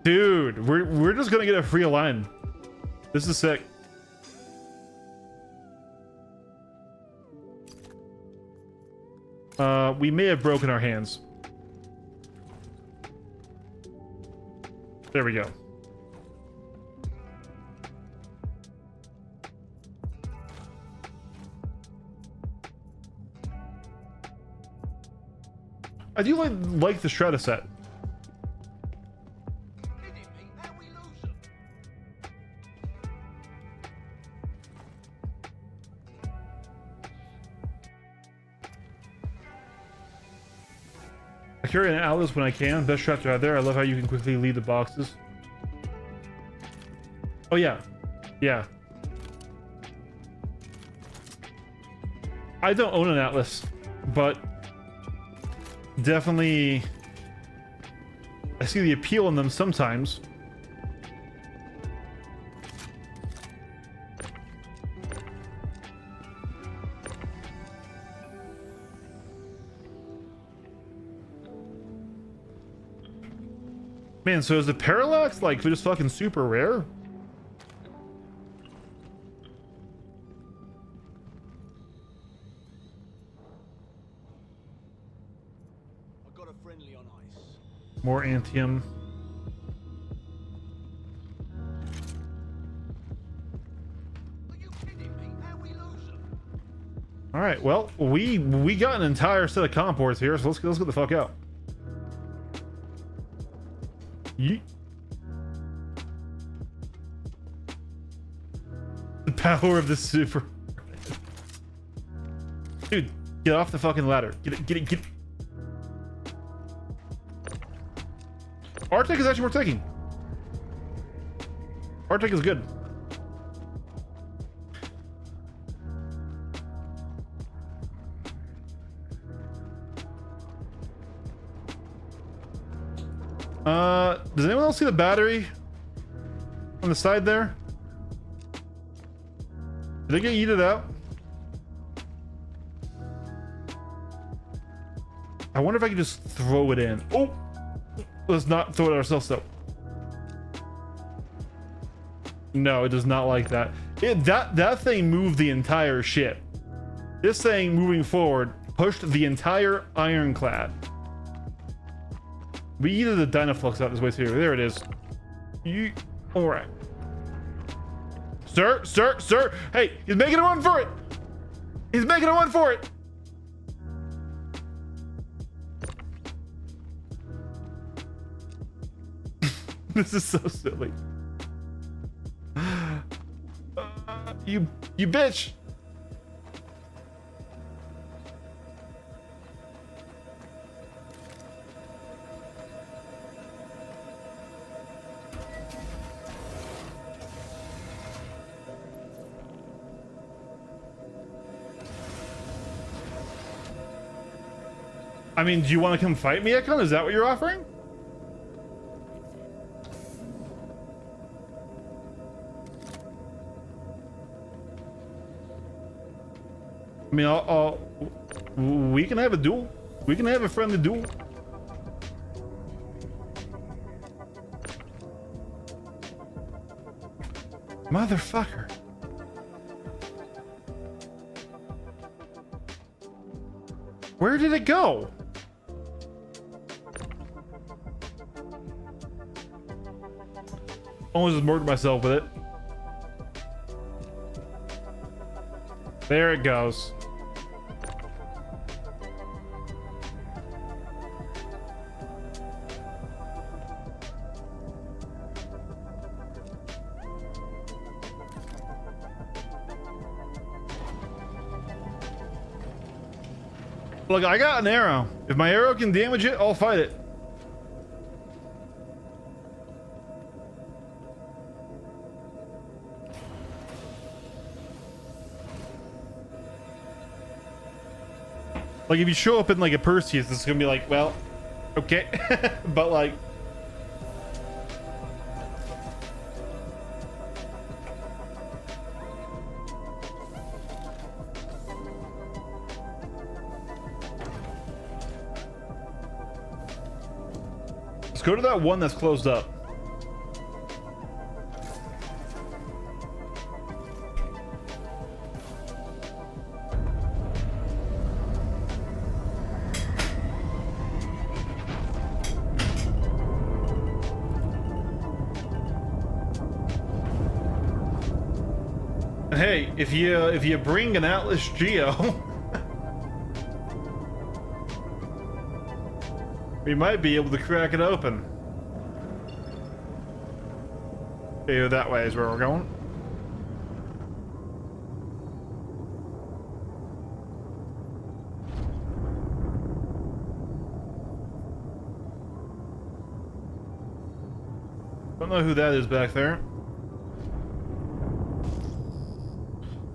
S1: Dude, we're just gonna get a free line. This is sick. We may have broken our hands. There we go. I do like the Strata set. I carry an Atlas when I can. Best straps are out there. I love how you can quickly lead the boxes. Oh yeah. Yeah. I don't own an Atlas, but definitely I see the appeal in them sometimes. Man, so is the parallax like just fucking super rare?
S3: I got a friendly on ice.
S1: More Antium.
S3: Are you kidding me? How we lose them?
S1: All right, well, we got an entire set of comp boards here, so let's get the fuck out. Yeet. The power of the super. Dude, get off the fucking ladder. Get it. Arctic is actually worth taking. Arctic is good. Does anyone else see the battery on the side there? Did it get yeeted out? I wonder if I can just throw it in. Oh, let's not throw it ourselves though. No, it does not like that. That thing moved the entire ship. This thing moving forward pushed the entire ironclad. We needed the Dynaflux out this way too. There it is. All right. Sir. Hey, he's making a run for it. He's making a run for it. This is so silly. You bitch. I mean, do you want to come fight me, Ekon? Is that what you're offering? I mean, we can have a duel. We can have a friendly duel. Motherfucker. Where did it go? Almost just murdered myself with it. There it goes. Look, I got an arrow. If my arrow can damage it, I'll fight it. Like, if you show up in like a Perseus, it's gonna be like, well, okay. But like, let's go to that one that's closed up. Hey, if you bring an Atlas Geo, we might be able to crack it open. Okay, that way is where we're going. Don't know who that is back there.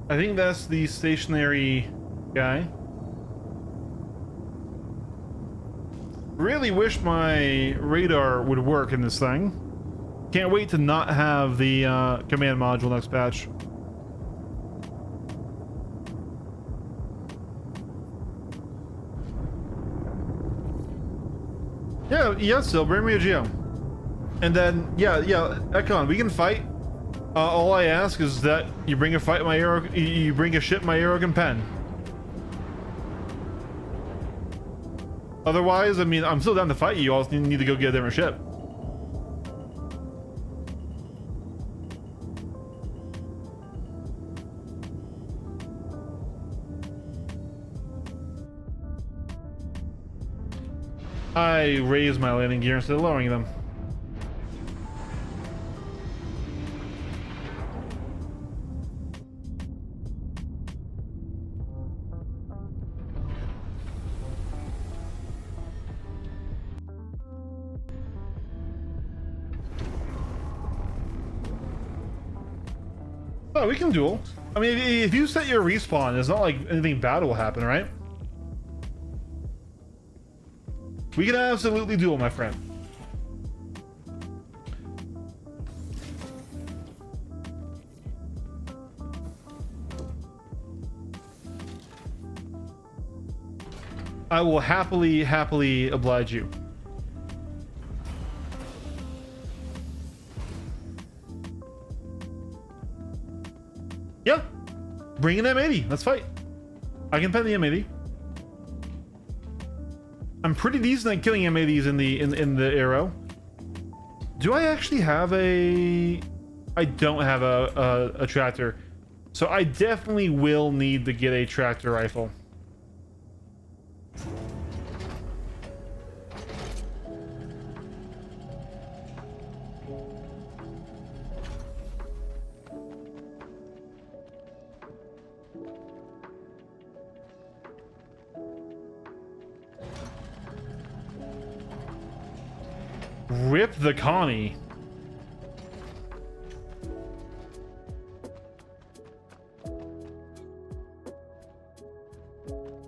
S1: I think that's the stationary guy. Really wish my radar would work in this thing. Can't wait to not have the command module next patch. Yeah, still bring me a Geo. And then, yeah, Ekon, we can fight. All I ask is that you bring a fight my arrow, you bring a ship my arrow can pen. Otherwise, I mean, I'm still down to fight you. You all need to go get a different ship. I raise my landing gear instead of lowering them. Oh, we can duel. I mean, if you set your respawn, it's not like anything bad will happen, right? We can absolutely duel, my friend. I will happily oblige you. Yeah, bring an M80. Let's fight. I can pen the M80. I'm pretty decent at killing M80s in the Arrow. Do I actually have a? I don't have a tractor, so I definitely will need to get a tractor rifle. Rip the Connie.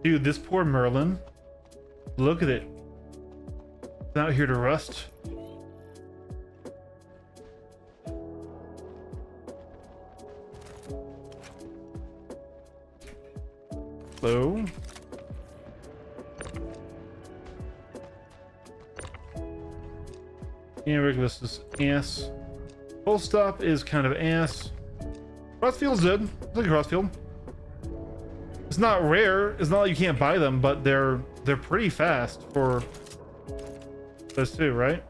S1: Dude, this poor Merlin. Look at it. It's out here to rust. Hello? Yeah, Regulus is ass. Full stop is kind of ass. Crossfield's good. It's like a crossfield. It's not rare. It's not like you can't buy them, but they're pretty fast for those two, right?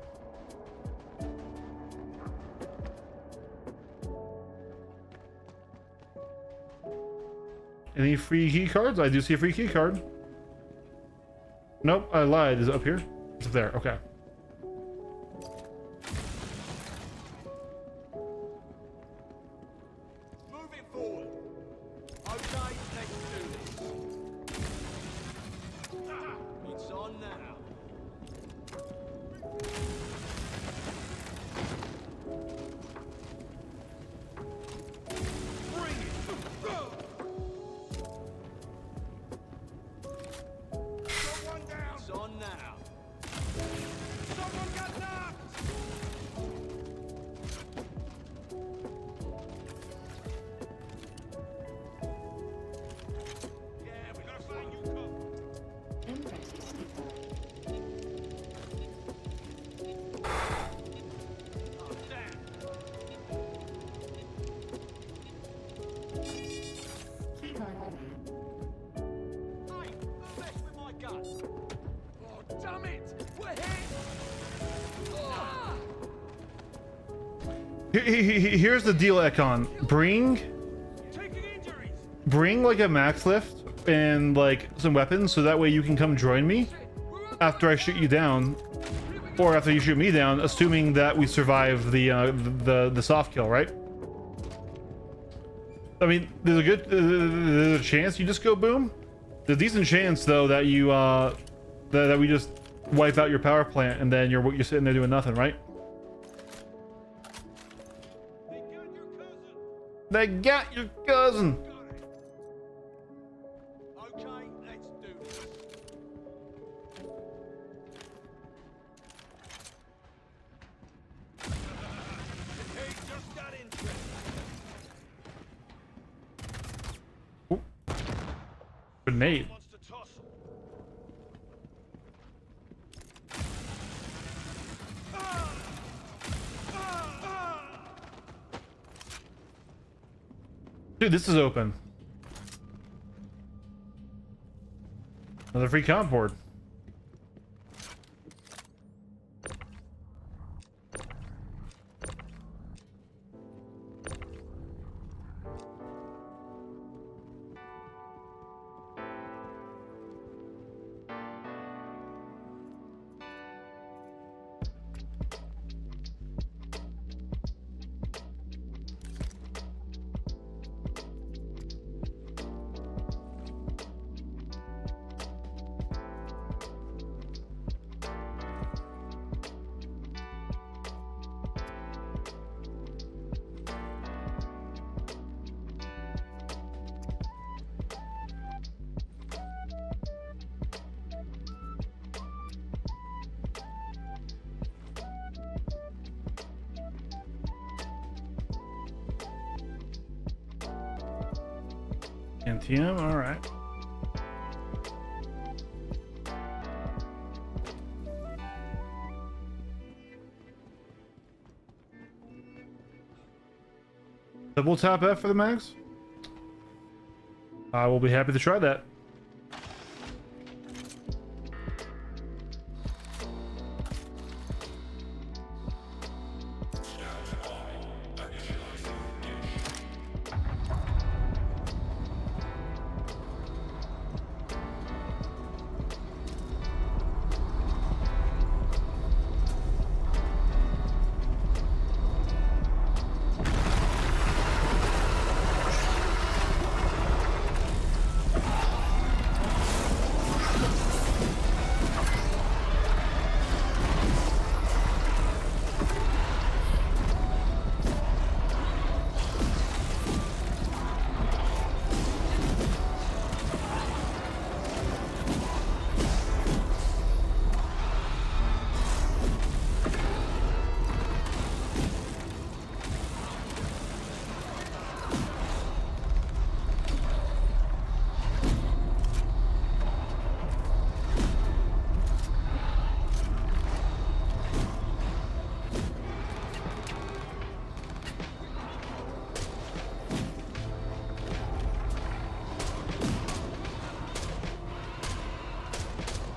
S1: Any free key cards? I do see a free key card. Nope, I lied. Is it up here? It's up there. Okay.
S3: Moving forward. Okay, let's do this. It's on now. Bring it. Someone down. It's on now. Someone got knocked. Yeah, we gotta find you cover. Oh, damn. Hey, don't mess with my gun. Oh, damn it! We're hit! Ah!
S1: Here's the deal, Ekon.
S3: Taking injuries.
S1: Bring like a max lift and like some weapons, so that way you can come join me after I shoot you down, or after you shoot me down, assuming that we survive the soft kill, right? I mean, there's a chance you just go boom. There's a decent chance though that you that we just wipe out your power plant and then you're sitting there doing nothing, right?
S3: They got your cousin.
S1: They got your cousin.
S3: Got it. Okay, let's do this. He just got interested.
S1: Grenade.
S3: Wants to tussle.
S1: Dude, this is open. Another free comp board. Antium, all right. Double tap F for the mags? I will be happy to try that.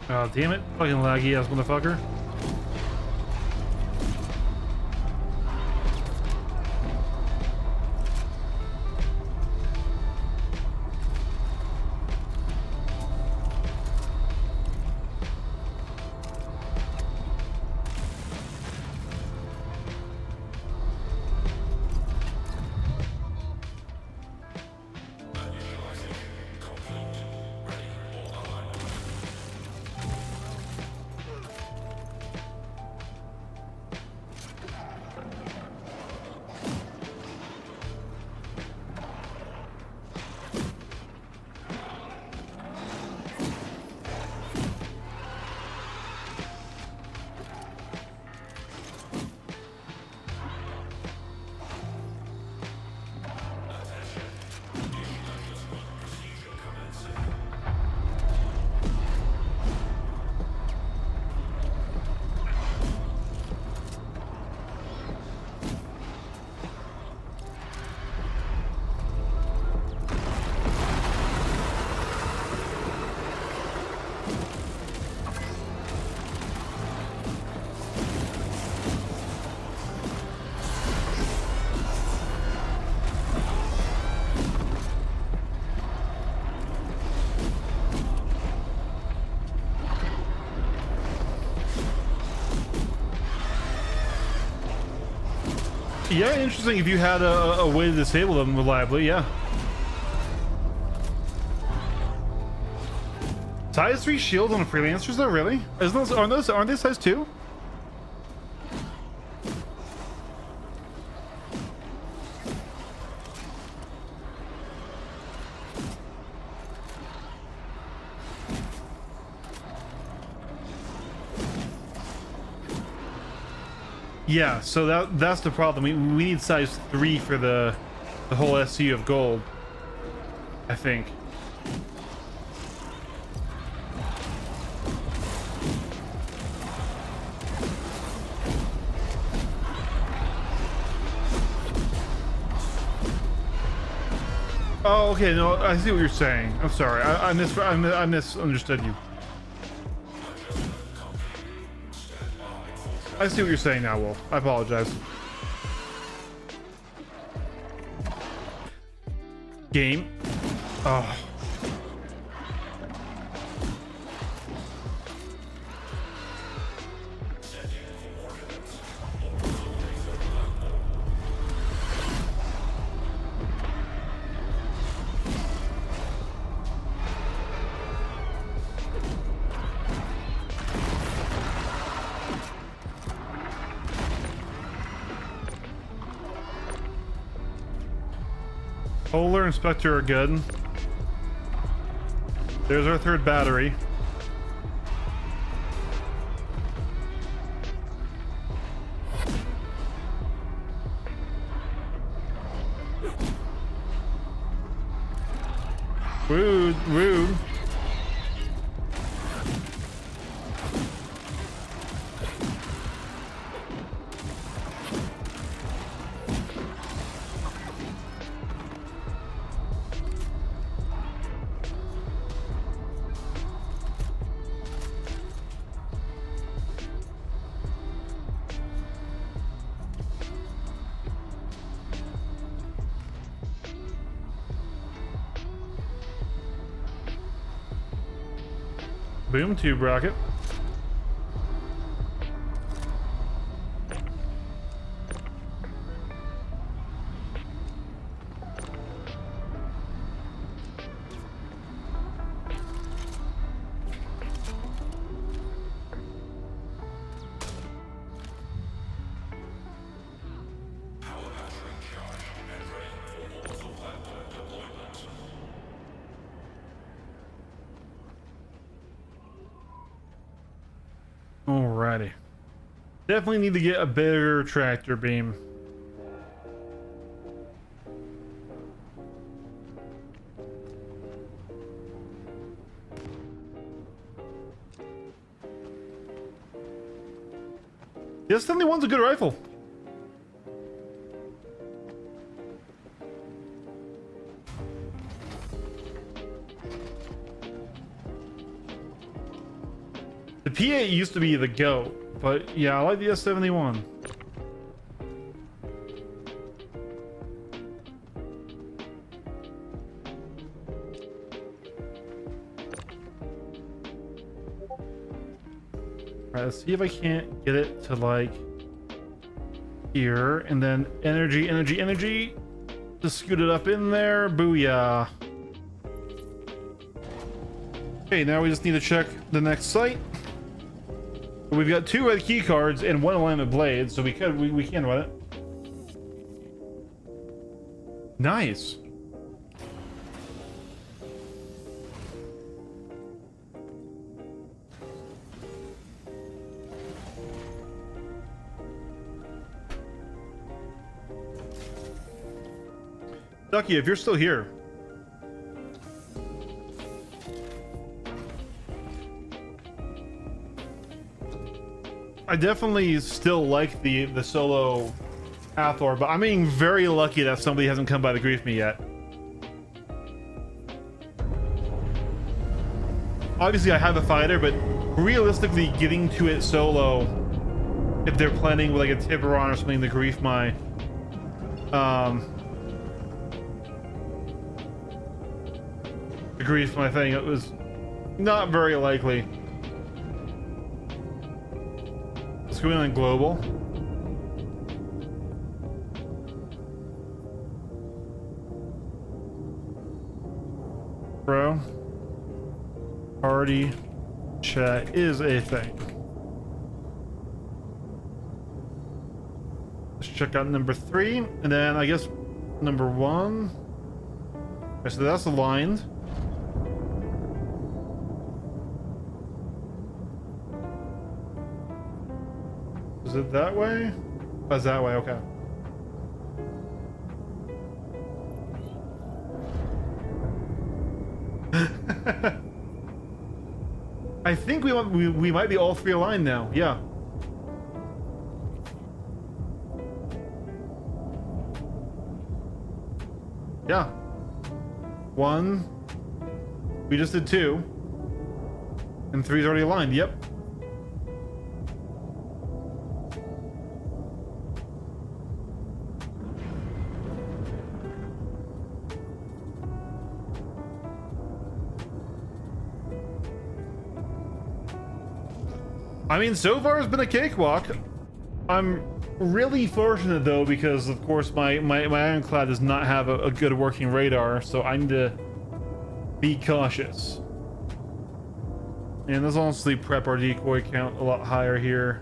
S1: Oh, damn it. Fucking laggy ass motherfucker. Yeah, interesting if you had a way to disable them reliably, yeah. Size 3 shields on a freelancers though, really? Aren't they size 2? Yeah, so that's the problem. We need size 3 for the whole SC of gold, I think. Oh, okay. No, I see what you're saying. I'm sorry. I misunderstood you. I see what you're saying now, Wolf. I apologize. Game. Oh. Polar and Spectre are good. There's our third battery. Rude, rude. Boom tube rocket. Alrighty. Definitely need to get a bigger tractor beam. The S-71's a good rifle. The P8 used to be the GOAT, but yeah, I like the S-71. Alright, let's see if I can't get it to like here, and then energy, energy, energy. Just scoot it up in there. Booyah. Okay, now we just need to check the next site. We've got 2 red key cards and 1 alignment blade, so we can run it. Nice. Ducky, if you're still here. I definitely still like the solo Hathor, but I'm being very lucky that somebody hasn't come by to grief me yet. Obviously I have a fighter, but realistically getting to it solo, if they're planning with like a Tiburon or something to grief my thing, it was not very likely. What's going on global? Bro, party chat is a thing. Let's check out number 3, and then I guess number 1. Okay, so that's aligned. Is it that way? Oh, it's that way, okay. I think we might be all 3 aligned now. Yeah. Yeah. 1. We just did 2. And 3's already aligned. Yep. I mean, so far it's been a cakewalk. I'm really fortunate though, because of course my Ironclad does not have a good working radar, so I need to be cautious. And let's honestly prep our decoy count a lot higher here.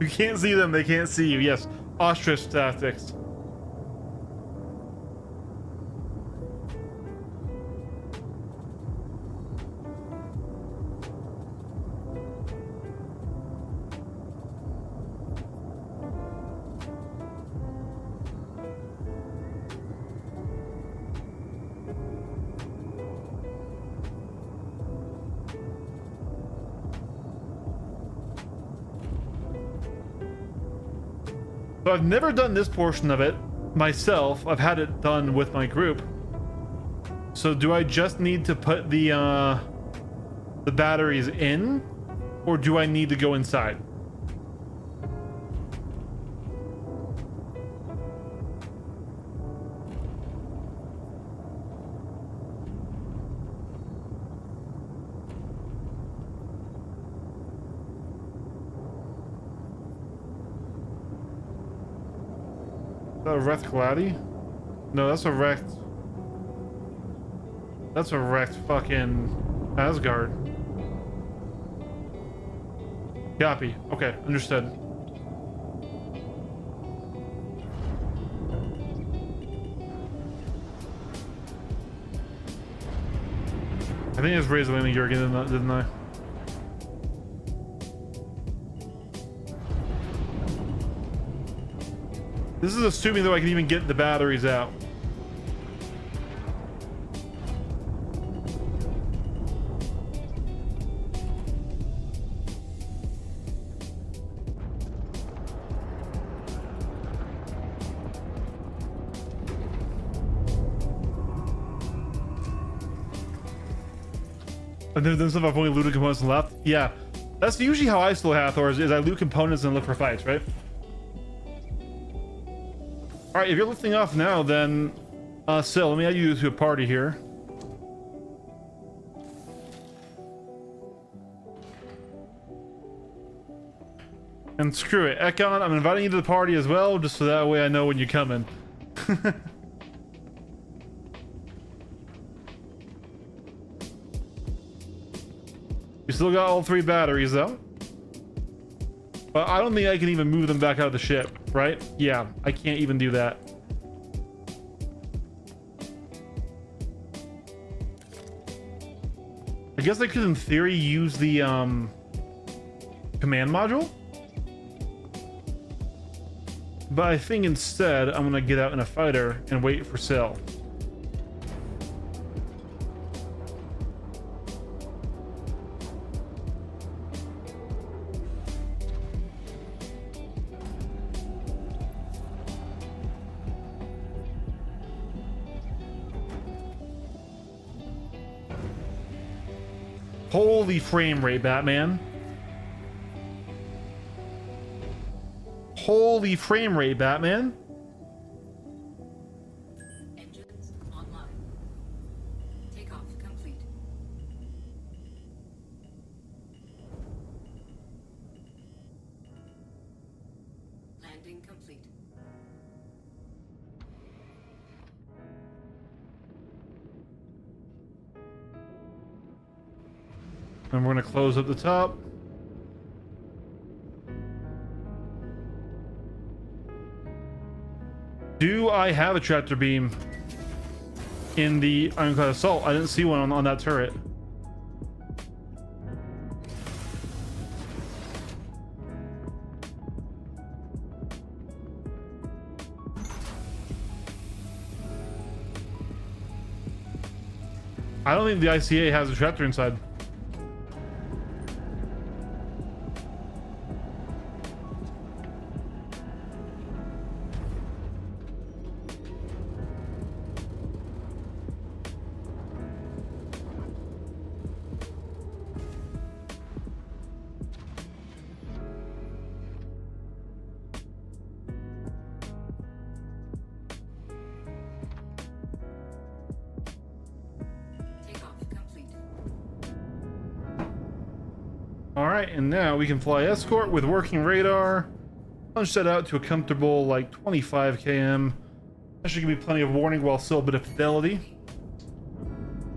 S1: You can't see them, they can't see you. Yes, ostrich tactics. So I've never done this portion of it myself. I've had it done with my group. So do I just need to put the batteries in Or do I need to go inside? Is that a wrecked Gladi? No, that's a wrecked... That's a wrecked fucking Asgard. Copy. Okay, understood. I think it's raised landing gear again, didn't I? This is assuming though I can even get the batteries out. And then stuff I've only looted components left. Yeah, that's usually how I still Hathor is I loot components and look for fights, right? All right, if you're lifting off now, then Sil, let me add you to a party here. And screw it, Ekon, I'm inviting you to the party as well, just so that way I know when you're coming. We still got all 3 batteries though. But I don't think I can even move them back out of the ship, right? Yeah, I can't even do that. I guess I could in theory use the command module. But I think instead I'm gonna get out in a fighter and wait for Sil. Holy frame rate, Batman. Holy frame rate, Batman.
S2: Engines online. Takeoff complete. Landing complete.
S1: And we're gonna close up the top. Do I have a tractor beam in the Ironclad Assault? I didn't see one on that turret. I don't think the ICA has a tractor inside. Alright, and now we can fly escort with working radar. Punch that out to a comfortable like 25 km. That should give me plenty of warning while still a bit of fidelity.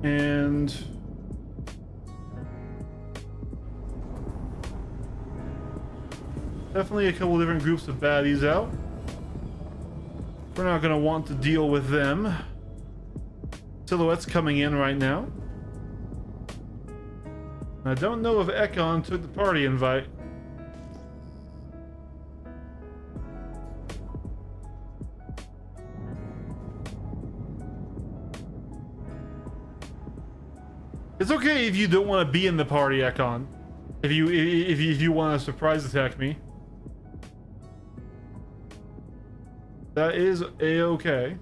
S1: And definitely a couple different groups of baddies out. We're not going to want to deal with them. Silhouette's coming in right now. I don't know if Ekon took the party invite. It's okay if you don't want to be in the party, Ekon. If you want to surprise attack me, that is a-okay.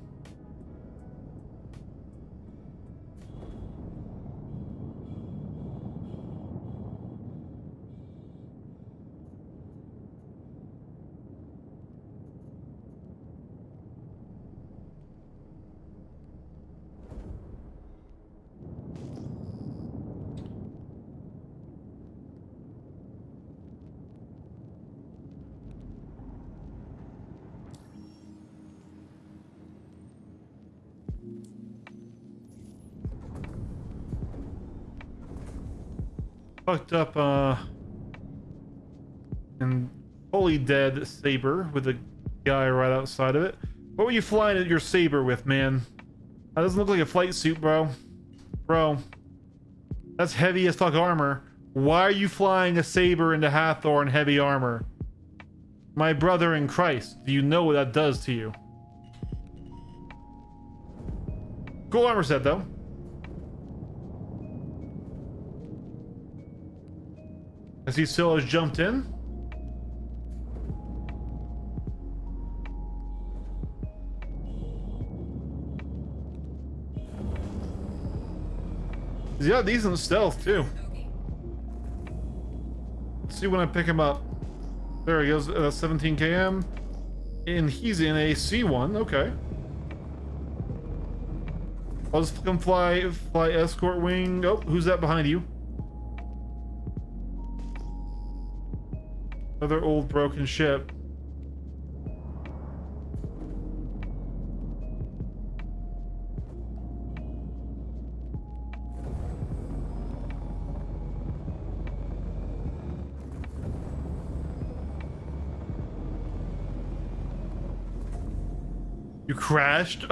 S1: fucked up and fully dead saber with a guy right outside of it. What were you flying at your saber with, man? That doesn't look like a flight suit, bro. Bro, that's heavy as fuck armor. Why are you flying a saber into Hathor in heavy armor? My brother in Christ, do you know what that does to you? Cool armor set, though. I see Scylla has jumped in. He's got decent stealth, too. Let's see when I pick him up. There he goes, 17 km. And he's in a C1, okay. I'll just come fly escort wing. Oh, who's that behind you? Another old broken ship. You crashed?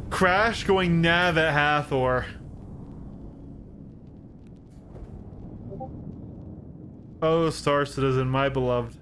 S1: Crash going nav at Hathor. Oh, Star Citizen, my beloved.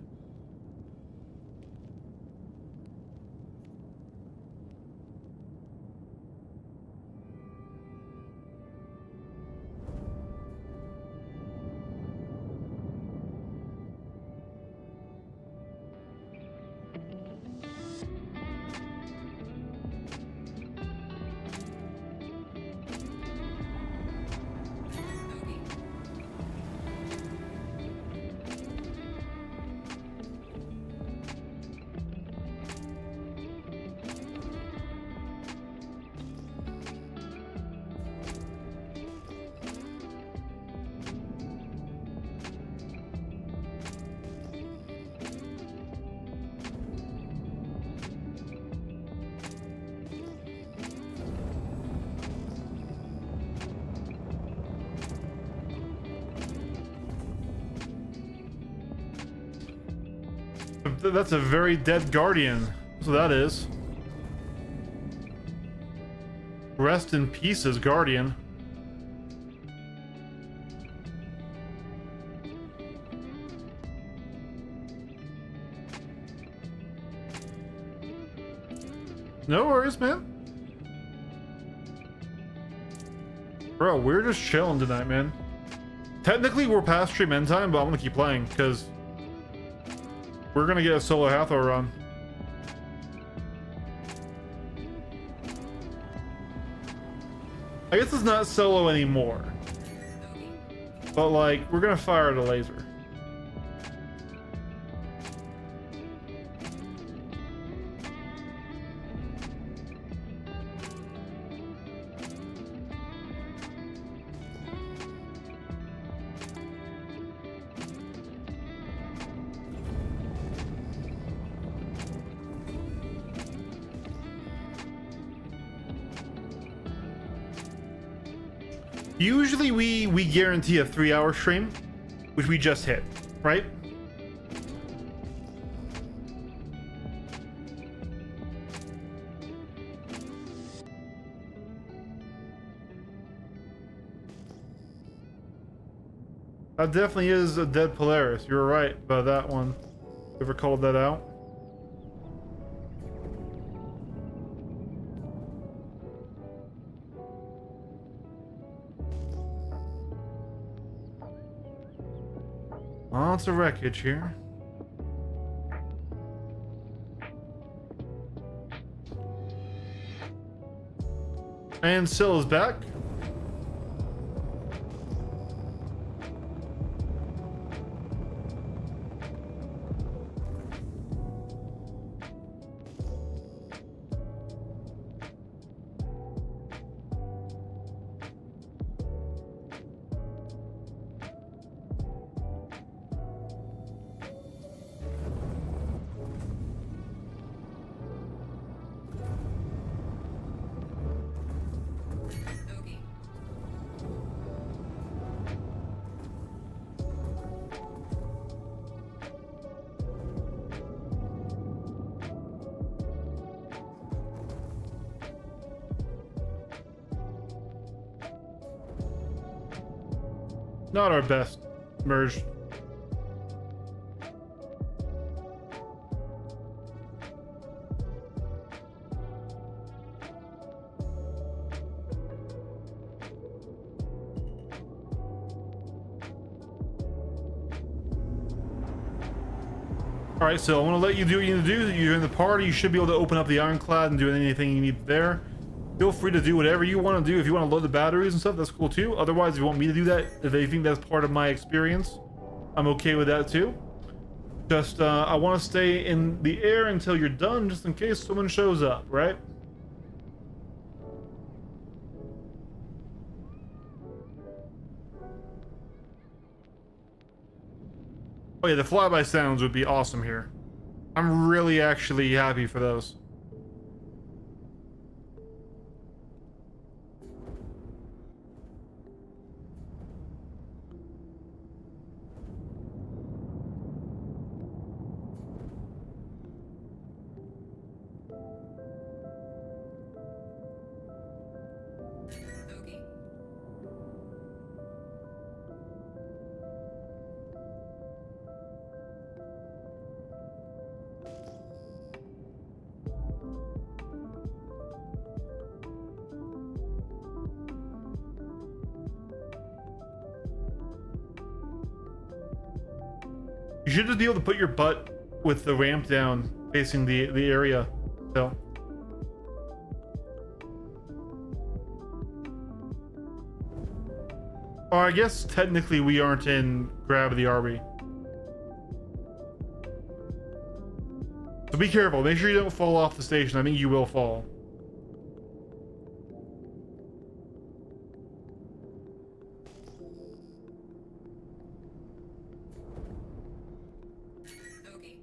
S1: That's a very dead Guardian. So that is. Rest in pieces, Guardian. No worries, man. Bro, we're just chilling tonight, man. Technically, we're past stream end time, but I'm gonna keep playing, because we're gonna get a solo Hathor run. I guess it's not solo anymore. But, like, we're gonna fire at a laser. Usually we guarantee a 3-hour stream, which we just hit, right? That definitely is a dead Polaris. You were right about that one. Ever called that out? Lots of wreckage here. And Scylla's back. Not our best merge. All right, so I want to let you do what you need to do. You're in the party. You should be able to open up the Ironclad and do anything you need there. Feel free to do whatever you want to do. If you want to load the batteries and stuff, that's cool too. Otherwise, if you want me to do that, if they think that's part of my experience, I'm okay with that too. Just, I want to stay in the air until you're done, just in case someone shows up, right? Oh yeah, the flyby sounds would be awesome here. I'm really actually happy for those.
S2: Bogey.
S1: You should just be able to put your butt with the ramp down facing the area. So. Or I guess technically we aren't in gravity, are we? So be careful. Make sure you don't fall off the station. I think you will fall.
S2: Bogey.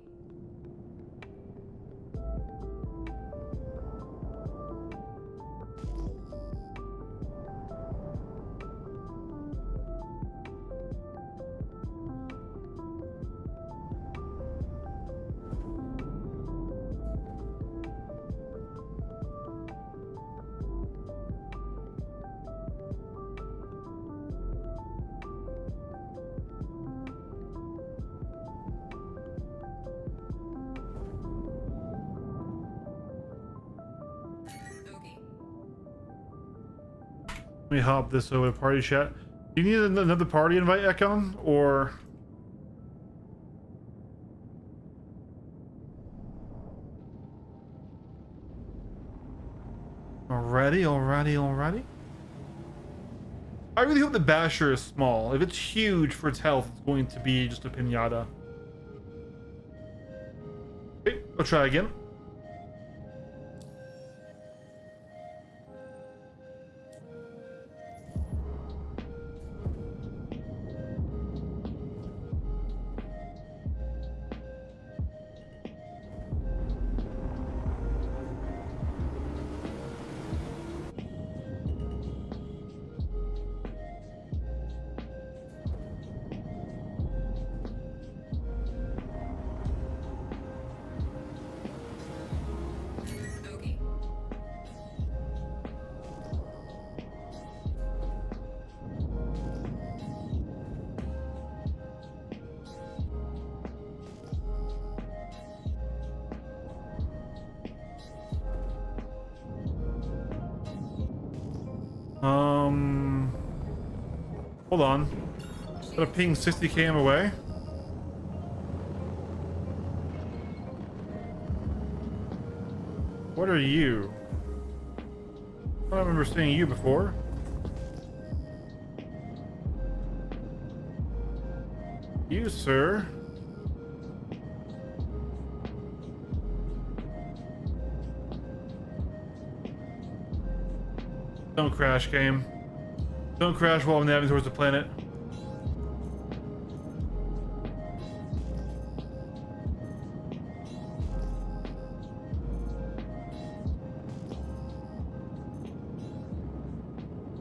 S2: Bogey.
S1: Let me hop this over to party chat. Do you need another party invite, Ekon? Or... Alrighty. I really hope the Basher is small. If it's huge for its health, it's going to be just a pinata. Okay, I'll try again.
S2: Bogey.
S1: Hold on. Got a ping 60 km away. What are you? I don't remember seeing you before. You, sir. Don't crash, game. Don't crash while I'm navigating towards the planet.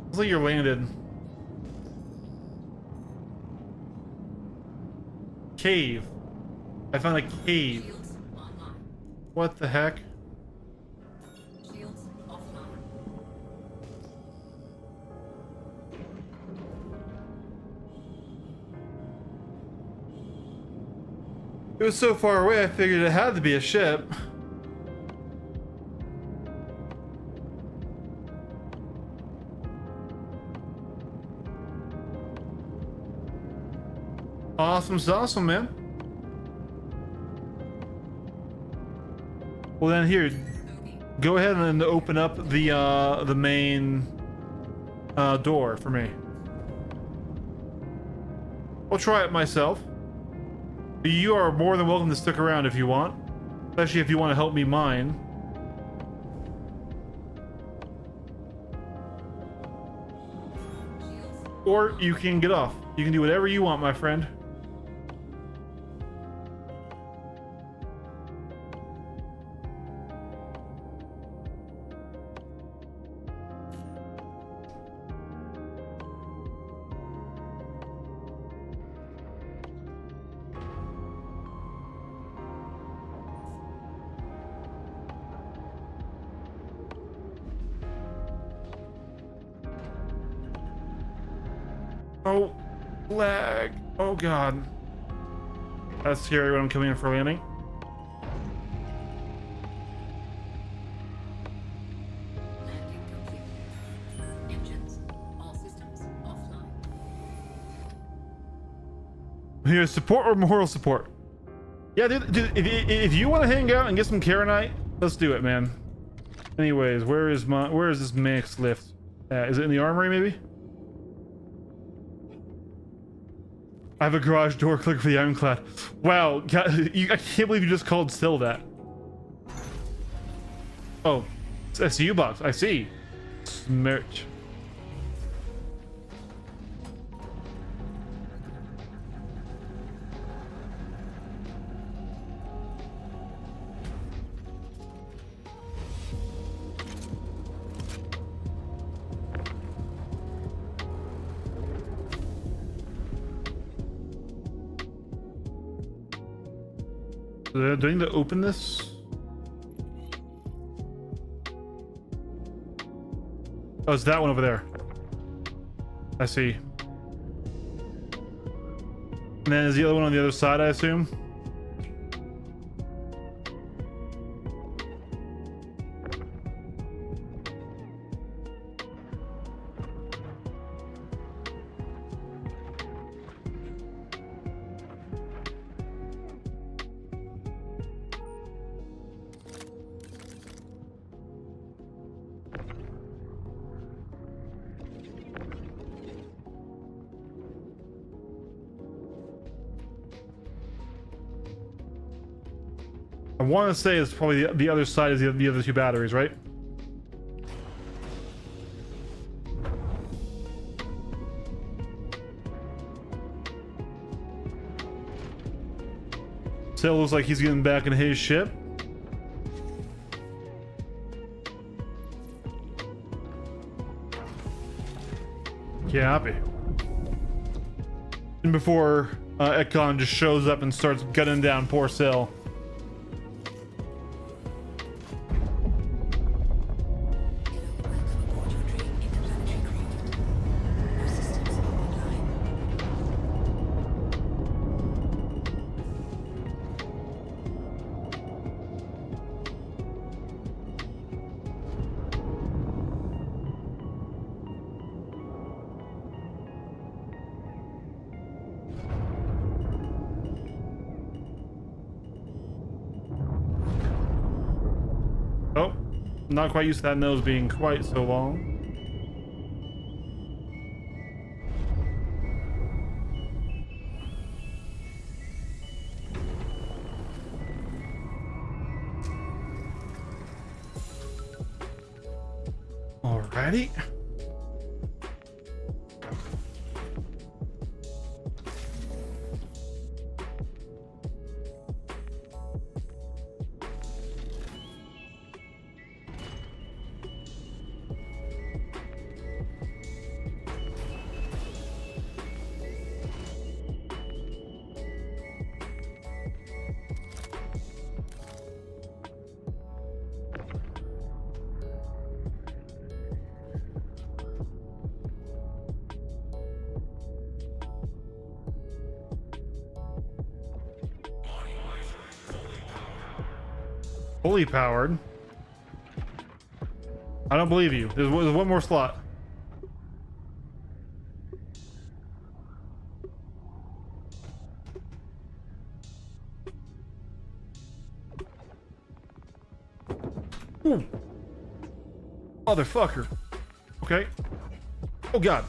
S1: Looks like you're landed. Cave. I found a cave.
S2: Shields online.
S1: What the heck?
S2: Shields offline.
S1: It was so far away, I figured it had to be a ship. Awesome sauce, man. Well then, here, go ahead and open up the main door for me. I'll try it myself. You are more than welcome to stick around if you want, especially if you want to help me mine. Or you can get off. You can do whatever you want, my friend. Oh, lag. Oh god. That's scary when I'm coming in for landing.
S4: Landing complete. Engines, all systems offline.
S1: Here, support or moral support? Yeah, dude, if you want to hang out and get some Karenite, let's do it, man. Anyways, where is this mix lift? Is it in the armory, maybe? I have a garage door click for the ironclad. Wow, I can't believe you just called Syl that. Oh, it's SU box. I see. Smirch. Do I need to open this? Oh, it's that one over there. I see. And then is the other one on the other side, I assume? I want to say it's probably the other side is the other two batteries, right? So it looks like he's getting back in his ship. Copy. And before Ekon just shows up and starts gunning down poor Syl. Oh, not quite used to that nose being quite so long. Alrighty. Fully powered. I don't believe you. There's one more slot. Ooh. Motherfucker. Okay. Oh god.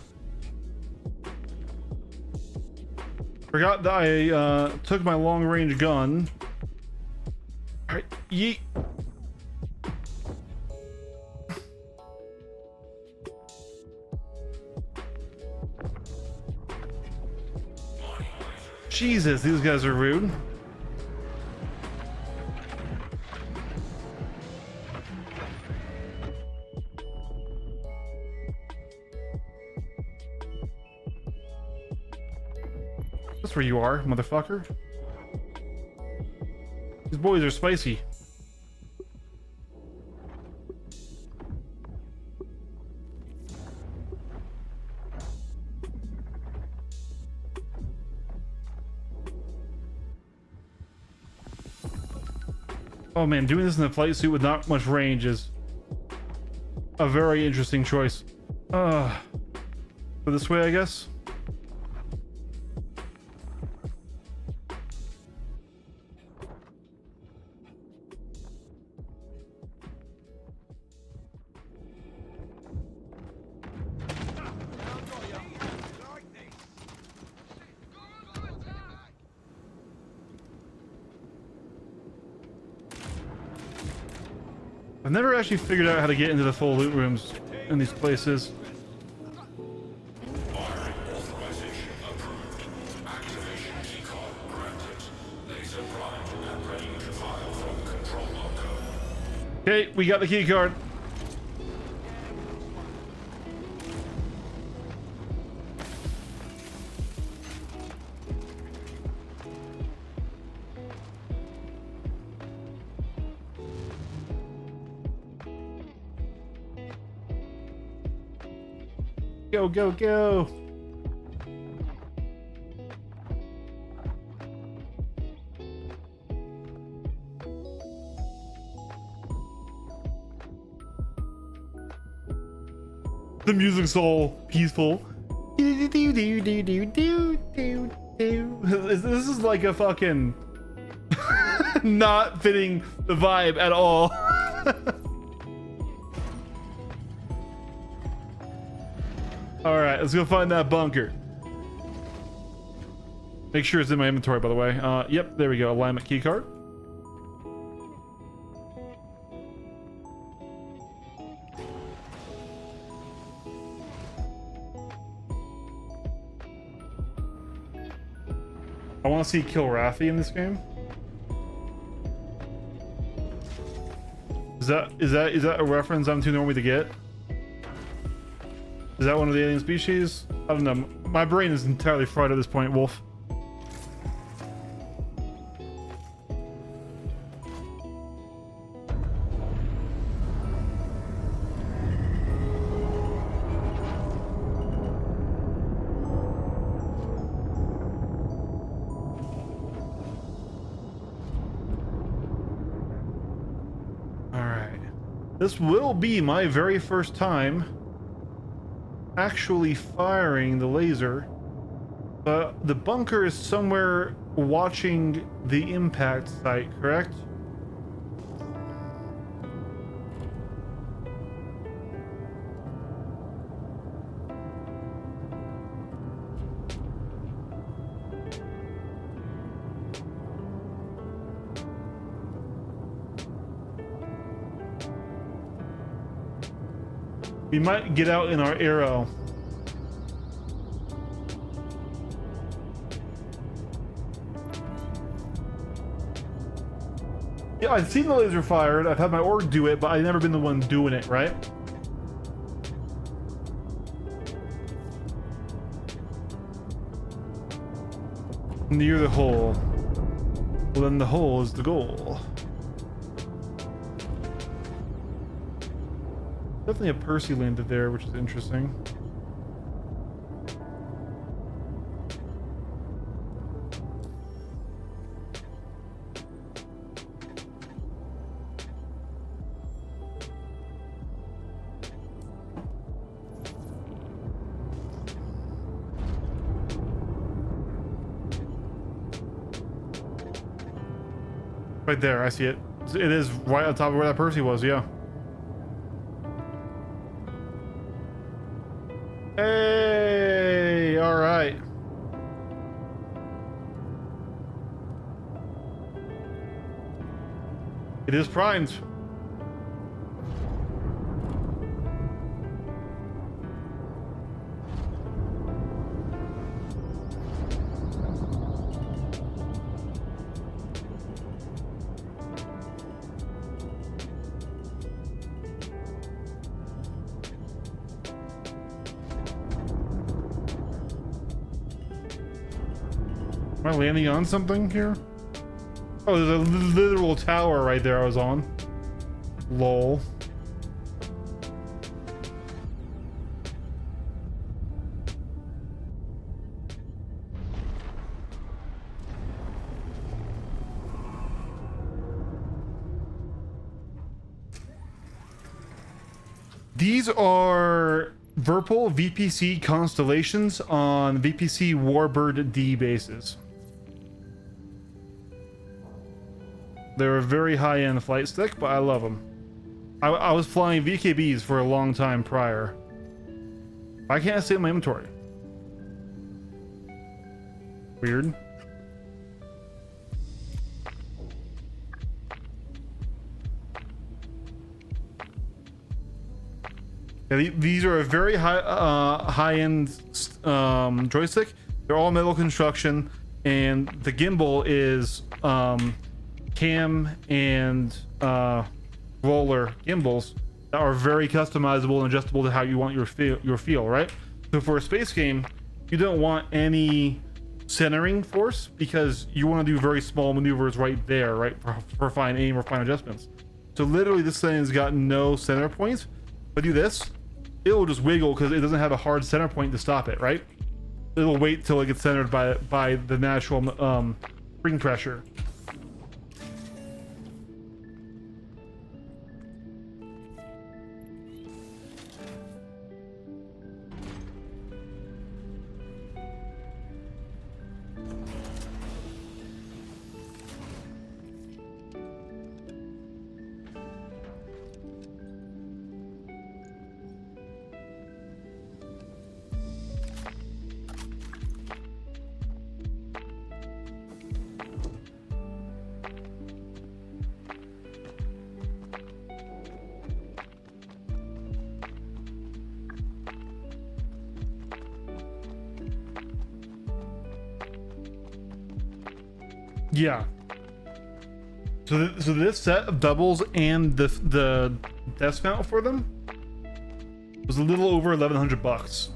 S1: Forgot that I took my long range gun. Alright, yeet. Jesus, these guys are rude. That's where you are, motherfucker. These boys are spicy. Oh man, doing this in a flight suit with not much range is a very interesting choice. Go this way, I guess. I've never actually figured out how to get into the full loot rooms in these places. Okay, we got the key card. Go, go, go. The music's all peaceful. This is like a fucking not fitting the vibe at all. All right, let's go find that bunker. Make sure it's in my inventory, by the way. Yep, there we go. Alignment key card. I want to see Kilrathi in this game. Is that a reference I'm too normal to get? Is that one of the alien species? I don't know. My brain is entirely fried at this point, Wolf. This will be my very first time actually firing the laser. The bunker is somewhere watching the impact site, correct? We might get out in our arrow. Yeah, I've seen the laser fired. I've had my org do it, but I've never been the one doing it, right? Near the hole. Well, then the hole is the goal. Definitely a Percy landed there, which is interesting. Right there, I see it. It is right on top of where that Percy was, yeah. Hey, all right. It is primed. Am I landing on something here? Oh, there's a literal tower right there I was on. Lol. These are Virpil VPC constellations on VPC Warbird D bases. They're a very high-end flight stick, but I love them. I was flying VKBs for a long time prior. I can't stay in my inventory. Weird. Yeah, these are a very high-end joystick. They're all metal construction, and the gimbal is cam and roller gimbals that are very customizable and adjustable to how you want your feel, right? So for a space game, you don't want any centering force because you want to do very small maneuvers right there, right, for fine aim or fine adjustments. So literally this thing has got no center points. But do this, it will just wiggle because it doesn't have a hard center point to stop it, right? It'll wait till it gets centered by the natural spring pressure. Yeah. So this set of doubles and the desk mount for them was a little over $1,100,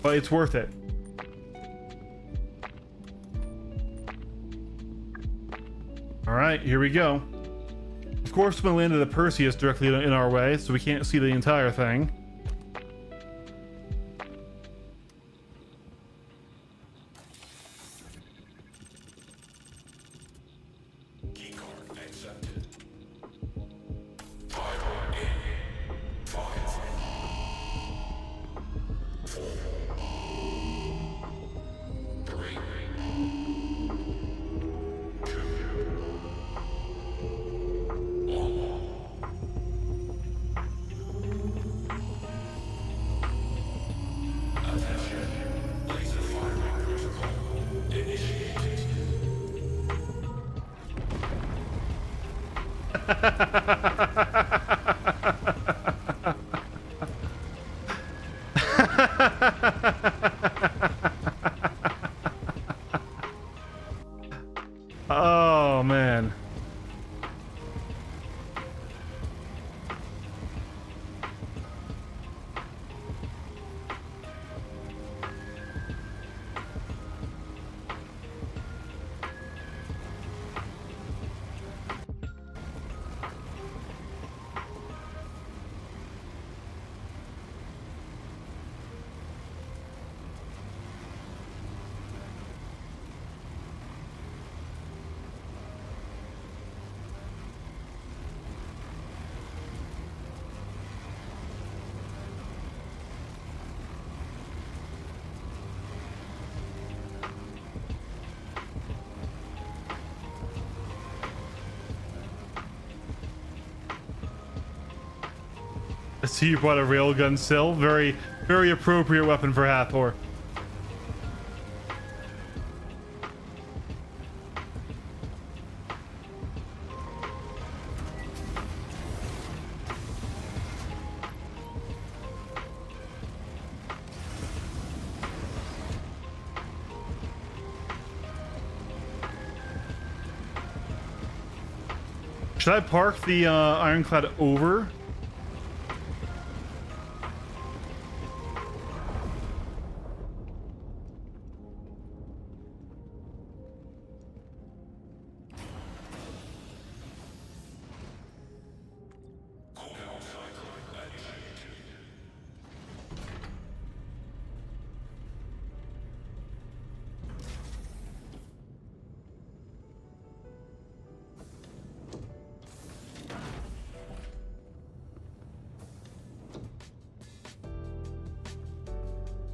S1: but it's worth it. All right, here we go. Of course, we landed the Perseus directly in our way, so we can't see the entire thing. Oh man. see you brought a railgun, Sil. Very, very appropriate weapon for Hathor. Should I park the Ironclad over?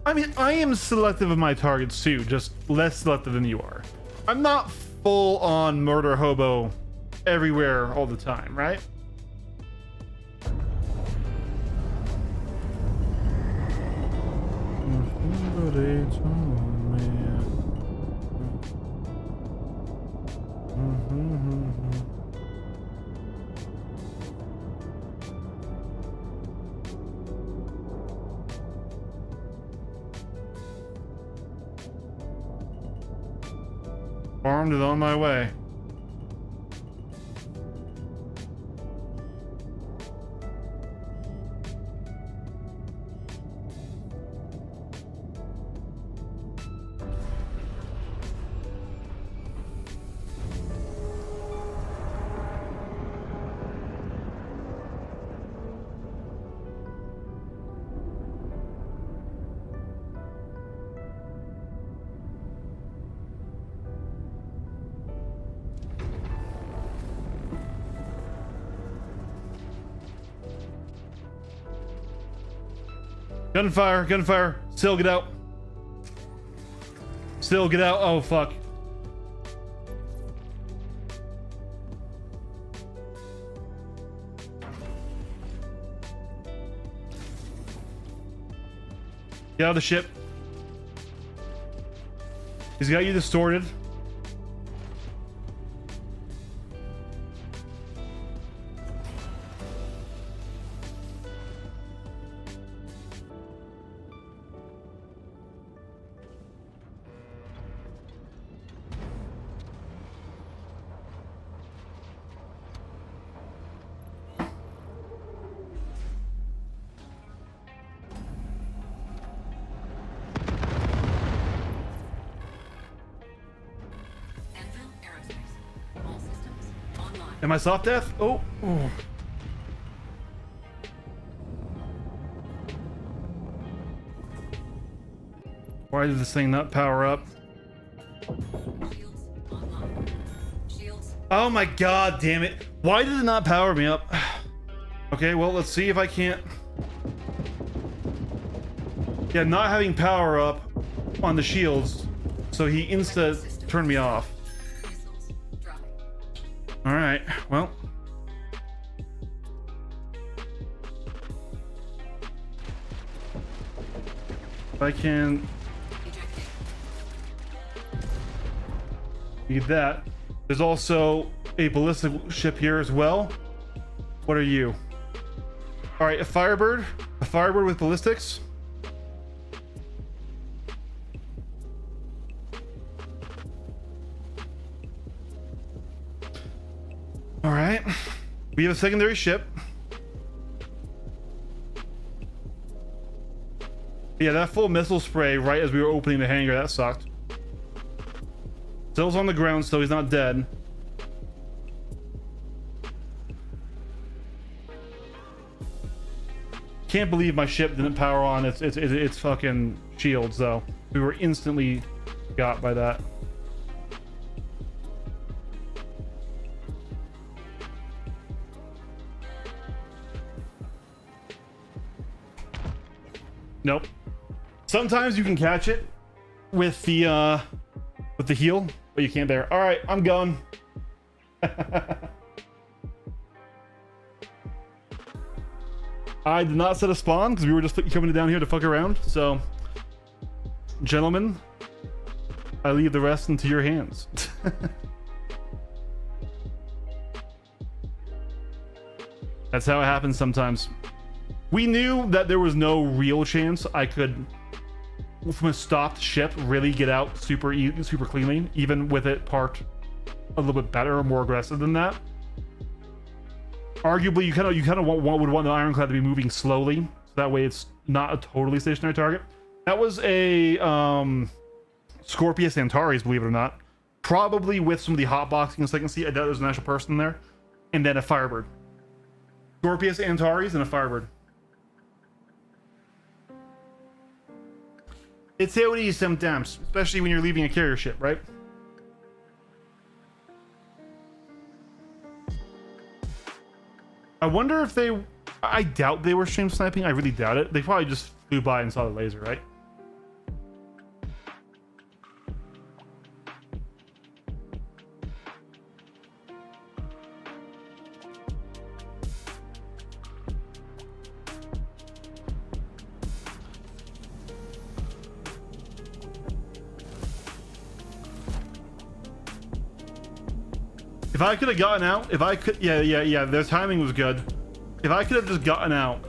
S1: I mean, I am selective of my targets too, just less selective than you are. I'm not full on murder hobo everywhere all the time, right? Armed and on my way. Gunfire, gunfire. Still get out. Still get out. Oh, fuck. Get out of the ship. He's got you distorted. Am I soft death? Oh. Oh. Why did this thing not power up?
S4: Shields online. Shields.
S1: Oh my god, damn it. Why did it not power me up? Okay, well, let's see if I can't. Yeah, not having power up on the shields, so he insta turned me off.
S4: Missiles dry.
S1: All right, well. If I can
S4: Ejecting.
S1: need that. There's also a ballistic ship here as well. What are you? All right, a Firebird with ballistics. All right, we have a secondary ship. Yeah, that full missile spray right as we were opening the hangar, that sucked. Still's on the ground, so he's not dead. Can't believe my ship didn't power on its fucking shields though. We were instantly got by that. Nope. Sometimes you can catch it with the heal, but you can't there. All right, I'm going. I did not set a spawn because we were just coming down here to fuck around. So, gentlemen, I leave the rest into your hands. That's how it happens sometimes. We knew that there was no real chance I could, from a stopped ship, really get out super cleanly, even with it parked a little bit better or more aggressive than that. Arguably, you kind of would want the ironclad to be moving slowly, so that way it's not a totally stationary target. That was a Scorpius Antares, believe it or not, probably with some of the hotboxing, so I can see I doubt there's an actual person there, and then a Firebird. Scorpius Antares and a Firebird. It's how it is sometimes, especially when you're leaving a carrier ship, right? I wonder if they... I doubt they were stream sniping. I really doubt it. They probably just flew by and saw the laser, right? If I could have gotten out, if I could, yeah, their timing was good. If I could have just gotten out,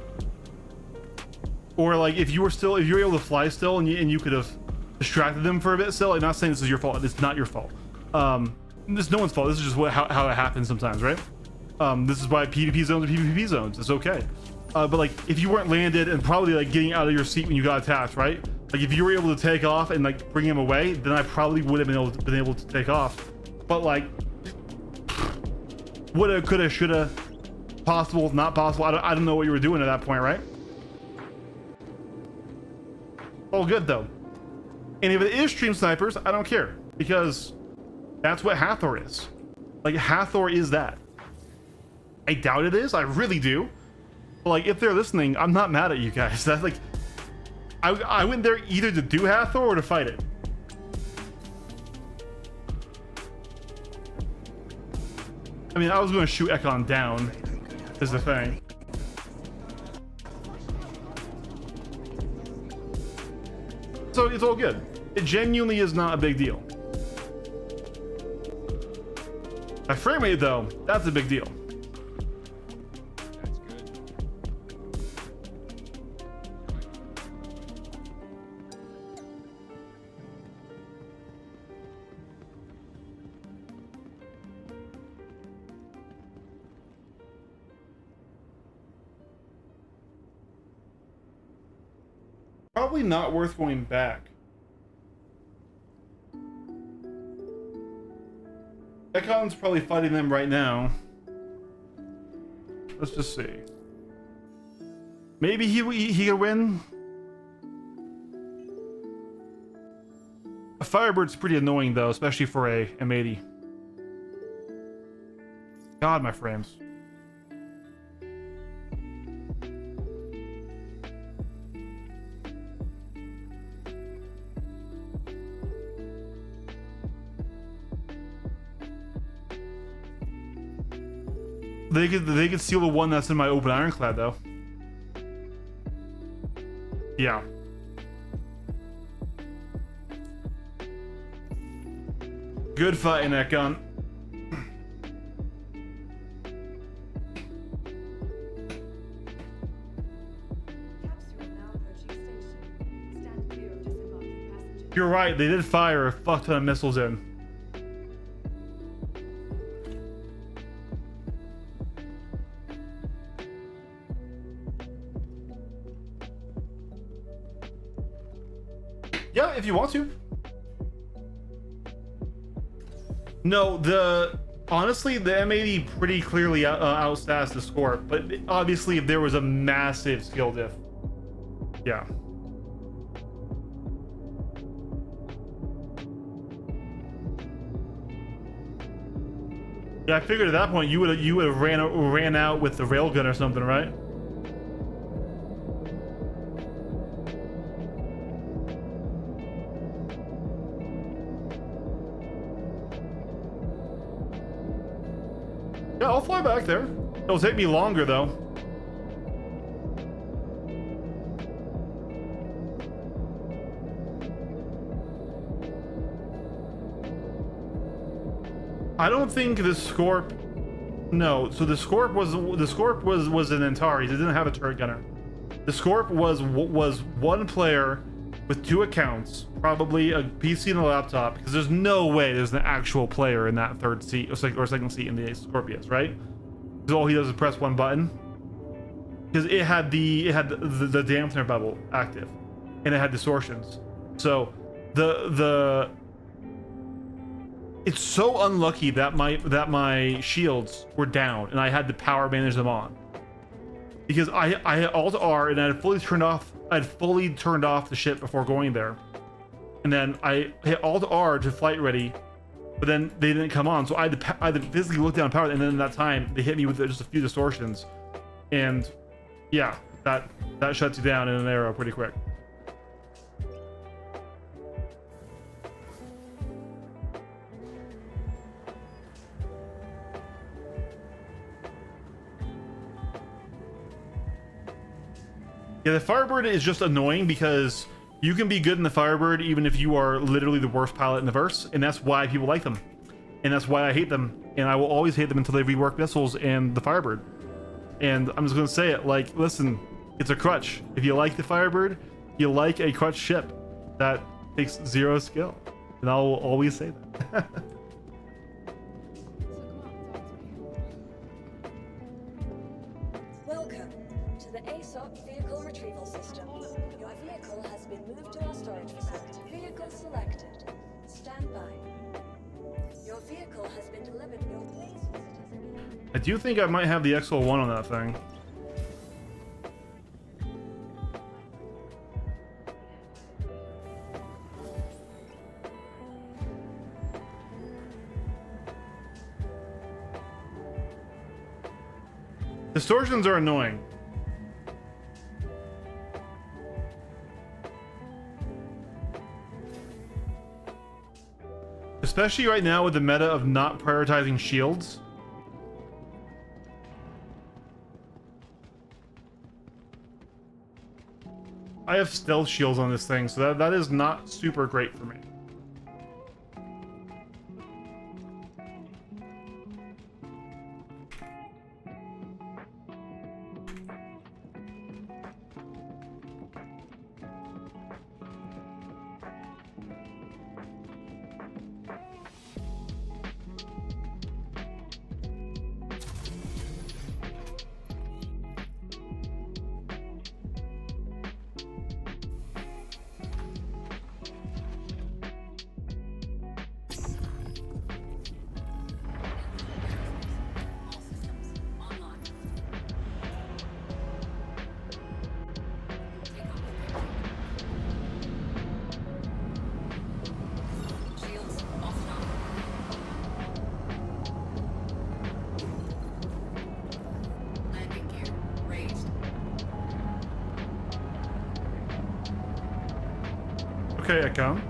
S1: or like if you were able to fly still and you could have distracted them for a bit still, I'm not saying this is your fault, it's not your fault. This is no one's fault, this is just how it happens sometimes, right? This is why PvP zones are PvP zones, it's okay. But like if you weren't landed and probably like getting out of your seat when you got attacked, right? Like if you were able to take off and like bring him away, then I probably would have been able to take off. But like, woulda, coulda, shoulda, possible, not possible. I don't know what you were doing at that point, right? All good though. And if it is stream snipers, I don't care, because that's what Hathor is. Like Hathor is that. I doubt it is. I really do. But like, if they're listening, I'm not mad at you guys. That's like, I went there either to do Hathor or to fight it. I mean, I was going to shoot Ekon down, is the thing. So it's all good. It genuinely is not a big deal. My frame rate, though, that's a big deal.
S3: That's good.
S1: Probably not worth going back. Ekon's probably fighting them right now. Let's just see. Maybe he could win. A Firebird's pretty annoying though, especially for a M80. God, my frames. They could steal the one that's in my open ironclad though. Yeah. Good fighting, Ekon.
S2: Capsule now approaching station. Stand clear of disembarking passengers.
S1: You're right, they did fire a fuck ton of missiles in. Yeah, if you want to. No, honestly, the M80 pretty clearly outstats the score, but obviously if there was a massive skill diff. Yeah. Yeah, I figured at that point you would have ran out with the railgun or something, right? Yeah, I'll fly back there. It'll take me longer though. I don't think the Scorp. No, so the Scorp was an Antares. It didn't have a turret gunner. The Scorp was one player with 2 accounts, probably a PC and a laptop, because there's no way there's an actual player in that third seat or second seat in the Scorpius, right? Because all he does is press one button. Because it had the dampener bubble active, and it had distortions. So it's so unlucky that my shields were down and I had to power manage them on. Because I hit Alt R and I had fully turned off the ship before going there. And then I hit Alt R to flight ready, but then they didn't come on. So I had to physically look down power, and then in that time they hit me with just a few distortions. And yeah, that shuts you down in an arrow pretty quick. Yeah, the Firebird is just annoying because you can be good in the Firebird even if you are literally the worst pilot in the verse, and that's why people like them. And that's why I hate them. And I will always hate them until they rework missiles and the Firebird. And I'm just gonna say it, like, listen, it's a crutch. If you like the Firebird, you like a crutch ship that takes 0 skill. And I will always say that.
S5: Welcome to the ASOP Vehicle Retrieval System. Your vehicle has been moved to our storage facility. Vehicle selected. Stand by. Your vehicle has been delivered. Your please visit us again.
S1: I do think I might have the XL1 on that thing. Distortions are annoying. Especially right now with the meta of not prioritizing shields. I have stealth shields on this thing, so that is not super great for me.
S4: All systems online. Takeoff. Shields off and on. Landing gear raised.
S1: Okay, I come.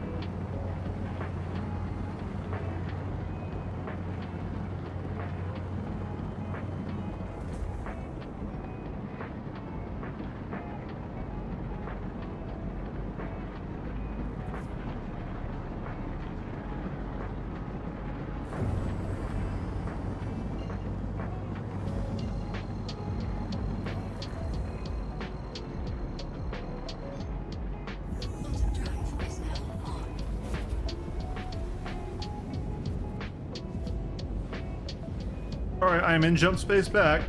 S4: Bottom drive is now on.
S1: All right, I'm in jump space back.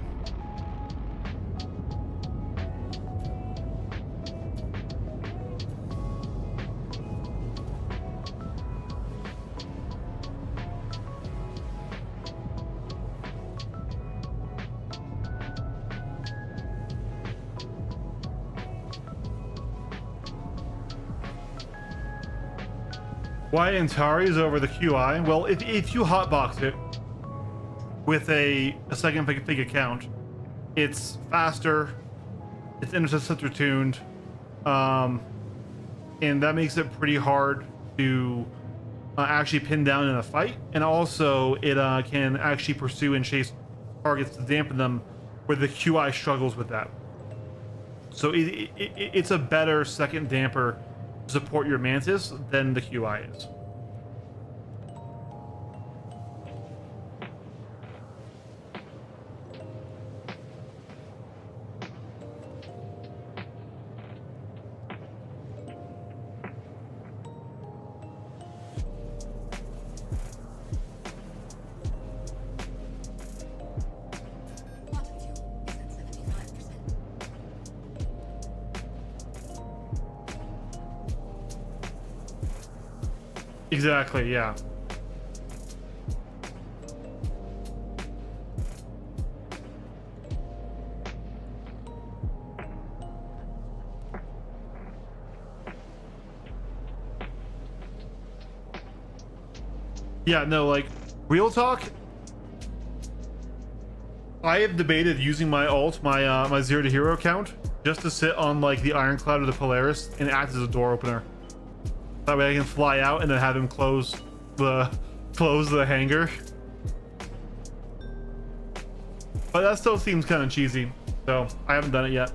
S1: Why Antares over the QI? Well, if you hotbox it with a second fig account, it's faster, it's interceptor tuned, and that makes it pretty hard to actually pin down in a fight. And also, it can actually pursue and chase targets to dampen them, where the QI struggles with that. So it's a better second damper to support your Mantis than the QI is. Exactly, yeah. Yeah, no, like, real talk, I have debated using my ult, my Zero to Hero account, just to sit on, like, the Ironclad or the Polaris and act as a door opener. That way I can fly out and then have him close the hangar. But that still seems kind of cheesy, so I haven't done it yet.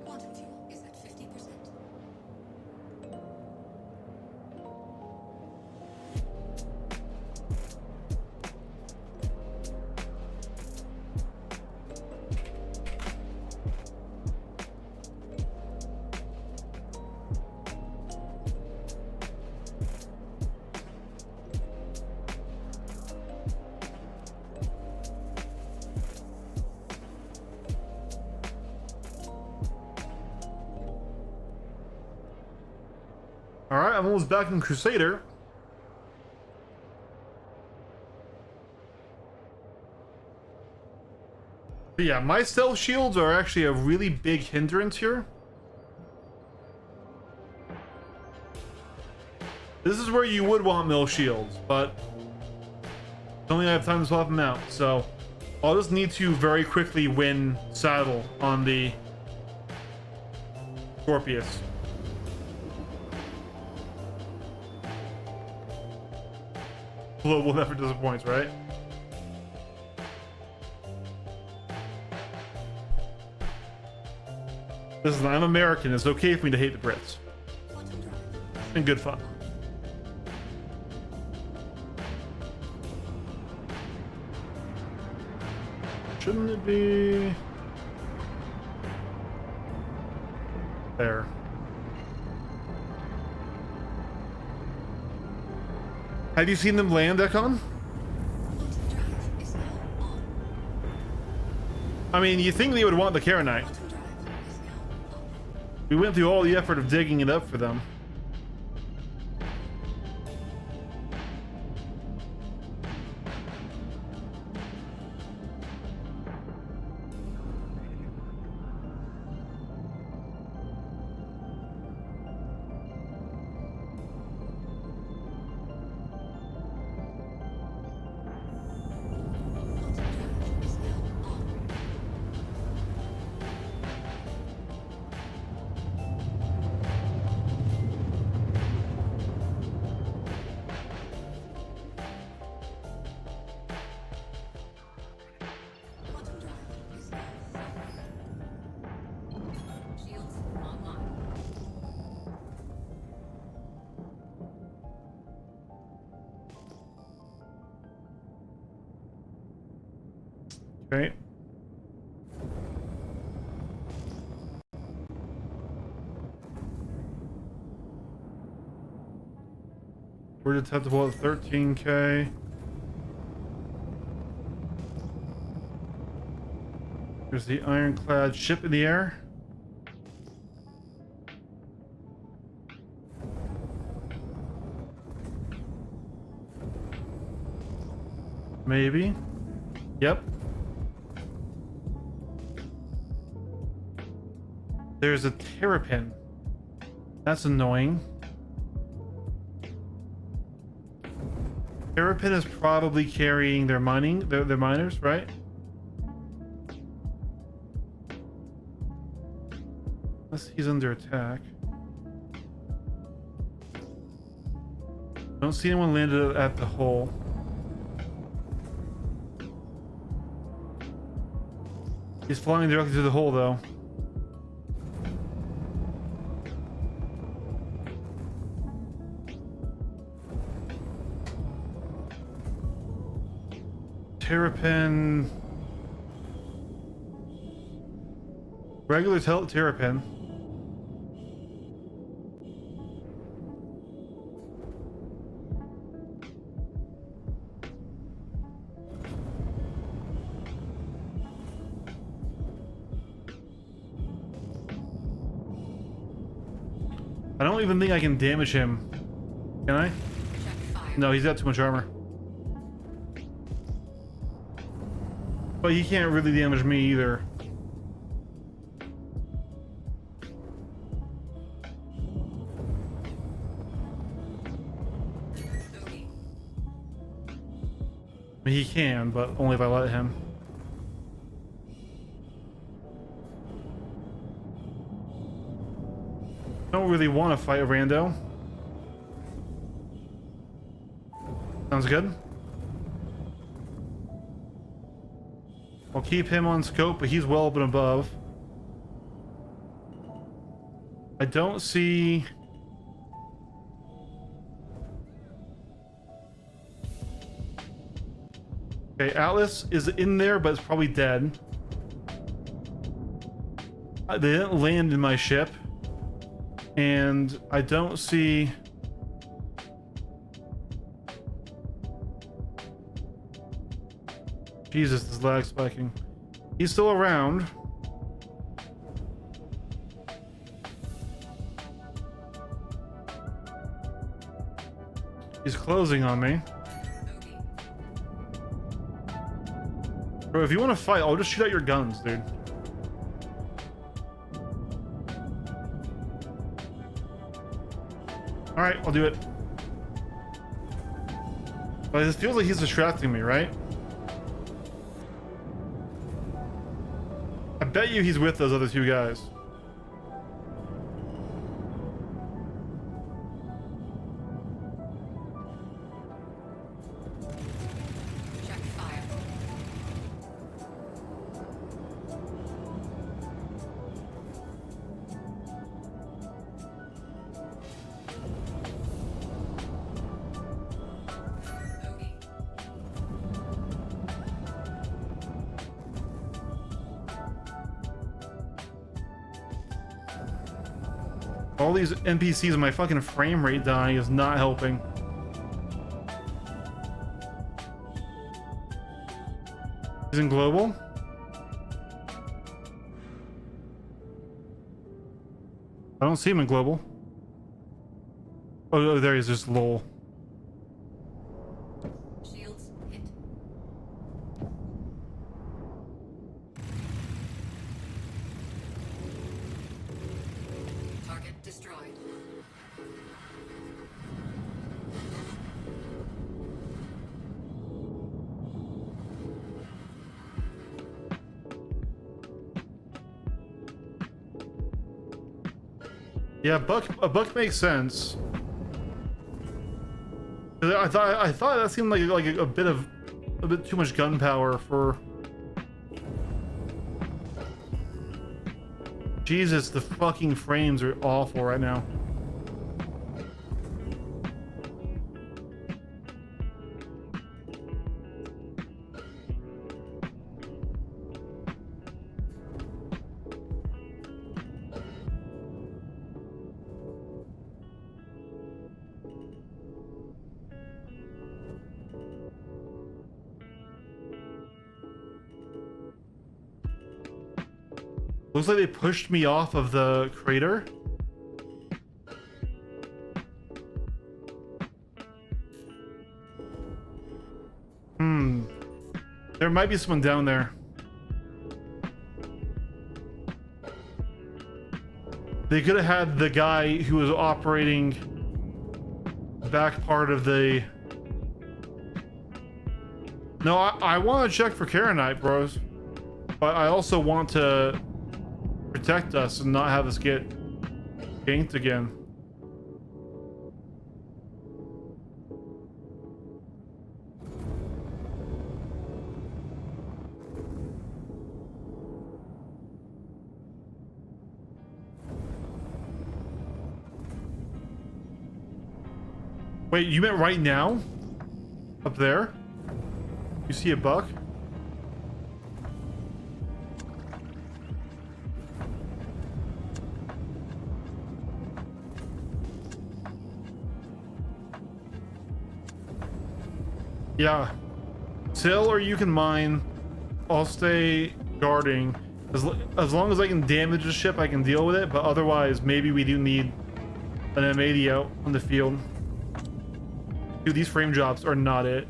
S4: Quantum fuel is at 50%.
S1: All right, I'm almost back in Crusader. But yeah, my stealth shields are actually a really big hindrance here. This is where you would want mill shields, but I only have time to swap them out, so I'll just need to very quickly win saddle on the Scorpius. Global never disappoints, right? Listen, I'm American. It's okay for me to hate the Brits.
S4: Quantum drive.
S1: It's been good fun. Shouldn't it be there? Have you seen them land, Ekon?
S4: Quantum drive is now on.
S1: I mean, you think they would want the Karenite.
S4: Quantum drive is now up.
S1: We went through all the effort of digging it up for them.
S4: Quantum drive is now on. Quantum drive is now up. Shields online.
S1: Okay. We're detectable at 13K. There's the ironclad ship in the air. Maybe. Yep. There's a terrapin. That's annoying. Terrapin is probably carrying their mining, their miners, right? Unless he's under attack. Don't see anyone landed at the hole. He's flying directly to the hole, though. Terrapin. Regular Terrapin. I don't even think I can damage him. Can I?
S4: Check fire.
S1: No, he's got too much armor. But he can't really damage me either.
S4: Loki.
S1: I mean, he can, but only if I let him. Don't really want to fight a rando. Sounds good. I'll keep him on scope, but he's well up and above. I don't see... Okay, Atlas is in there, but it's probably dead. They didn't land in my ship. And I don't see... Jesus, this lag spiking. He's still around. He's closing on me.
S4: Loki.
S1: Bro, if you want to fight, I'll just shoot out your guns, dude. Alright, I'll do it. But it feels like he's distracting me, right? I bet you he's with those other two guys.
S4: Check fire. Loki.
S1: All these NPCs and my fucking frame rate dying is not helping. He's in global. I don't see him in global. Oh, there he is, just lol.
S4: Shields hit. Target destroyed.
S1: Yeah, a buck makes sense. I thought that seemed like a bit too much gunpowder for. Jesus, the fucking frames are awful right now. Looks like they pushed me off of the crater. There might be someone down there. They could have had the guy who was operating the back part of the... No, I want to check for Karenite, bros. But I also want to protect us and not have us get ganked again. Wait, you meant right now? Up there? You see a buck? Yeah. Sail or you can mine. I'll stay guarding. As long as I can damage the ship, I can deal with it. But otherwise, maybe we do need an M80 out on the field. Dude, these frame drops are not it.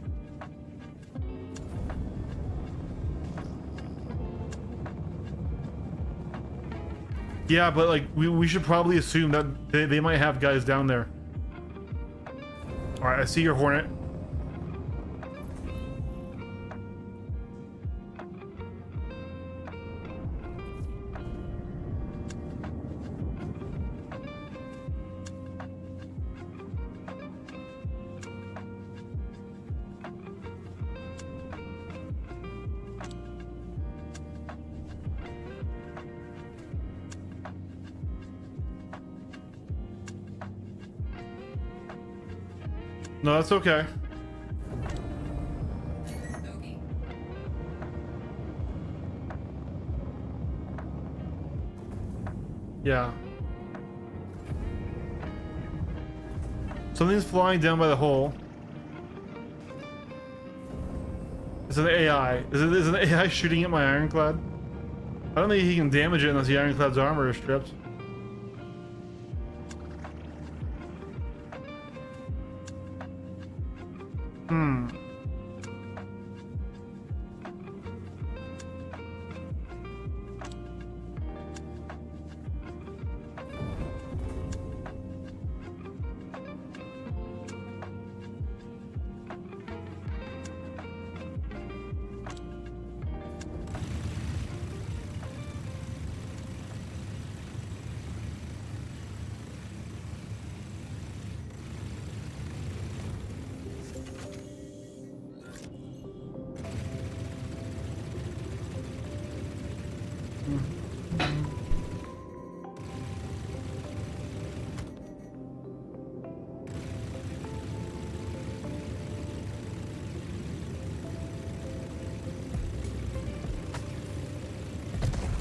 S1: Yeah, but like we should probably assume that they might have guys down there. All right, I see your Hornet. No, that's okay.
S4: Bogey.
S1: Yeah. Something's flying down by the hole. It's an AI. Is an AI shooting at my ironclad? I don't think he can damage it unless the ironclad's armor is stripped.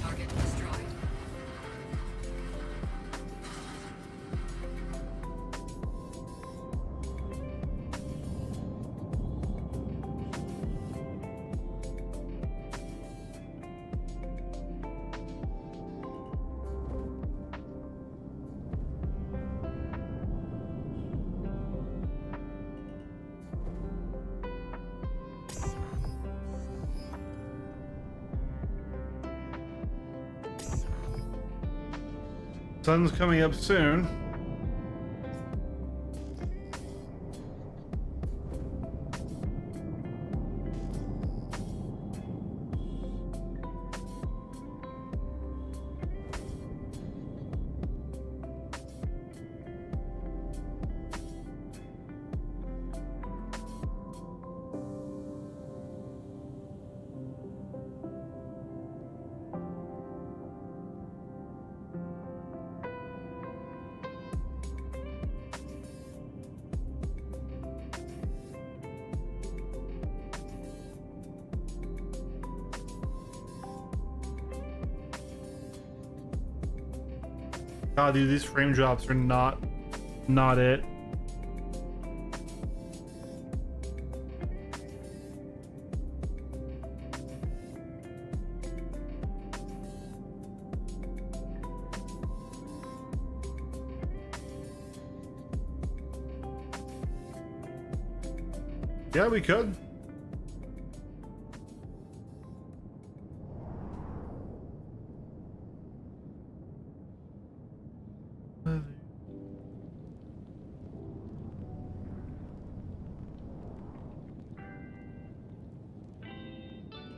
S4: Target destroyed.
S1: Sun's coming up soon. God, dude, these frame drops are not it. Yeah, we could.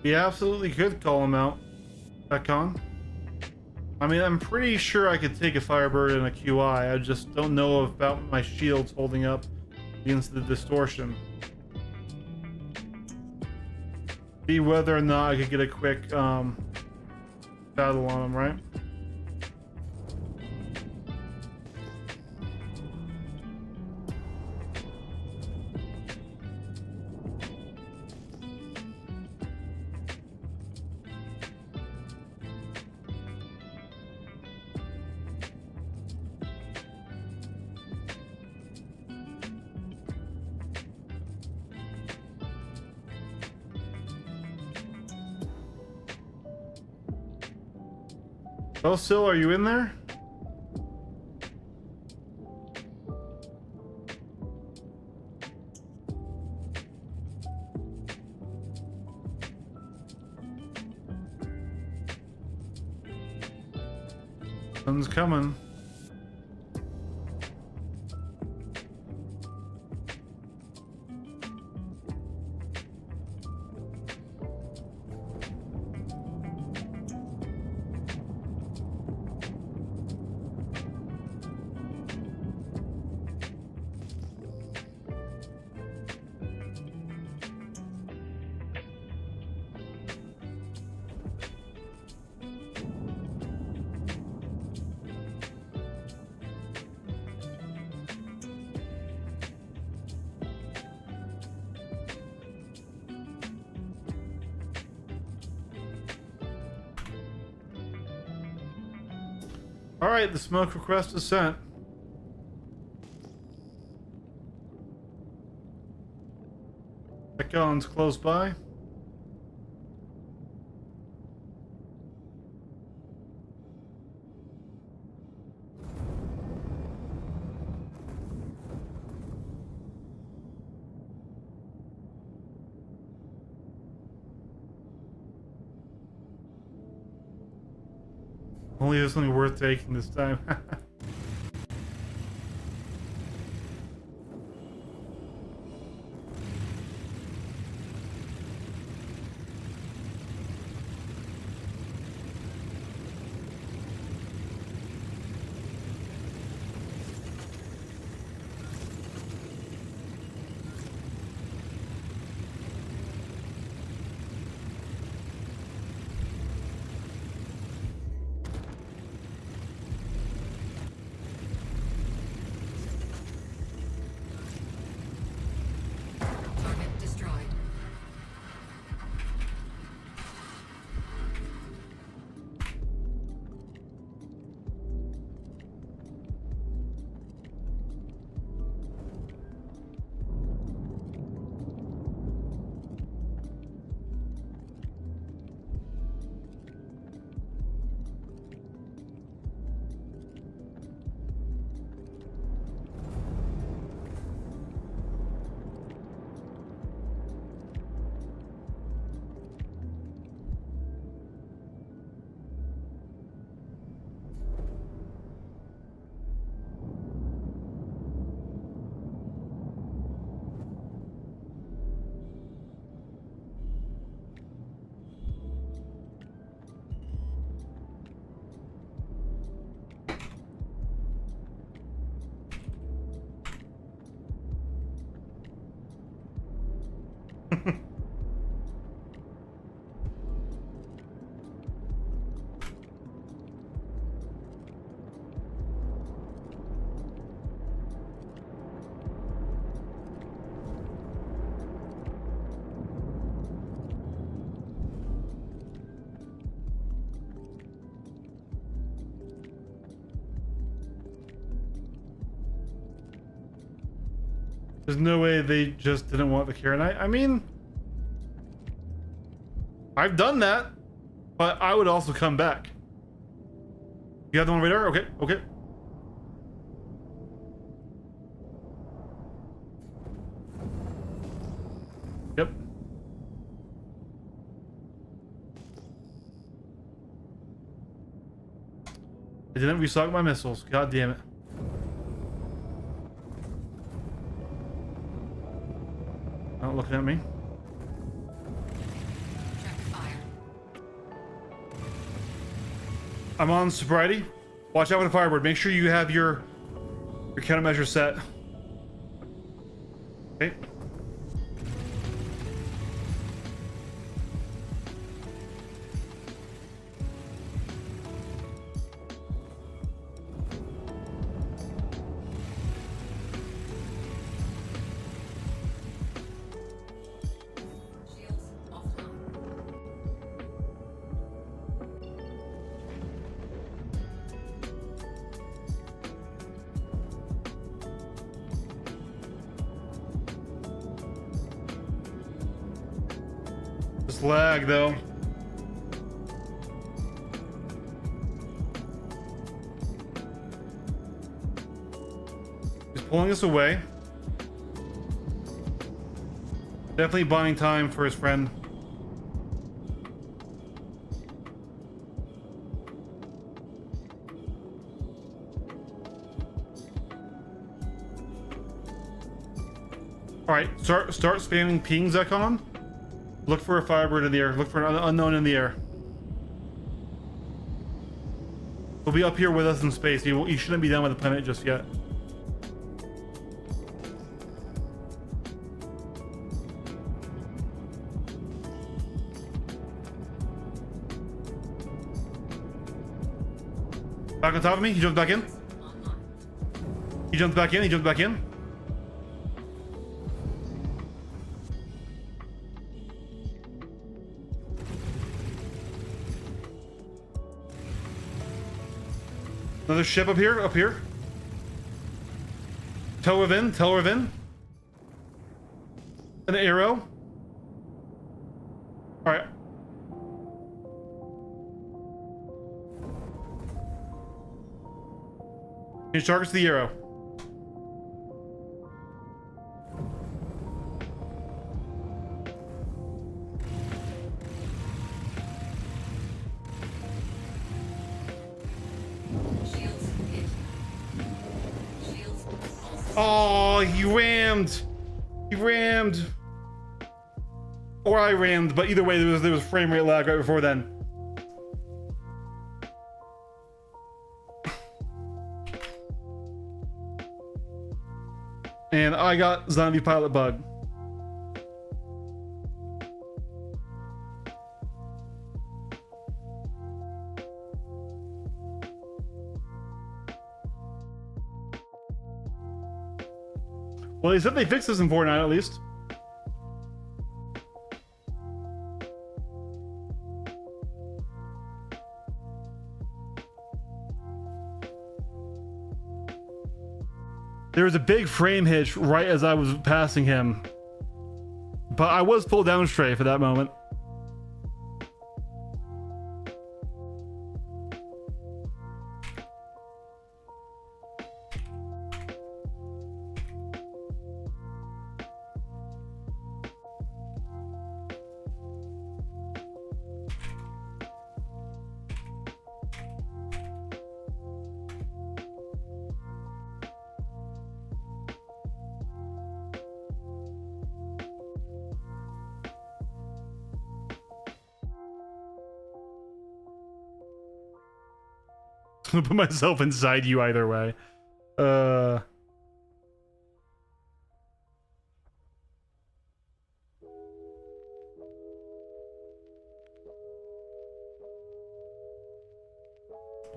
S1: We absolutely could call him out, Ekon. I mean, I'm pretty sure I could take a Firebird and a QI. I just don't know about my shields holding up against the distortion. See whether or not I could get a quick battle on him, right? Well, Sil, are you in there? Sun's coming. All right, the smoke request is sent. Econ's close by. Only there's something worth taking this time.
S4: Target destroyed. There's no way they just didn't want the Karen. I mean, I've done that, but I would also come back. You have them on radar? Okay, okay. Yep. I didn't restock my missiles. God damn it. Not looking at me. Check fire.
S1: I'm on sobriety. Watch out with the Firebird. Make sure you have your countermeasure set. Okay.
S4: Shields offline.
S1: Just lag though. pulling us away. Definitely buying time for his friend. All right, start spamming ping, Zekon. Look for a Firebird in the air. Look for an unknown in the air. He'll be up here with us in space. He shouldn't be done with the planet just yet. Back on top of me. He jumped back in. He jumped back in. He jumped back in. Another ship up here, up here. Tel Revin. An arrow. All right. Change targets to the arrow. Oh, he rammed. He rammed. Or I rammed, but either way, there was frame rate lag right before then. And I got zombie pilot bug. Well, they said they fixed this in Fortnite at least. There was a big frame hitch right as I was passing him. But I was pulled down straight for that moment. I'm gonna put myself inside you either way.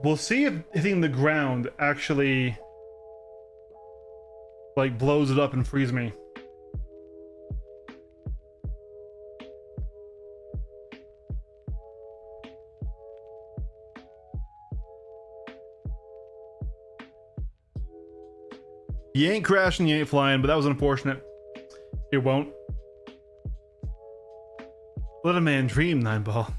S1: We'll see if hitting the ground actually like blows it up and frees me. You ain't crashing, you ain't flying, but that was unfortunate. It won't. Let a man dream, Nineball.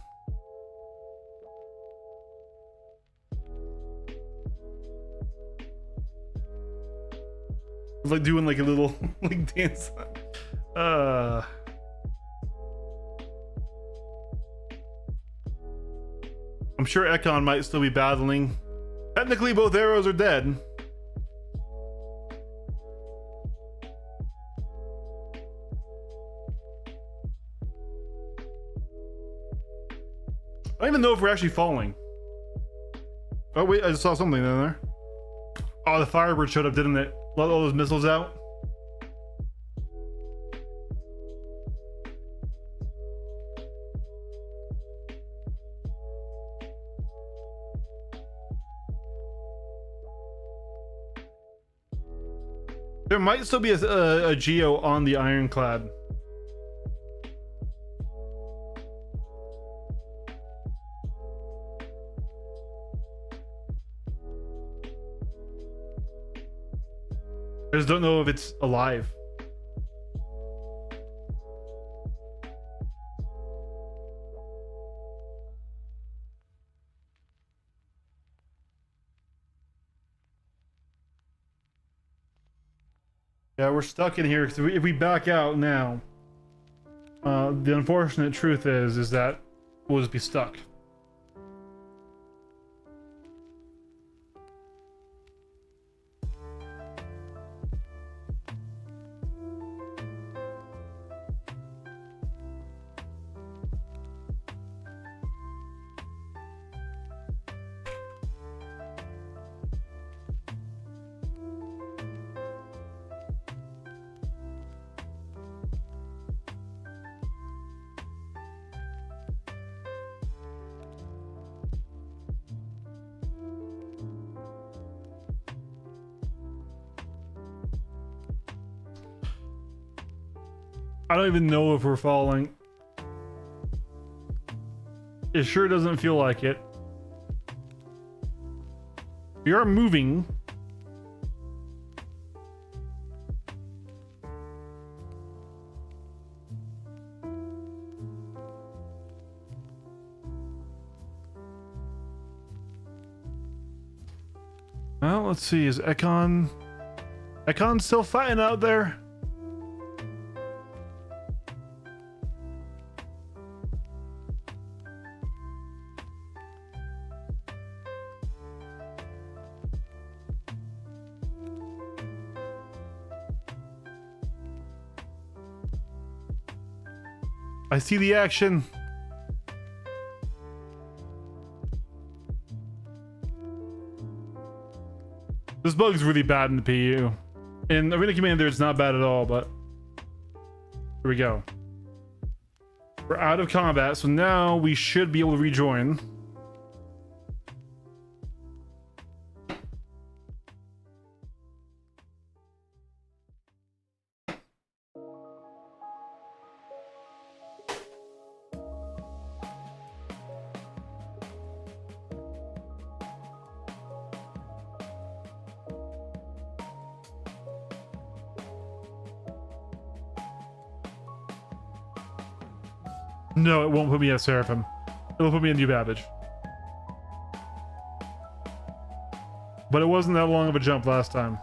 S1: Like doing like a little like dance. I'm sure Ekon might still be battling. Technically, both arrows are dead. I don't even know if we're actually falling. Oh wait, I just saw something in there. Oh, the Firebird showed up, didn't it? Let all those missiles out. There might still be a Geo on the Ironclad. I just don't know if it's alive. Yeah, we're stuck in here because if we back out now, the unfortunate truth is that we'll just be stuck. I don't even know if we're falling. It sure doesn't feel like it. We are moving. Well, let's see. Is Ekon still fighting out there? I see the action. This bug's really bad in the PU. In Arena Commander, it's not bad at all, but here we go. We're out of combat, so now we should be able to rejoin. No, it won't put me at Seraphim. It'll put me in New Babbage. But it wasn't that long of a jump last time.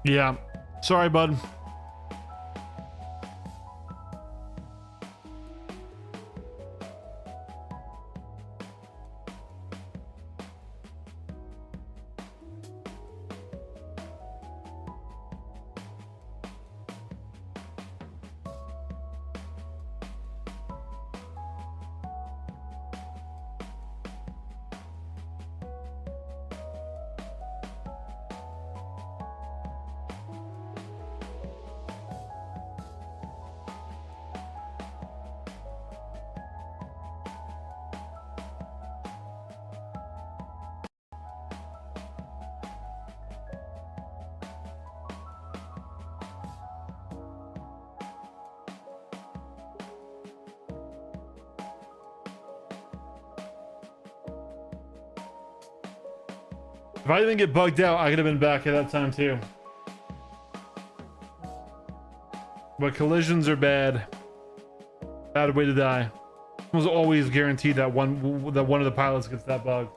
S1: Yeah. Sorry, bud. If I didn't get bugged out, I could have been back at that time too. But collisions are bad. Bad way to die. It was always guaranteed that one of the pilots gets that bug.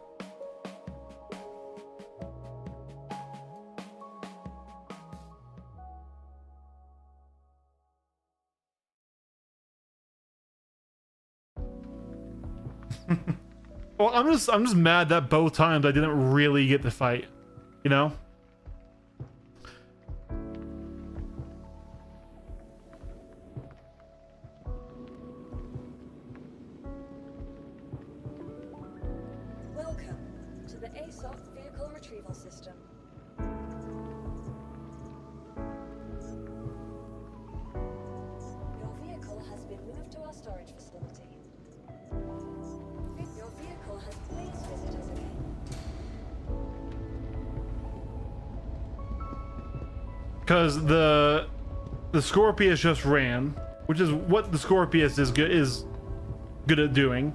S1: Well, I'm just mad that both times I didn't really get to fight, you know?
S5: Welcome to the ASOC Vehicle Retrieval System. Your vehicle has been moved to our storage facility. Your vehicle has please visit us again.
S1: Because the the Scorpius just ran, which is what the Scorpius is good at doing.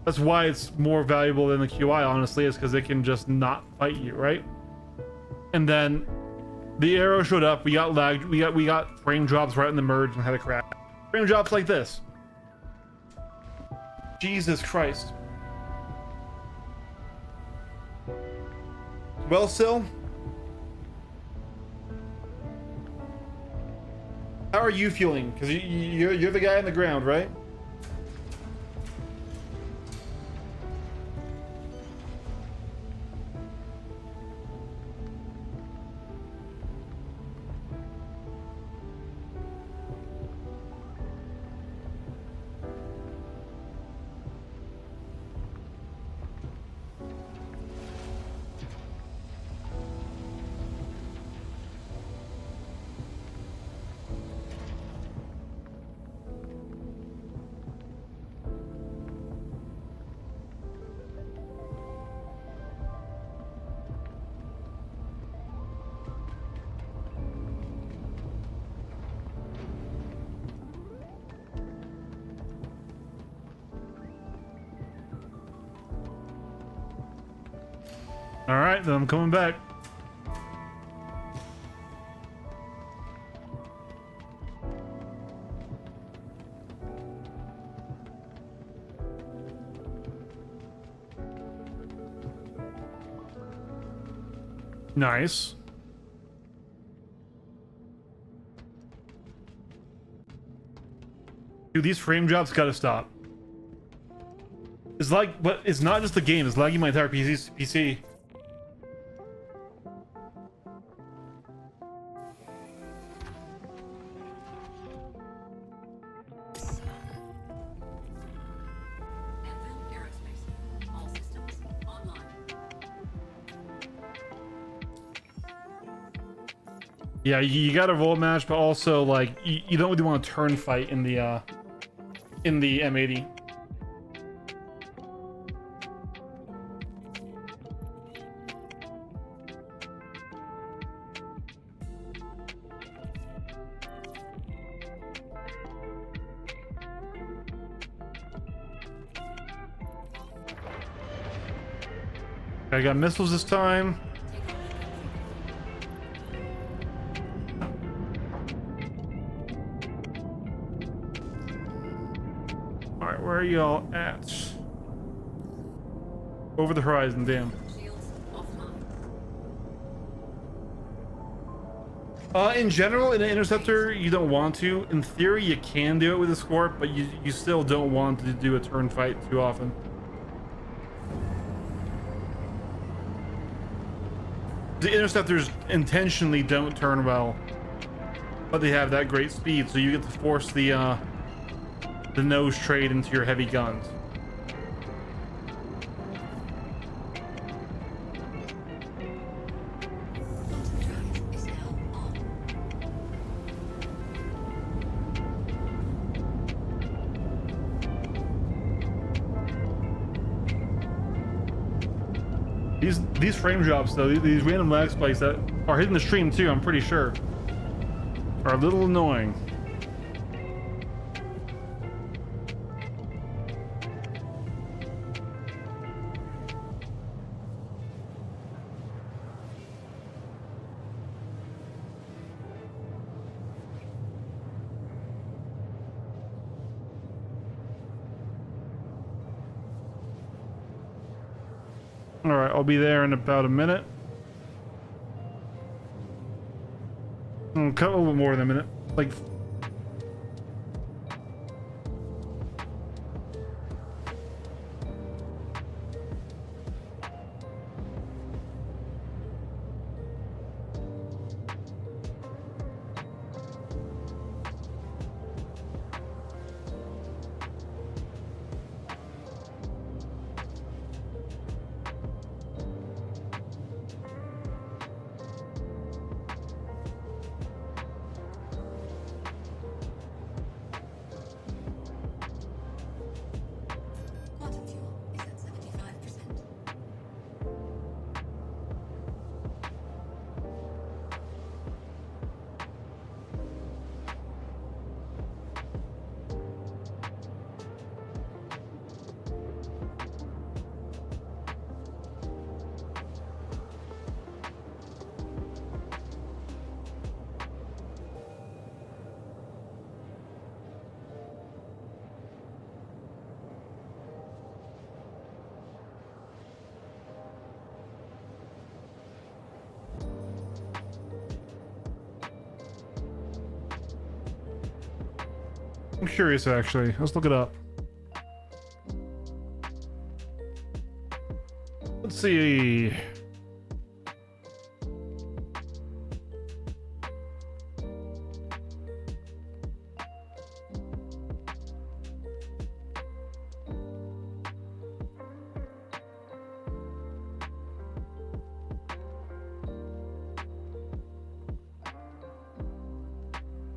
S1: That's why it's more valuable than the QI, honestly, is because it can just not fight you, right? And then the arrow showed up. We got lagged. We got frame drops right in the merge and had a crash. Frame drops like this. Jesus Christ. Well, Sil, how are you feeling? Because you're the guy on the ground, right? All right, then I'm coming back. Nice. Dude, these frame drops gotta stop. It's like, but it's not just the game, it's lagging my entire PC. Yeah, you got a roll match, but also like you don't really want to turn fight in the M80. I got missiles this time. Where are y'all at? Over the horizon, damn. In general, in an interceptor, you don't want to. In theory, you can do it with a Scorp, but you still don't want to do a turn fight too often. The interceptors intentionally don't turn well, but they have that great speed, so you get to force the nose trade into your heavy guns. These frame drops though, these random lag spikes that are hitting the stream too, I'm pretty sure, are a little annoying. All right, I'll be there in about a minute. A little bit more than a minute. Like, I'm curious actually. Let's look it up. Let's see.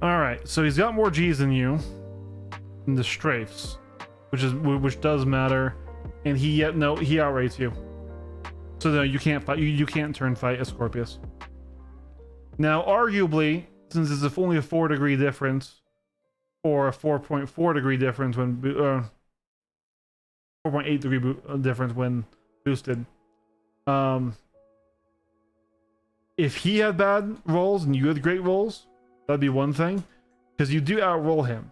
S1: All right, so he's got more G's than you in the strafes, which does matter, and he outrates you. So no, you can't fight. You can't turn fight Asclepius. Now, arguably, since it's only a 4-degree difference, or a 4.4 degree difference when 4.8 degree difference when boosted. If he had bad rolls and you had great rolls, that'd be one thing, because you do outroll him,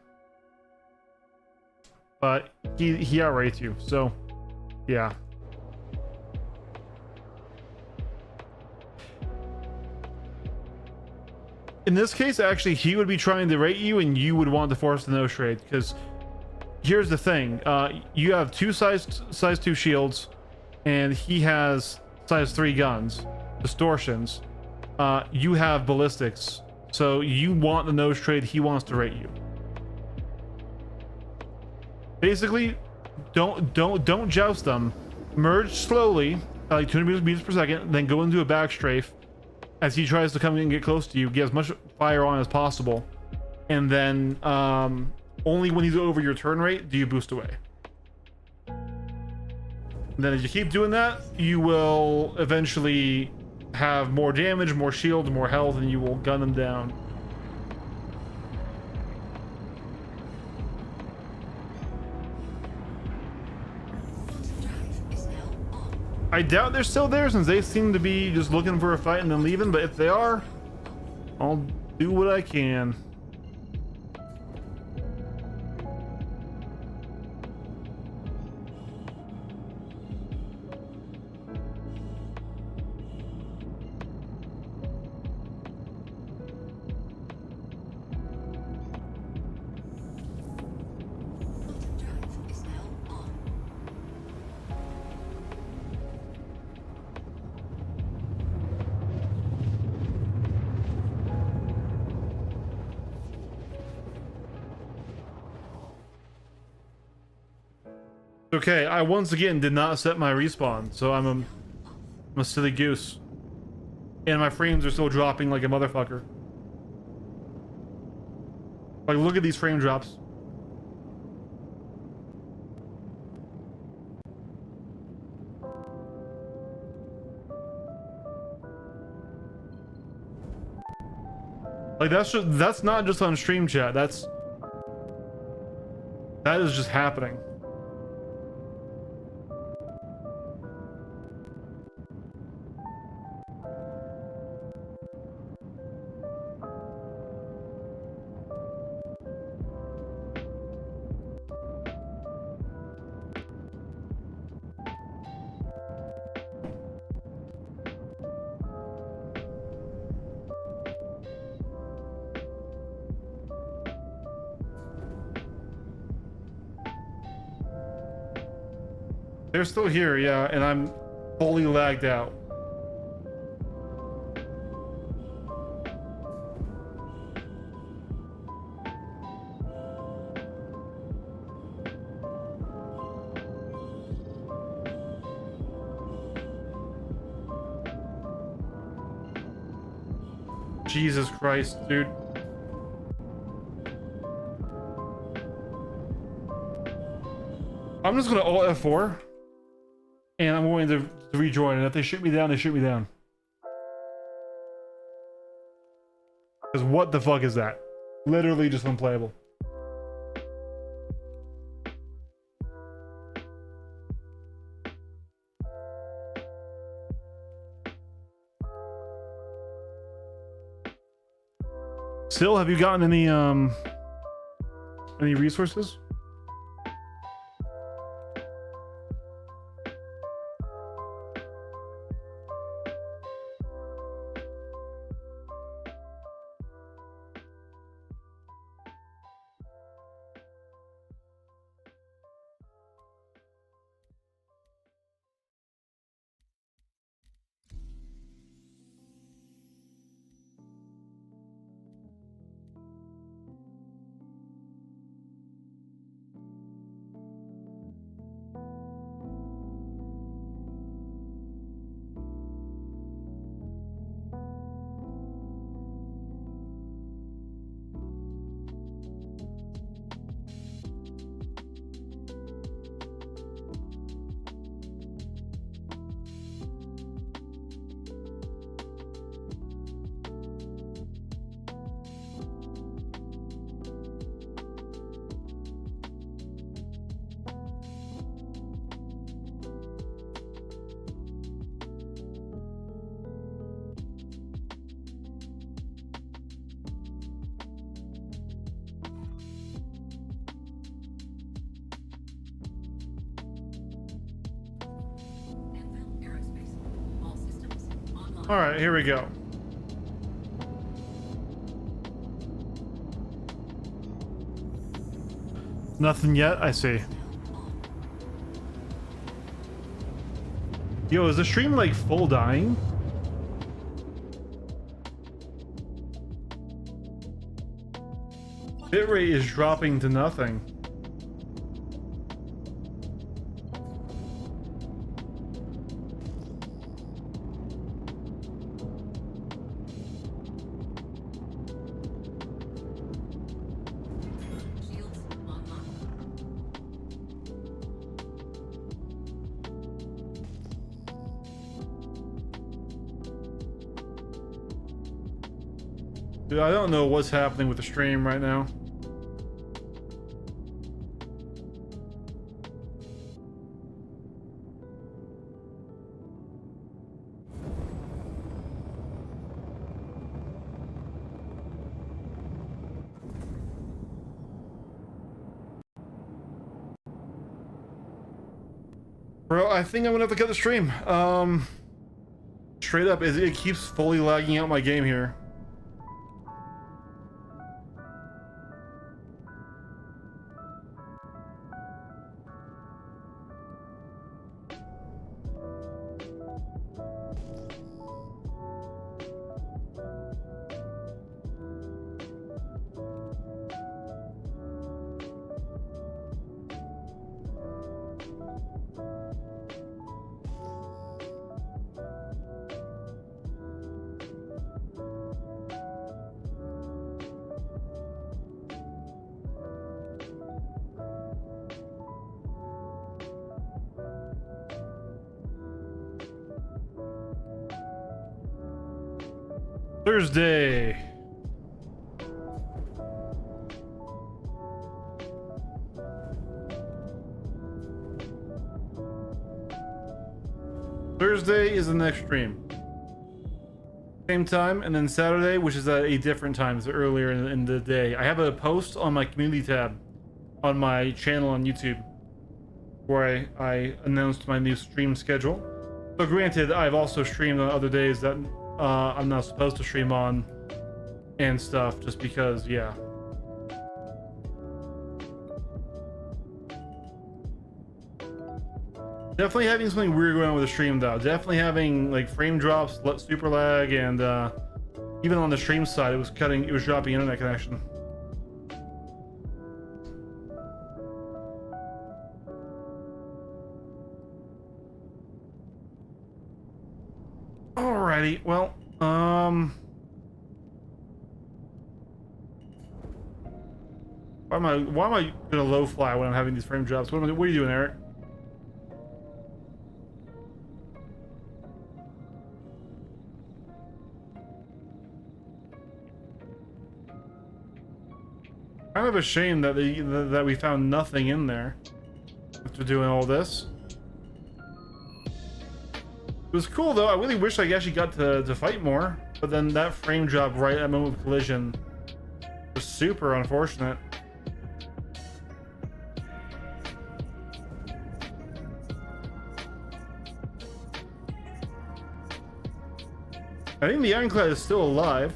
S1: but he outrates you. So, yeah. In this case, actually, he would be trying to rate you, and you would want to force the nose trade. Because here's the thing: you have two size 2 shields, and he has size 3 guns, distortions. You have ballistics, so you want the nose trade. He wants to rate you. Basically, don't joust them. Merge slowly, like 200 meters per second, then go into a back strafe. As he tries to come in and get close to you, get as much fire on as possible, and then only when he's over your turn rate do you boost away. And then as you keep doing that, you will eventually have more damage, more shield, more health, and you will gun them down. I doubt they're still there, since they seem to be just looking for a fight and then leaving, but if they are, I'll do what I can. Okay, I once again did not set my respawn, so I'm a silly goose. And my frames are still dropping like a motherfucker. Like, look at these frame drops. Like, that's not just on stream chat, that is just happening. They're still here, yeah, and I'm fully lagged out. Jesus Christ, dude. I'm just gonna alt F4. And I'm going to rejoin, and if they shoot me down, they shoot me down. Because what the fuck is that? Literally just unplayable. Still, have you gotten any resources? All right, here we go. Nothing yet, I see. Yo, is the stream like full dying? Bitrate is dropping to nothing. Dude, I don't know what's happening with the stream right now. Bro, I think I'm gonna have to cut the stream. Straight up, it keeps fully lagging out my game here. Thursday. Thursday is the next stream. Same time, and then Saturday, which is at a different time, so earlier in the day. I have a post on my community tab on my channel on YouTube where I announced my new stream schedule. So granted, I've also streamed on other days that I'm not supposed to stream on and stuff, just because, yeah. Definitely having something weird going on with the stream though. Definitely having like frame drops, super lag, and even on the stream side, it was dropping internet connection. Alrighty, well, why am I gonna low fly when I'm having these frame drops? What are you doing, Eric? Kind of a shame that that we found nothing in there after doing all this. It was cool though. I really wish I actually got to fight more, but then that frame drop right at the moment of collision was super unfortunate. I think the Ironclad is still alive.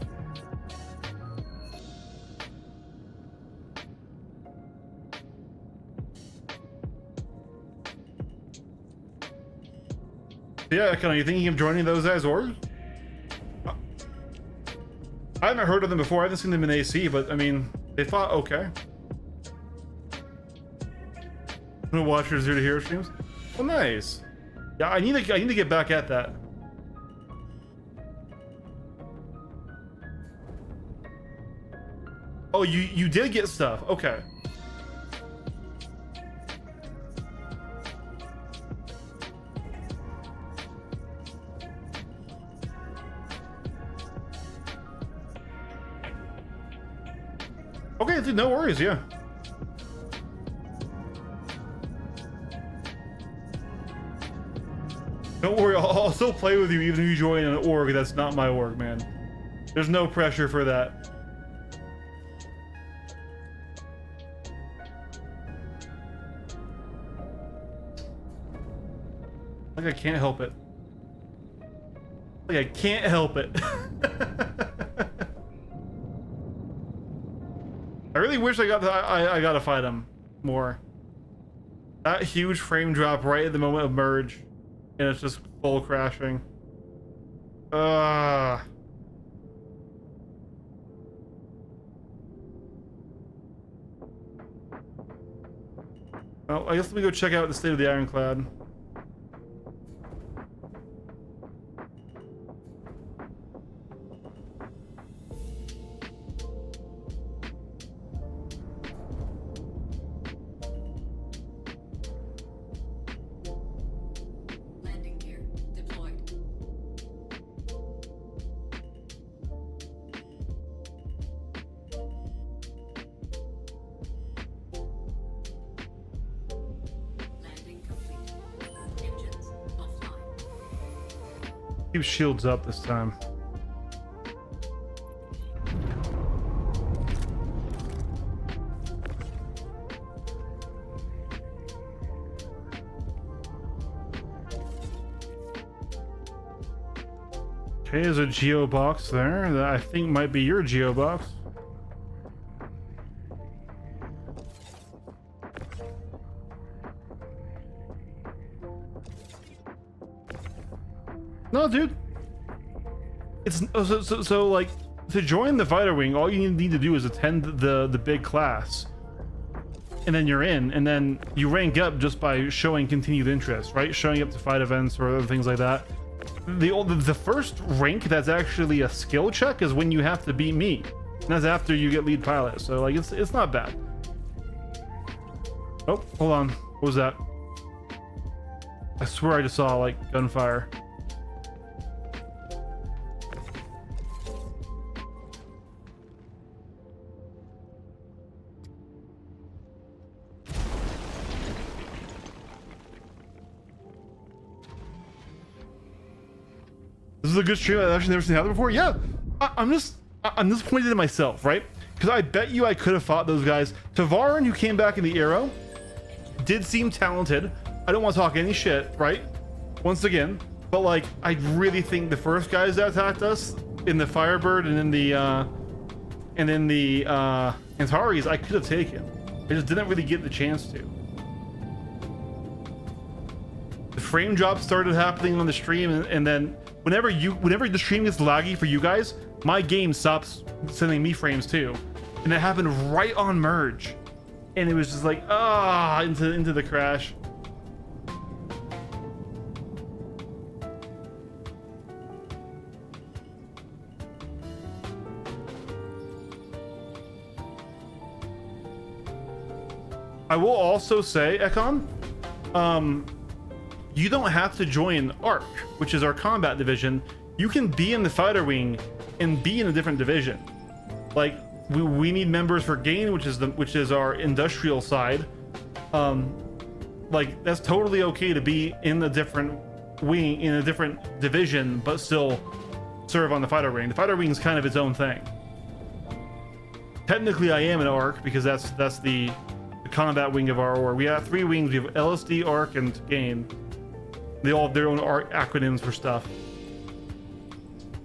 S1: Yeah, kind of. You thinking of joining those guys, or? I haven't heard of them before. I haven't seen them in AC, but I mean, they fought okay. I'm gonna watch your Zero to Hero streams. Oh, nice. Yeah, I need to get back at that. Oh, you did get stuff. Okay. Okay, dude, no worries, yeah. Don't worry, I'll still play with you even if you join an org that's not my org, man. There's no pressure for that. Like I can't help it. Like, I can't help it. I really wish I got to fight him more. That huge frame drop right at the moment of merge, and it's just full crashing. Well, I guess let me go check out the state of the Ironclad.
S5: Landing gear deployed. Landing complete. Engines offline.
S1: Keep shields up this time. Okay, there's a geo box there that I think might be your geo box. No, dude. It's so like to join the fighter wing, all you need to do is attend the big class, and then you're in, and then you rank up just by showing continued interest, right? Showing up to fight events or other things like that. The first rank that's actually a skill check is when you have to beat me, and that's after you get lead pilot. So like it's not bad. Oh, hold on. What was that? I swear I just saw like gunfire. This is a good stream. I've actually never seen happen before. Yeah, I'm disappointed in myself, right? Because I bet you I could have fought those guys. Tavarin, who came back in the Arrow, did seem talented. I don't want to talk any shit, right? Once again, but like I really think the first guys that attacked us in the Firebird and in the Antares, I could have taken. I just didn't really get the chance to. The frame drop started happening on the stream, and then whenever the stream gets laggy for you guys, my game stops sending me frames too, and it happened right on merge, and it was just like into the crash. I will also say, Ekon, you don't have to join ARC, which is our combat division. You can be in the fighter wing and be in a different division. Like we need members for Gain, which is our industrial side. Like that's totally okay to be in a different wing, in a different division, but still serve on the fighter wing. The fighter wing is kind of its own thing. Technically, I am an ARC because that's the combat wing of our org. We have 3 wings. We have LSD, ARC, and Gain. They all have their own acronyms for stuff.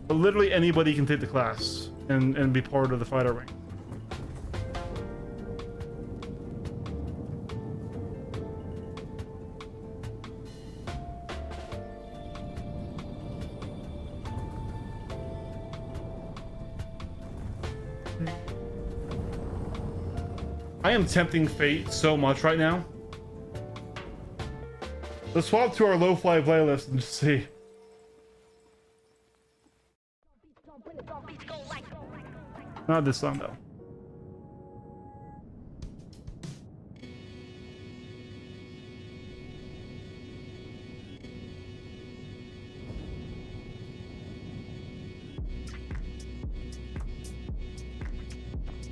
S1: But literally anybody can take the class and be part of the fighter wing. I am tempting fate so much right now. Let's swap to our low fly playlist and just see. Not this song though.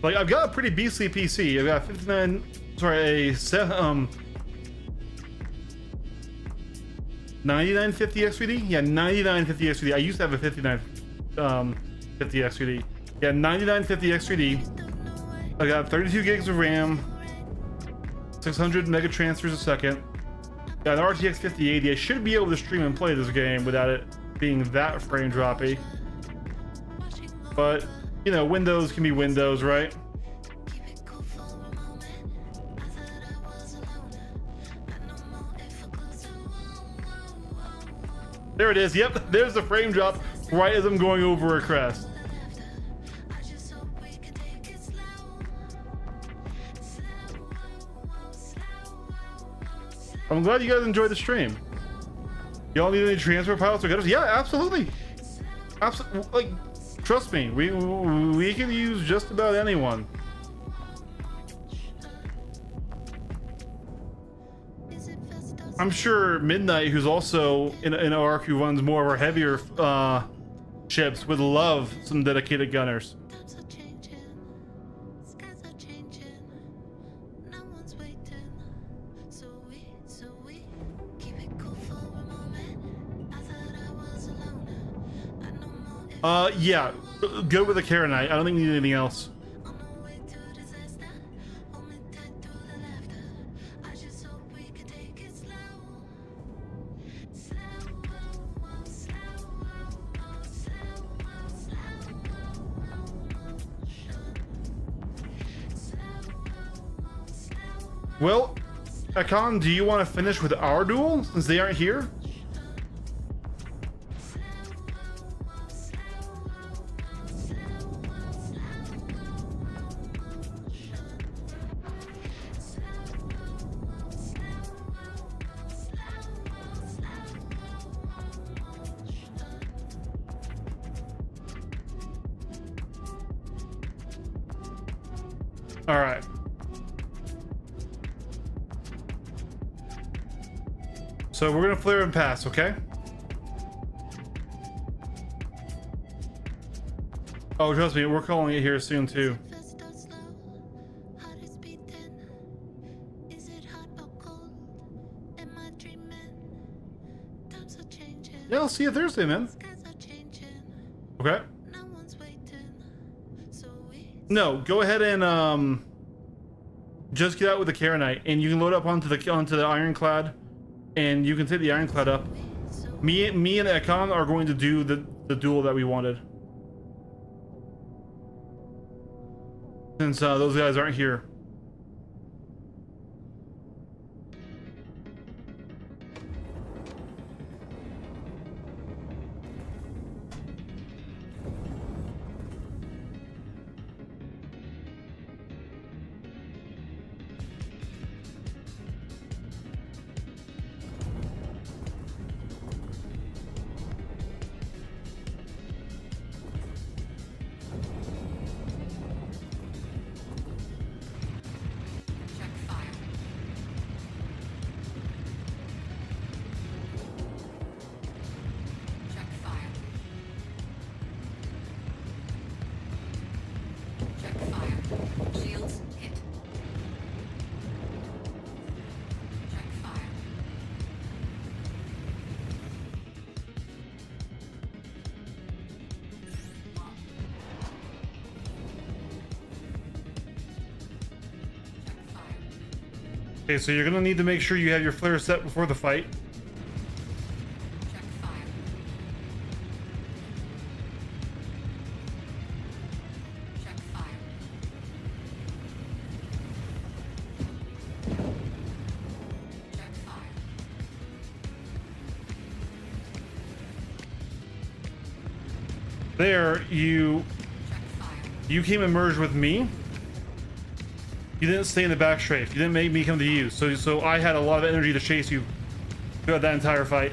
S1: Like I've got a pretty beastly PC. I've got 9950 XVD? Yeah, 9950 XVD. I used to have a 5950 XVD. Yeah, 9950 XVD. I got 32 gigs of RAM, 600 mega transfers a second. Got an RTX 5080. I should be able to stream and play this game without it being that frame droppy. But, you know, Windows can be Windows, right? There it is. Yep, there's the frame drop right as I'm going over a crest. I'm glad you guys enjoyed the stream. Y'all need any transfer pilots or gutters? Yeah, absolutely. Absolutely. Like, trust me, we can use just about anyone. I'm sure Midnight, who's also in an arc who runs more of our heavier ships, would love some dedicated gunners. Yeah, go with the Karenite. I don't think we need anything else. Well, Akon, do you want to finish with our duel since they aren't here? All right. So we're gonna flare and pass, okay? Oh, trust me, we're calling it here soon too. Yeah, I'll see you Thursday, man. Okay. No, go ahead and just get out with the Karenite, and you can load up onto the Ironclad, and you can take the Ironclad up. Me and Ekon are going to do the duel that we wanted, since those guys aren't here. Okay, so you're gonna need to make sure you have your flare set before the fight. There, you came and merged with me. You didn't stay in the back strafe. You didn't make me come to you. So I had a lot of energy to chase you throughout that entire fight.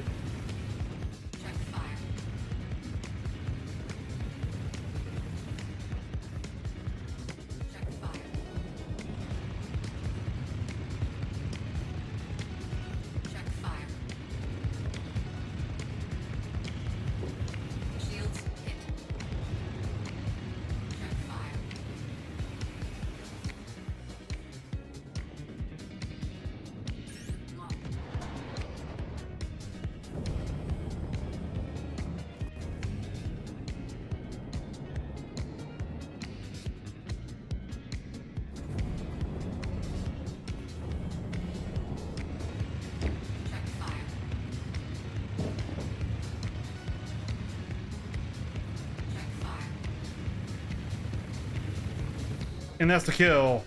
S1: And that's the kill.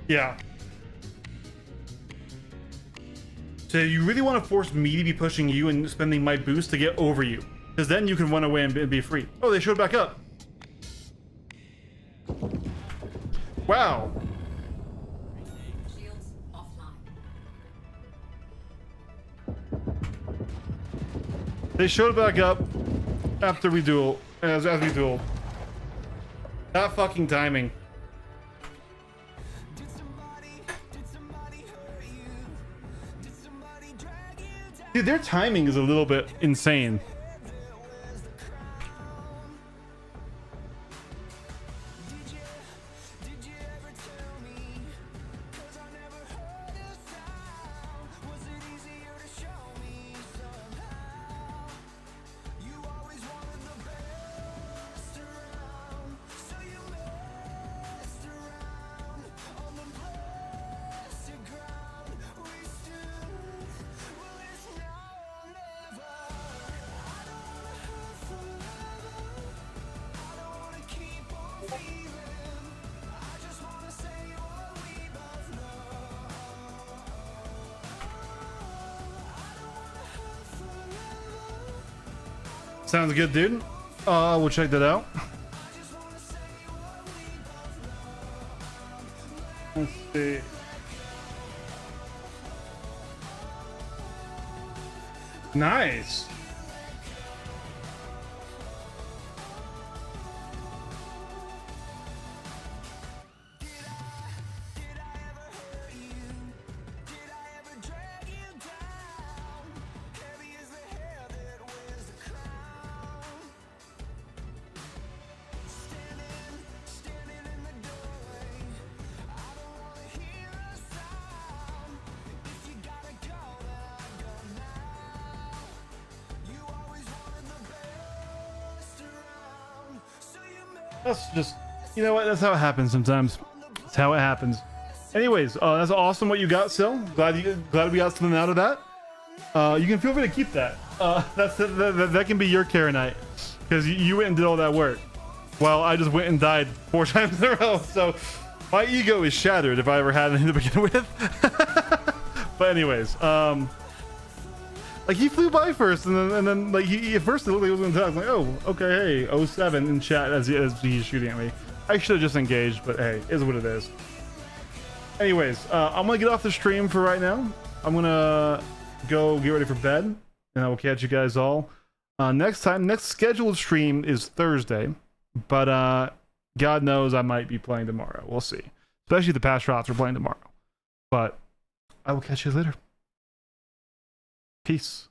S1: Yeah. So you really want to force me to be pushing you and spending my boost to get over you. Because then you can run away and be free. Oh, they showed back up. Wow.
S6: Shields offline.
S1: They showed back up after we duel. As we dueled. That fucking timing. Dude, their timing is a little bit insane. Sounds good, dude. We'll check that out. Let's see. Nice. That's just, you know what? That's how it happens sometimes. That's how it happens. Anyways, that's awesome what you got, Sil. Glad we got something out of that. You can feel free to keep that. That can be your Kara night, because you went and did all that work. Well, I just went and died 4 times in a row. So my ego is shattered if I ever had anything to begin with. But anyways, like he flew by first, and then like he at first it looked like he was gonna die. I was like, oh, okay, hey, 07 in chat as he's shooting at me. I should have just engaged, but hey, is what it is. Anyways, I'm gonna get off the stream for right now. I'm gonna go get ready for bed, and I will catch you guys all next time. Next scheduled stream is Thursday, but God knows I might be playing tomorrow. We'll see. Especially the Pastriots are playing tomorrow. But I will catch you later. Peace.